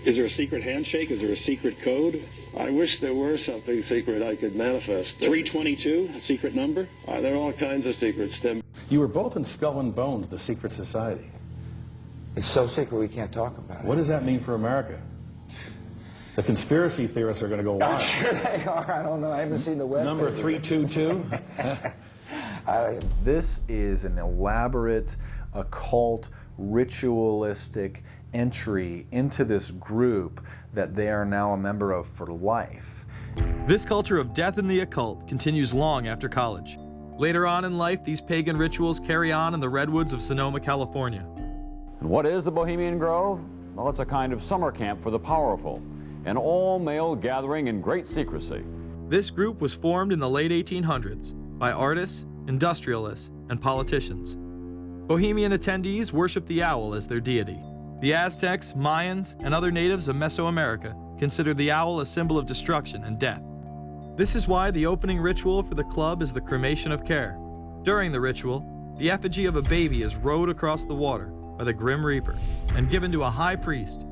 Is there a secret handshake? Is there a secret code? I wish there were something secret I could manifest. 322, a secret number? There are all kinds of secrets, Tim. You were both in Skull and Bones, the secret society. It's so secret we can't talk about it. What does that mean for America? The conspiracy theorists are going to go wild. I'm sure they are. I don't know. I haven't seen the web. Number 322? This is an elaborate, occult, ritualistic entry into this group that they are now a member of for life. This culture of death and the occult continues long after college. Later on in life, these pagan rituals carry on in the redwoods of Sonoma, California. And what is the Bohemian Grove? Well, it's a kind of summer camp for the powerful, an all-male gathering in great secrecy. This group was formed in the late 1800s by artists, industrialists, and politicians. Bohemian attendees worship the owl as their deity. The Aztecs, Mayans, and other natives of Mesoamerica considered the owl a symbol of destruction and death. This is why the opening ritual for the club is the cremation of care. During the ritual, the effigy of a baby is rowed across the water by the Grim Reaper and given to a high priest,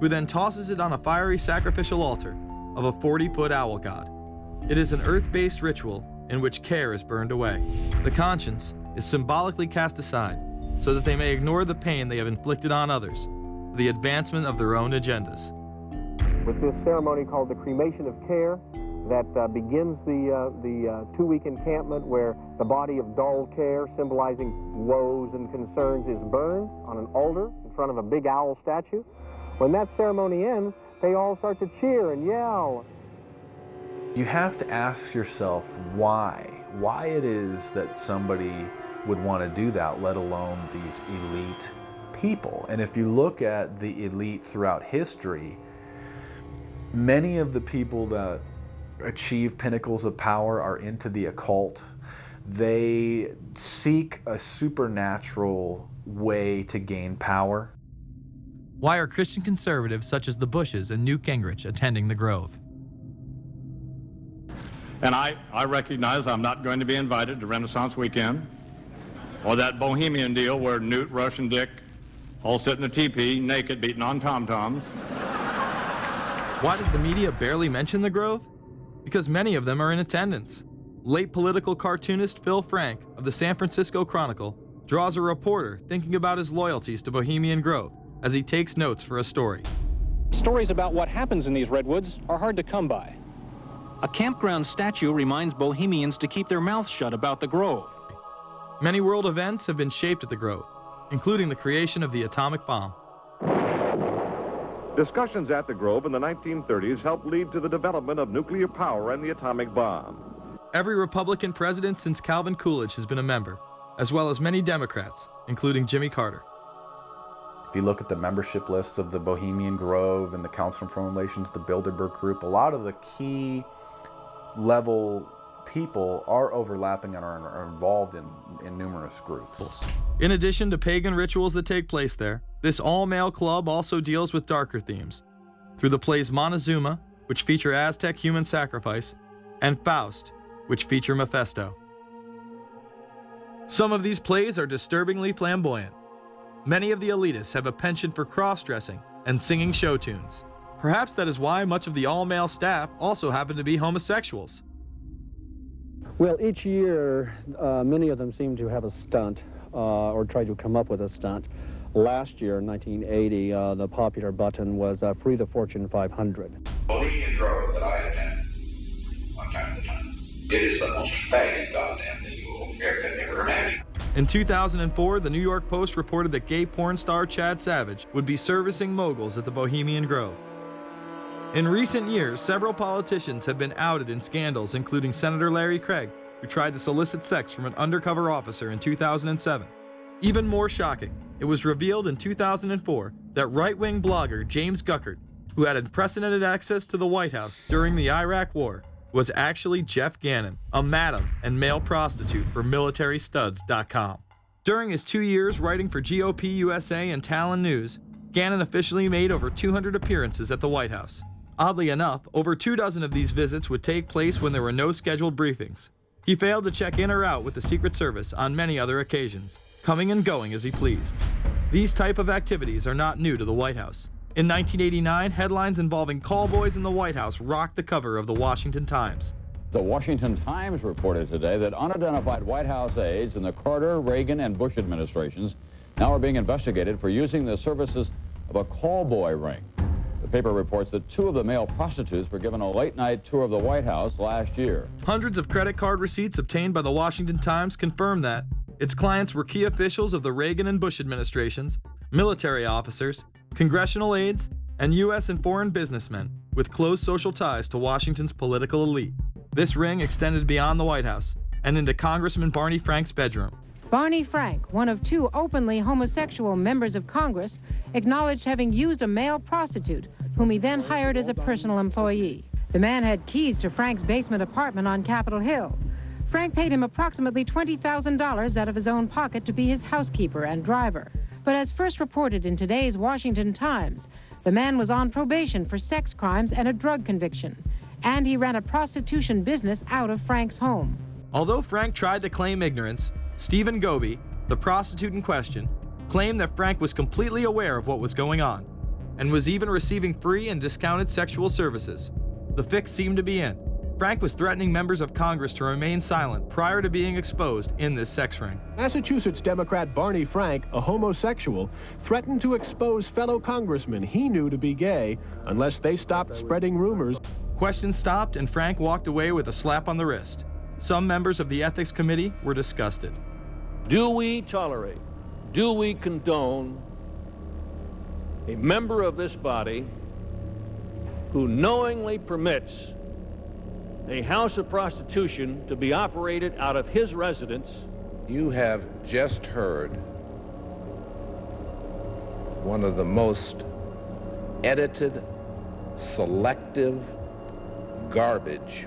who then tosses it on a fiery sacrificial altar of a 40-foot owl god. It is an earth-based ritual in which care is burned away. The conscience is symbolically cast aside so that they may ignore the pain they have inflicted on others for the advancement of their own agendas. With this ceremony called the cremation of care, that begins the two-week encampment where the body of dull care, symbolizing woes and concerns, is burned on an altar in front of a big owl statue. When that ceremony ends, they all start to cheer and yell. You have to ask yourself why it is that somebody would want to do that, let alone these elite people. And if you look at the elite throughout history, many of the people that achieve pinnacles of power are into the occult. They seek a supernatural way to gain power. Why are Christian conservatives such as the Bushes and Newt Gingrich attending the Grove? And I recognize I'm not going to be invited to Renaissance Weekend or that Bohemian deal where Newt, Rush, and Dick all sit in a teepee naked beating on tom-toms. Why does the media barely mention the Grove? Because many of them are in attendance. Late political cartoonist Phil Frank of the San Francisco Chronicle draws a reporter thinking about his loyalties to Bohemian Grove as he takes notes for a story. Stories about what happens in these redwoods are hard to come by. A campground statue reminds Bohemians to keep their mouths shut about the Grove. Many world events have been shaped at the Grove, including the creation of the atomic bomb. Discussions at the Grove in the 1930s helped lead to the development of nuclear power and the atomic bomb. Every Republican president since Calvin Coolidge has been a member, as well as many Democrats, including Jimmy Carter. If you look at the membership lists of the Bohemian Grove and the Council on Foreign Relations, the Bilderberg Group, a lot of the key level people are overlapping and are involved in numerous groups. In addition to pagan rituals that take place there, this all-male club also deals with darker themes through the plays Montezuma, which feature Aztec human sacrifice, and Faust, which feature Mephisto. Some of these plays are disturbingly flamboyant. Many of the elitists have a penchant for cross-dressing and singing show tunes. Perhaps that is why much of the all-male staff also happen to be homosexuals. Well, each year, many of them seem to have a stunt or try to come up with a stunt. Last year, in 1980, the popular button was Free the Fortune 500. Bohemian Grove that I attend one time at a time. It is the most faggot goddamn thing you will ever imagine. In 2004, the New York Post reported that gay porn star Chad Savage would be servicing moguls at the Bohemian Grove. In recent years, several politicians have been outed in scandals, including Senator Larry Craig, who tried to solicit sex from an undercover officer in 2007. Even more shocking, it was revealed in 2004 that right-wing blogger James Guckert, who had unprecedented access to the White House during the Iraq War, was actually Jeff Gannon, a madam and male prostitute for MilitaryStuds.com. During his 2 years writing for GOP USA and Talon News, Gannon officially made over 200 appearances at the White House. Oddly enough, over 24 of these visits would take place when there were no scheduled briefings. He failed to check in or out with the Secret Service on many other occasions, coming and going as he pleased. These type of activities are not new to the White House. In 1989, headlines involving call boys in the White House rocked the cover of the Washington Times. The Washington Times reported today that unidentified White House aides in the Carter, Reagan, and Bush administrations now are being investigated for using the services of a call boy ring. The paper reports that 2 of the male prostitutes were given a late-night tour of the White House last year. Hundreds of credit card receipts obtained by the Washington Times confirm that its clients were key officials of the Reagan and Bush administrations, military officers, congressional aides, and U.S. and foreign businessmen with close social ties to Washington's political elite. This ring extended beyond the White House and into Congressman Barney Frank's bedroom. Barney Frank, one of 2 openly homosexual members of Congress, acknowledged having used a male prostitute, whom he then hired as a personal employee. The man had keys to Frank's basement apartment on Capitol Hill. Frank paid him approximately $20,000 out of his own pocket to be his housekeeper and driver. But as first reported in today's Washington Times, the man was on probation for sex crimes and a drug conviction. and he ran a prostitution business out of Frank's home. Although Frank tried to claim ignorance, Stephen Goby, the prostitute in question, claimed that Frank was completely aware of what was going on and was even receiving free and discounted sexual services. The fix seemed to be in. Frank was threatening members of Congress to remain silent prior to being exposed in this sex ring. Massachusetts Democrat Barney Frank, a homosexual, threatened to expose fellow congressmen he knew to be gay unless they stopped spreading rumors. Questions stopped and Frank walked away with a slap on the wrist. Some members of the Ethics Committee were disgusted. Do we tolerate, do we condone a member of this body who knowingly permits a house of prostitution to be operated out of his residence? You have just heard one of the most edited, selective garbage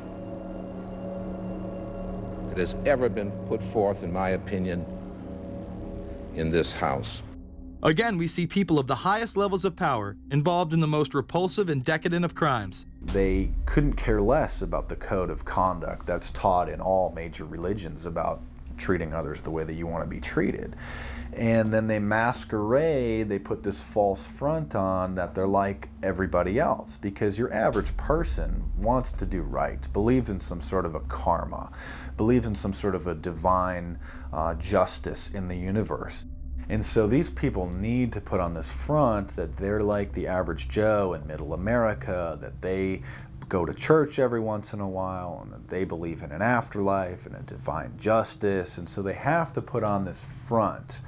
that has ever been put forth, in my opinion, in this House. Again, we see people of the highest levels of power involved in the most repulsive and decadent of crimes. They couldn't care less about the code of conduct that's taught in all major religions about treating others the way that you want to be treated. And then they masquerade, they put this false front on that they're like everybody else, because your average person wants to do right, believes in some sort of a karma, believes in some sort of a divine justice in the universe. And so these people need to put on this front that they're like the average Joe in middle America, that they go to church every once in a while, and that they believe in an afterlife and a divine justice. And so they have to put on this front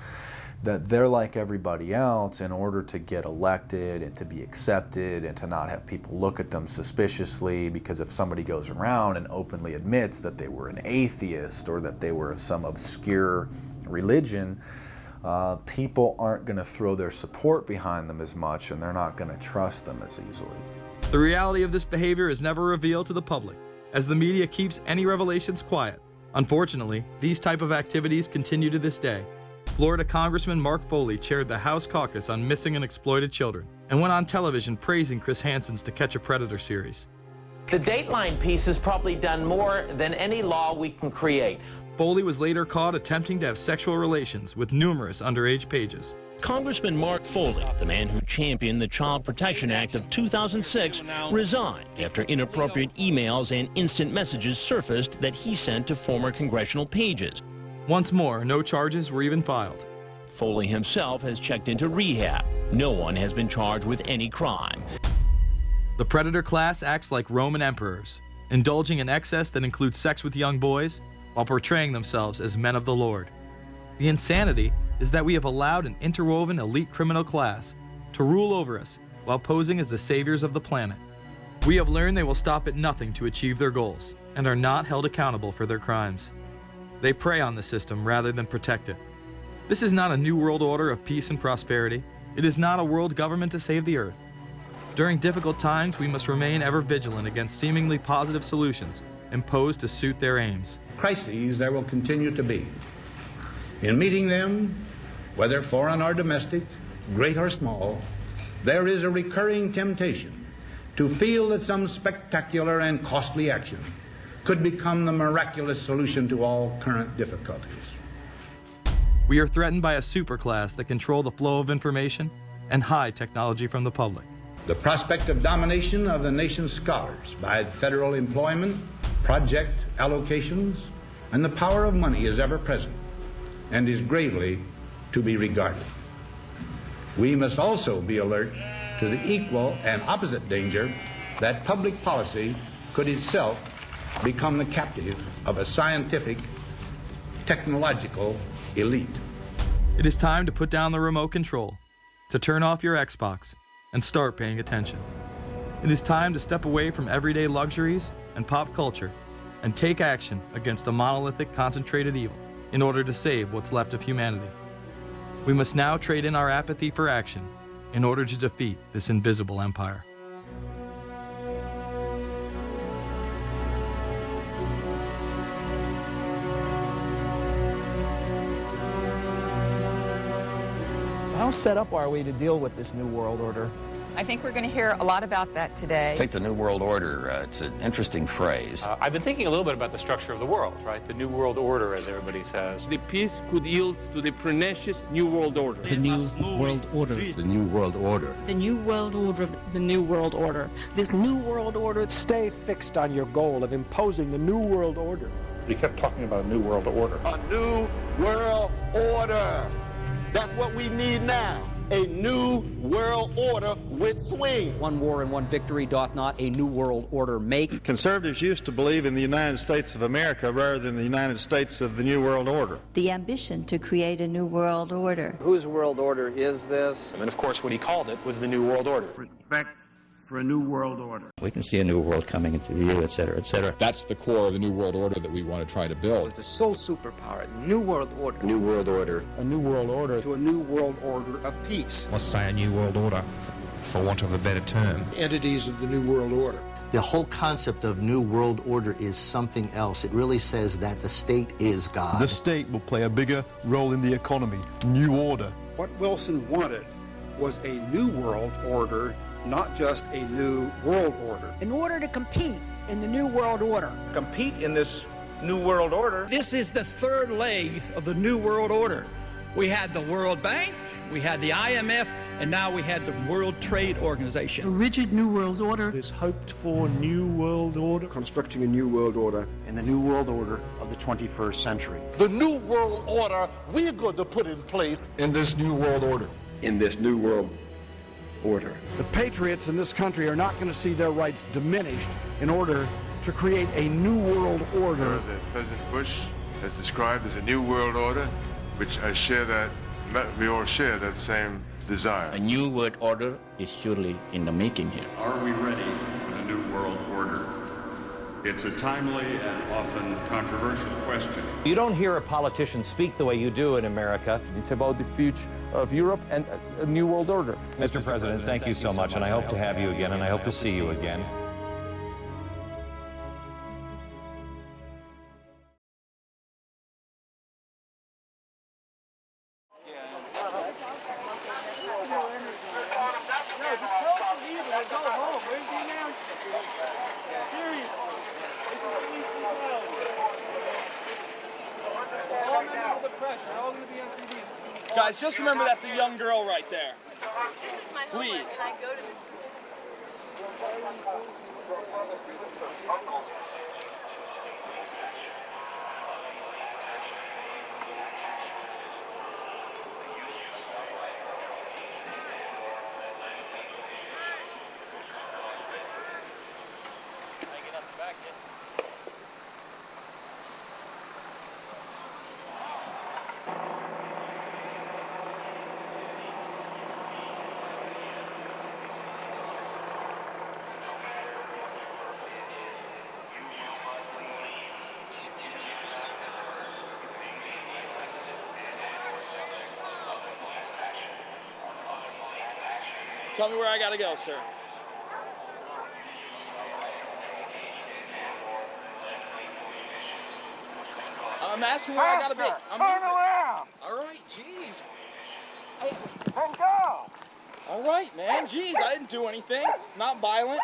that they're like everybody else in order to get elected and to be accepted and to not have people look at them suspiciously, because if somebody goes around and openly admits that they were an atheist or that they were some obscure religion, people aren't going to throw their support behind them as much, and they're not going to trust them as easily. The reality of this behavior is never revealed to the public, as the media keeps any revelations quiet. Unfortunately, these type of activities continue to this day. Florida Congressman Mark Foley chaired the House caucus on missing and exploited children, and went on television praising Chris Hansen's To Catch a Predator series. The Dateline piece has probably done more than any law we can create. Foley was later caught attempting to have sexual relations with numerous underage pages. Congressman Mark Foley, the man who championed the Child Protection Act of 2006, resigned after inappropriate emails and instant messages surfaced that he sent to former congressional pages. Once more, no charges were even filed. Foley himself has checked into rehab. No one has been charged with any crime. The predator class acts like Roman emperors, indulging in excess that includes sex with young boys, while portraying themselves as men of the Lord. The insanity is that we have allowed an interwoven elite criminal class to rule over us while posing as the saviors of the planet. We have learned they will stop at nothing to achieve their goals and are not held accountable for their crimes. They prey on the system rather than protect it. This is not a new world order of peace and prosperity. It is not a world government to save the earth. During difficult times, we must remain ever vigilant against seemingly positive solutions imposed to suit their aims. Crises there will continue to be. In meeting them, whether foreign or domestic, great or small, there is a recurring temptation to feel that some spectacular and costly action could become the miraculous solution to all current difficulties. We are threatened by a superclass that control the flow of information and hide technology from the public. The prospect of domination of the nation's scholars by federal employment, project allocations, and the power of money is ever present and is gravely to be regarded. We must also be alert to the equal and opposite danger that public policy could itself become the captive of a scientific, technological elite. It is time to put down the remote control, to turn off your Xbox, and start paying attention. It is time to step away from everyday luxuries and pop culture and take action against a monolithic, concentrated evil in order to save what's left of humanity. We must now trade in our apathy for action in order to defeat this invisible empire. How set up are we to deal with this new world order? I think we're going to hear a lot about that today. Let's take the New World Order. It's an interesting phrase. I've been thinking a little bit about the structure of the world, right? The New World Order, as everybody says. The peace could yield to the pernicious New World Order. The New World Order. The New World Order. The New World Order. The New World Order. This New World Order. Stay fixed on your goal of imposing the New World Order. You kept talking about a New World Order. A New World Order. That's what we need now. A New World Order with swing. One war and one victory doth not a New World Order make. Conservatives used to believe in the United States of America rather than the United States of the New World Order. The ambition to create a New World Order. Whose world order is this? And of course, what he called it was the New World Order. Respect for a New World Order. We can see a new world coming into view, et cetera, et cetera. That's the core of the New World Order that we want to try to build. It's the sole superpower, New World Order. New World Order. A New World Order. To a New World Order of peace. Let's say a New World Order, for want of a better term. Entities of the New World Order. The whole concept of New World Order is something else. It really says that the state is God. The state will play a bigger role in the economy. New order. What Wilson wanted was a New World Order, not just a New World Order. In order to compete in the New World Order. Compete in this New World Order. This is the third leg of the New World Order. We had the World Bank, we had the IMF, and now we had the World Trade Organization. A rigid New World Order. This hoped-for New World Order. Constructing a New World Order. In the New World Order of the 21st century. The New World Order we're going to put in place In this New World Order. In this New World Order. The patriots in this country are not going to see their rights diminished in order to create a New World Order. That President Bush has described as a New World Order, which we all share that same desire. A New World Order is surely in the making here. Are we ready for the New World Order? It's a timely and often controversial question. You don't hear a politician speak the way you do in America. It's about the future of Europe and a New World Order. Mr. President, thank you so much, and I hope to have you again, and I hope to see you again. Guys, just remember that's a young girl right there. This is my homework, and I go to this school. Tell me where I gotta go, sir. I'm asking where I gotta be. Turn around! All right, jeez. And go! All right, man, jeez, I didn't do anything. Not violent.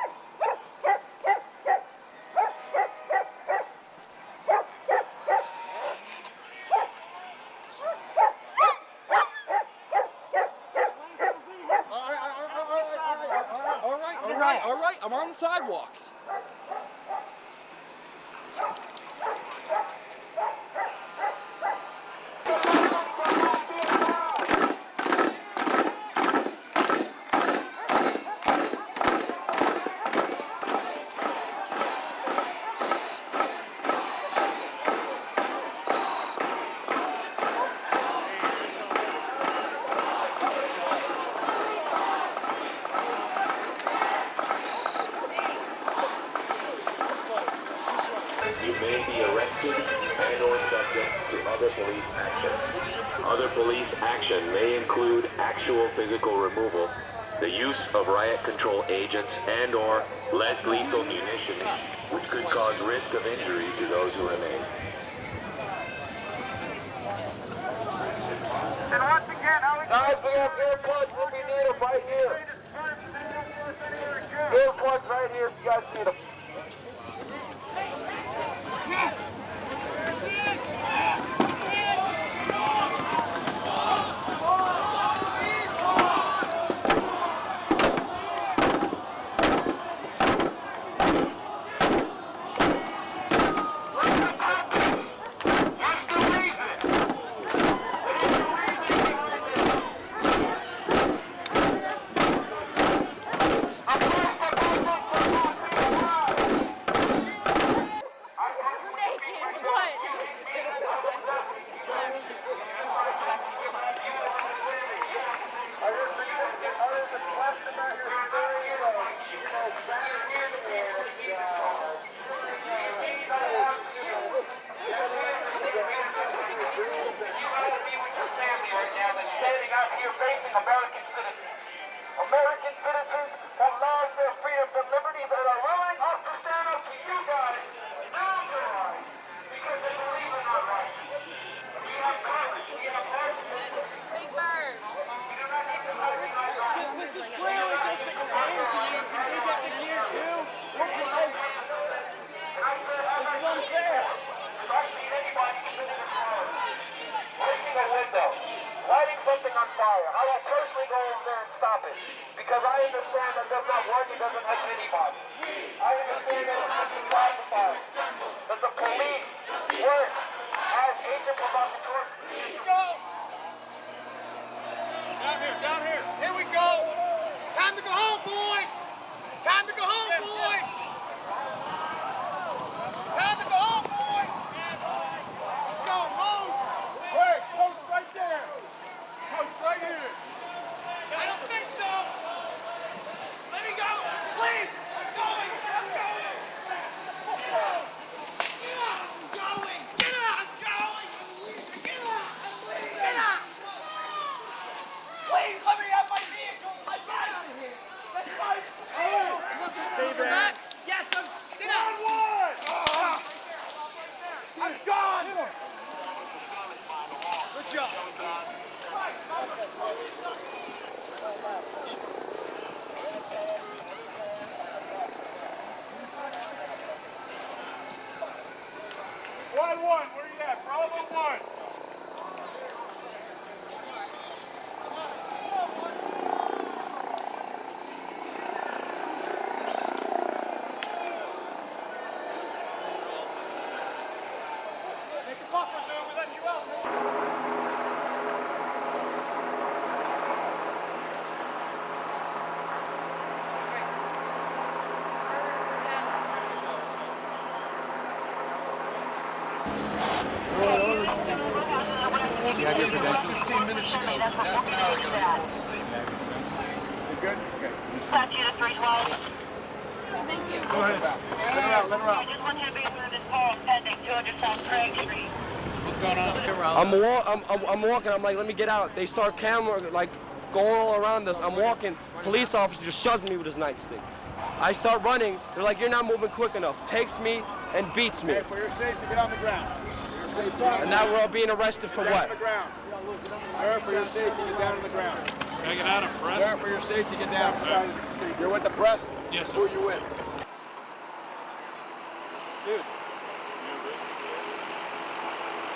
All right, I'm on the sidewalk. You may be arrested and or subject to other police action. Other police action may include actual physical removal, the use of riot control agents and or less lethal munitions, which could cause risk of injury to those who remain. And once again, how we have earplugs will be needed right here. Earplugs right here if you guys need them. Standing out here facing American citizens. American citizens who love their freedoms and liberties and are willing to stand up to you guys and your rights because they believe in our rights. We have courage. We have heart. Big Bird. We do not need to recognize our rights. This is clearly just a campaign to you. You get the gear too. This is unfair. If I see anybody committing a crime, breaking a window, lighting something on fire, I will personally go over there and stop it. Because I understand that does not work, it doesn't help anybody. I understand that it has to be classified. That the police work as agent provocateurs. Go! Down here. Here we go. Time to go home, boys. Time to go home, boys. Time to go home, boys. Go, move. Wait, post right there. Post right here. I don't think so. Let me go, please. I'm going. I'm going. Get out. I'm going. Get out. I'm going. Get out. Get out. Please let me have my vehicle. My bike. That's my vehicle. Stay back. Yes, I'm. Get out. I'm gone. Good job. Squad 1, where you at? Bravo 1. Make a buffer, dude. We let you out. You have your credentials? 15 minutes ago, half an hour ago, you won't believe it. Is it good? Okay. Stop you to 312. Thank you. Go ahead. Let her out. Let her I out. just want you to be through this call pending 200 South Craig Street. What's going on? I'm walking. I'm like, let me get out. They start camera like going all around us. I'm walking. Police officer just shoves me with his nightstick. I start running. They're like, you're not moving quick enough. Takes me and beats me. Hey, for your safety, get on the ground. For your safety. And now we're all being arrested for Get what? on the ground. Sir, for your safety, get down on the ground. Can I get out of press? Sir, for your safety, get down. You're with the press? Yes, sir. Who are you with? Dude.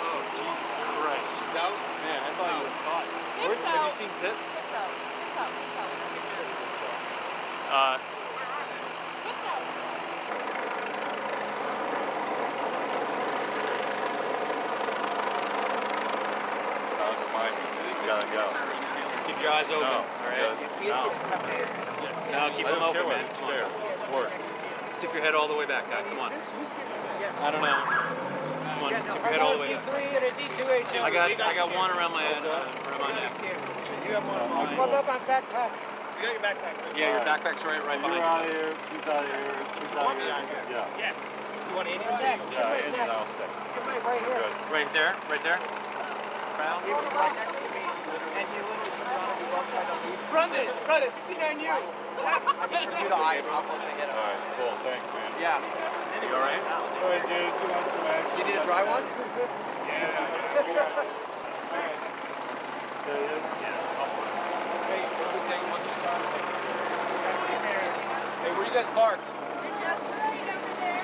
Oh, Jesus Christ. He's out? Man, I thought you were caught. Hips Have out. you seen Pitt? Hips out. Hips out. Hips out. Hips out. You gotta go. Keep your eyes open, all right? No, keep them open, man. Come on. It's work. Tip your head all the way back, guy. Come on. I don't know. Come on, tip your head all the way back. I got one around my head, around my neck. You have one on mine. What's up on backpack? You got your backpack. Yeah, your backpack's right behind you. Out of here. She's out of here. She's out of here. Yeah. You want Andy? Yeah, Andy and I'll stay. Right here. Good. Right there, right there. Around. He was right next to me, and he literally put on and we both tried to leave. Run it, 59U. I mean, for you to eyes, how close they hit him. All right, cool. Thanks, man. Yeah. You all right? Go ahead, dude. You want some eggs? Do you need a dry one? Yeah. Hey, we'll take one to Scott. Hey, where you guys parked? You're just right over there.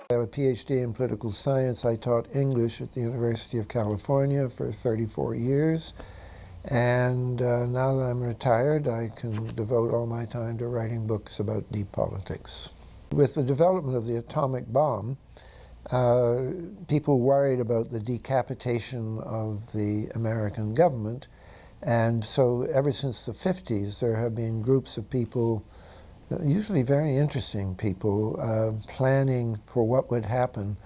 I have a PhD in political science. I taught English at the University of California for 34 years. And now that I'm retired, I can devote all my time to writing books about deep politics. With the development of the atomic bomb, people worried about the decapitation of the American government. And so ever since the 50s, there have been groups of people, usually very interesting people, planning for what would happen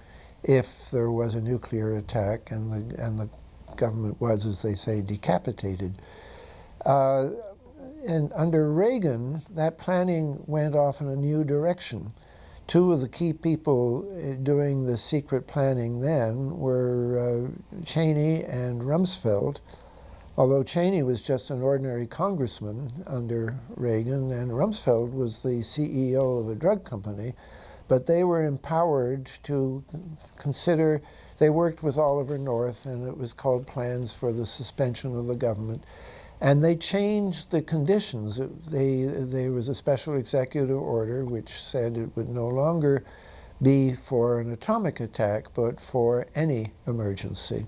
if there was a nuclear attack and the government was, as they say, decapitated. And under Reagan, that planning went off in a new direction. Two of the key people doing the secret planning then were Cheney and Rumsfeld, although Cheney was just an ordinary congressman under Reagan, and Rumsfeld was the CEO of a drug company, but they were empowered to consider, they worked with Oliver North, and it was called Plans for the Suspension of the Government, and they changed the conditions. There was a special executive order which said it would no longer be for an atomic attack, but for any emergency.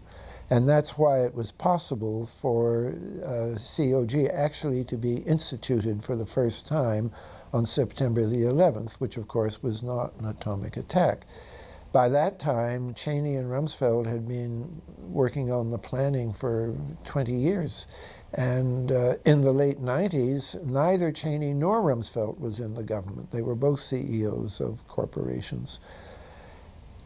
And that's why it was possible for COG actually to be instituted for the first time on September the 11th, which of course was not an atomic attack. By that time, Cheney and Rumsfeld had been working on the planning for 20 years. And in the late 90s, neither Cheney nor Rumsfeld was in the government. They were both CEOs of corporations.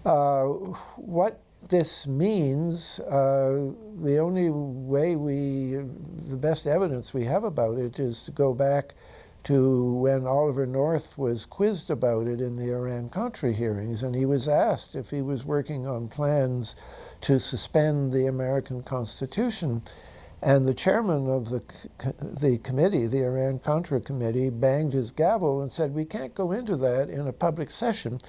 What this means, the only way the best evidence we have about it is to go back to when Oliver North was quizzed about it in the Iran-Contra hearings, and he was asked if he was working on plans to suspend the American Constitution. And the chairman of the committee, the Iran-Contra committee, banged his gavel and said, "We can't go into that in a public session,"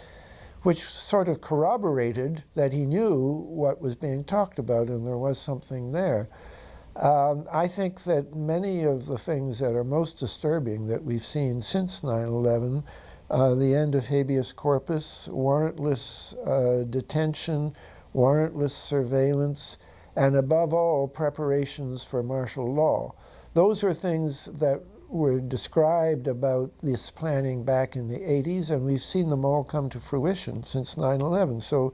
which sort of corroborated that he knew what was being talked about and there was something there. I think that many of the things that are most disturbing that we've seen since 9/11, the end of habeas corpus, warrantless detention, warrantless surveillance, and above all, preparations for martial law. Those are things that were described about this planning back in the 80s, and we've seen them all come to fruition since 9/11. So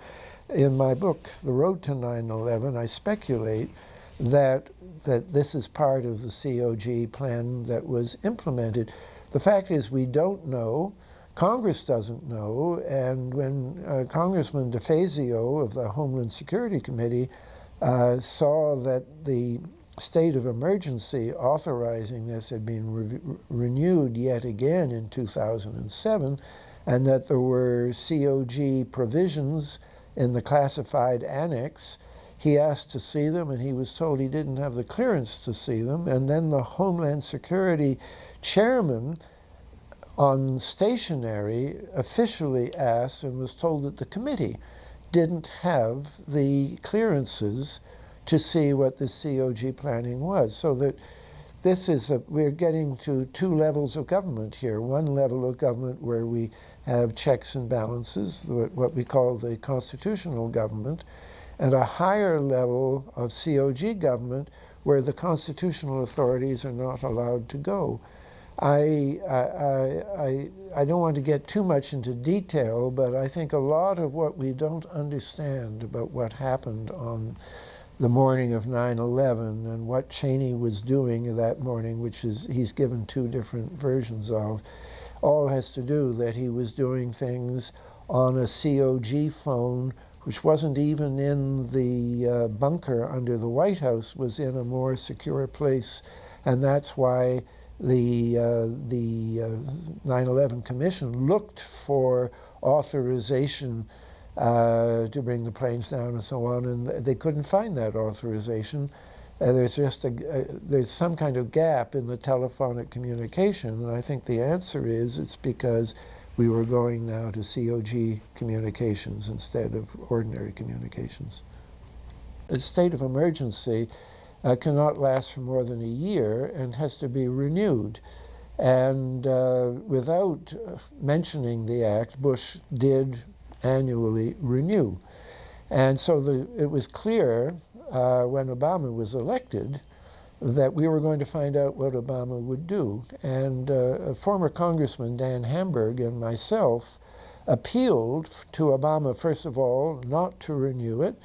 in my book, The Road to 9/11, I speculate that this is part of the COG plan that was implemented. The fact is we don't know, Congress doesn't know, and when Congressman DeFazio of the Homeland Security Committee saw that the state of emergency authorizing this had been renewed yet again in 2007, and that there were COG provisions in the classified annex, he asked to see them, and he was told he didn't have the clearance to see them. And then the Homeland Security chairman on stationery officially asked and was told that the committee didn't have the clearances to see what the COG planning was. So that this is we're getting to two levels of government here. One level of government where we have checks and balances, what we call the constitutional government, and a higher level of COG government where the constitutional authorities are not allowed to go. I don't want to get too much into detail, but I think a lot of what we don't understand about what happened on the morning of 9/11 and what Cheney was doing that morning, which is he's given two different versions of, all has to do that he was doing things on a COG phone, which wasn't even in the bunker under the White House, was in a more secure place. And that's why the 9/11 Commission looked for authorization to bring the planes down and so on, and they couldn't find that authorization. There's just there's some kind of gap in the telephonic communication, and I think the answer is it's because we were going now to COG communications instead of ordinary communications. A state of emergency, cannot last for more than a year and has to be renewed. And without mentioning the act, Bush did annually renew. And so it was clear when Obama was elected that we were going to find out what Obama would do. And a former Congressman, Dan Hamburg, and myself appealed to Obama, first of all, not to renew it,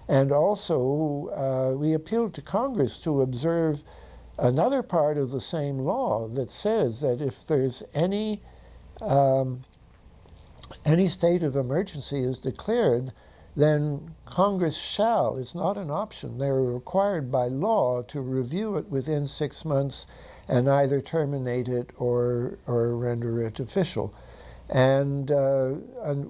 and also we appealed to Congress to observe another part of the same law that says that if there's any state of emergency is declared, then Congress shall, it's not an option, they're required by law to review it within 6 months and either terminate it or render it official. And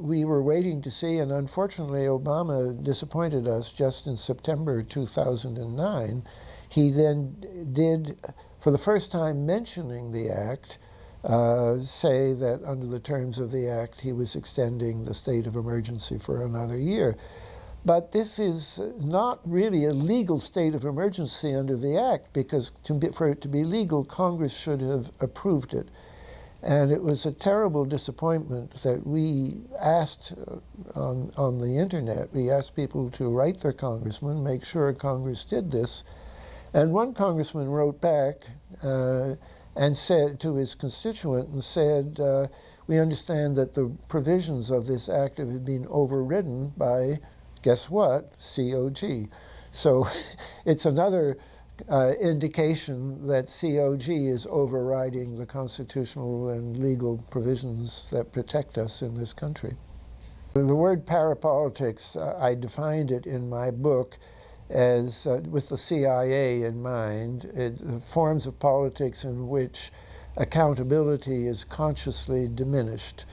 we were waiting to see, and unfortunately Obama disappointed us just in September 2009. He then did, for the first time mentioning the act, say that under the terms of the act he was extending the state of emergency for another year. But this is not really a legal state of emergency under the act, because for it to be legal, Congress should have approved it. And it was a terrible disappointment that we asked on the internet, we asked people to write their congressman, make sure Congress did this. And one congressman wrote back and said to his constituent and said, we understand that the provisions of this act have been overridden by, guess what, COG. So it's another indication that COG is overriding the constitutional and legal provisions that protect us in this country. The word parapolitics, I defined it in my book as, with the CIA in mind, forms of politics in which accountability is consciously diminished.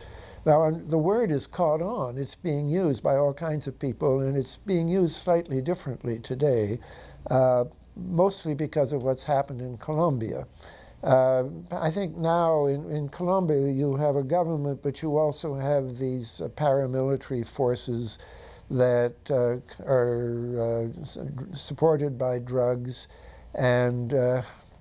Now, the word is caught on. It's being used by all kinds of people, and it's being used slightly differently today, mostly because of what's happened in Colombia. I think now in Colombia you have a government, but you also have these paramilitary forces that are supported by drugs and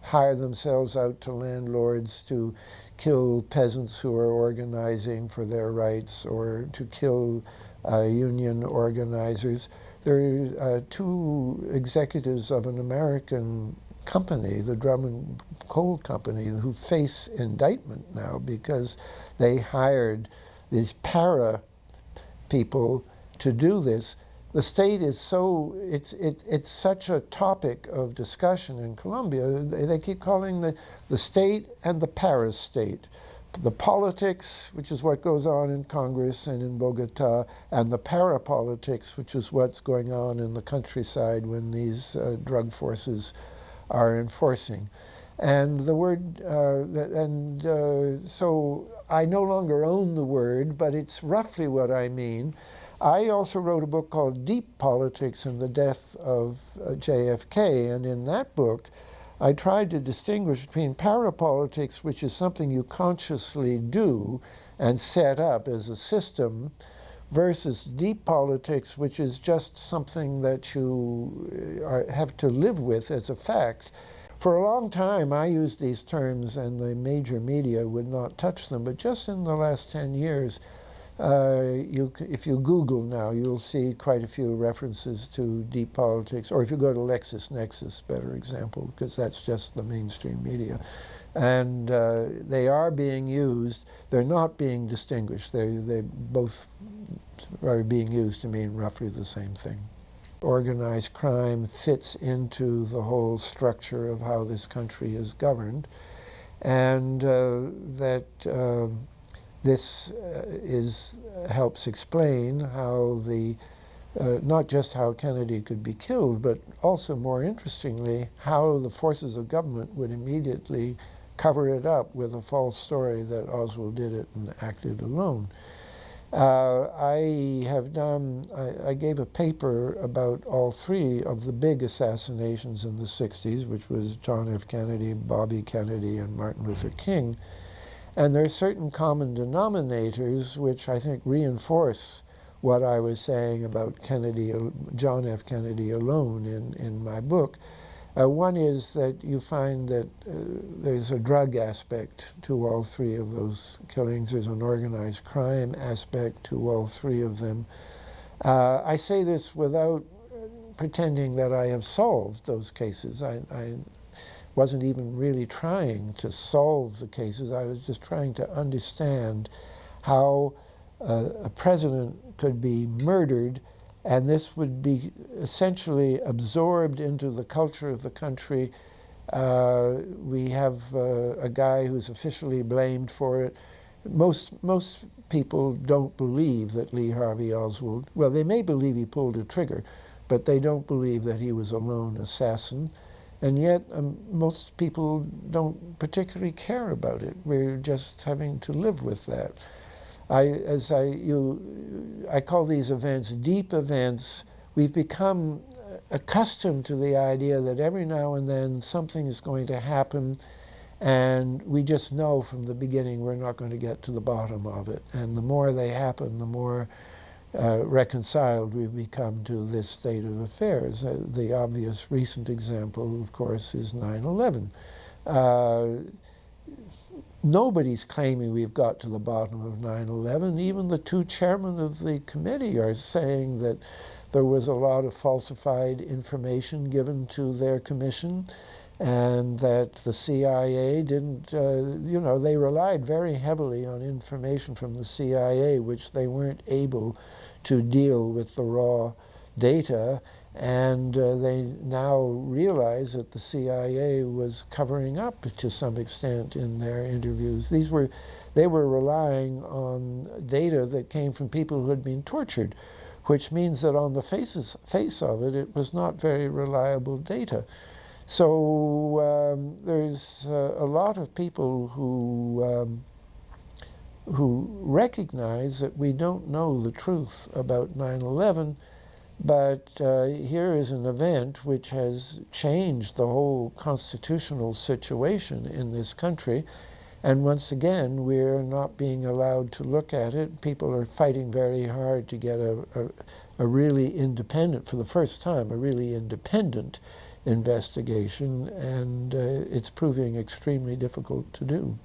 hire themselves out to landlords to kill peasants who are organizing for their rights or to kill union organizers. There are two executives of an American company, the Drummond Coal Company, who face indictment now because they hired these para people to do this. The state is so, it's such a topic of discussion in Colombia. They keep calling the state and the para-state. The politics, which is what goes on in Congress and in Bogota, and the para-politics, which is what's going on in the countryside when these drug forces are enforcing. And the word, so I no longer own the word, but it's roughly what I mean. I also wrote a book called Deep Politics and the Death of JFK, and in that book I tried to distinguish between parapolitics, which is something you consciously do and set up as a system, versus deep politics, which is just something that you have to live with as a fact. For a long time I used these terms and the major media would not touch them, but just in the last 10 years, if you Google now, you'll see quite a few references to deep politics, or if you go to LexisNexis, better example, because that's just the mainstream media. And they are being used, they're not being distinguished. They both are being used to mean roughly the same thing. Organized crime fits into the whole structure of how this country is governed, and this helps explain how not just how Kennedy could be killed, but also, more interestingly, how the forces of government would immediately cover it up with a false story that Oswald did it and acted alone. I gave a paper about all three of the big assassinations in the 60s, which was John F. Kennedy, Bobby Kennedy, and Martin Luther King. And there are certain common denominators which I think reinforce what I was saying about Kennedy, John F. Kennedy alone in my book. One is that you find that there's a drug aspect to all three of those killings. There's an organized crime aspect to all three of them. I say this without pretending that I have solved those cases. I wasn't even really trying to solve the cases. I was just trying to understand how a president could be murdered, and this would be essentially absorbed into the culture of the country. We have a guy who's officially blamed for it. Most people don't believe that Lee Harvey Oswald, well, they may believe he pulled a trigger, but they don't believe that he was a lone assassin. And yet, most people don't particularly care about it. We're just having to live with that. I call these events deep events. We've become accustomed to the idea that every now and then something is going to happen, and we just know from the beginning we're not going to get to the bottom of it. And the more they happen, the more reconciled we've become to this state of affairs. The obvious recent example, of course, is 9/11. Nobody's claiming we've got to the bottom of 9/11. Even the two chairmen of the committee are saying that there was a lot of falsified information given to their commission, and that the CIA didn't, they relied very heavily on information from the CIA, which they weren't able to deal with the raw data, and they now realize that the CIA was covering up to some extent in their interviews. They were relying on data that came from people who had been tortured, which means that on the face of it, it was not very reliable data. So there's a lot of people who recognize that we don't know the truth about 9/11, but here is an event which has changed the whole constitutional situation in this country, and once again we're not being allowed to look at it. People are fighting very hard to get a really independent, for the first time, a really independent investigation, and it's proving extremely difficult to do.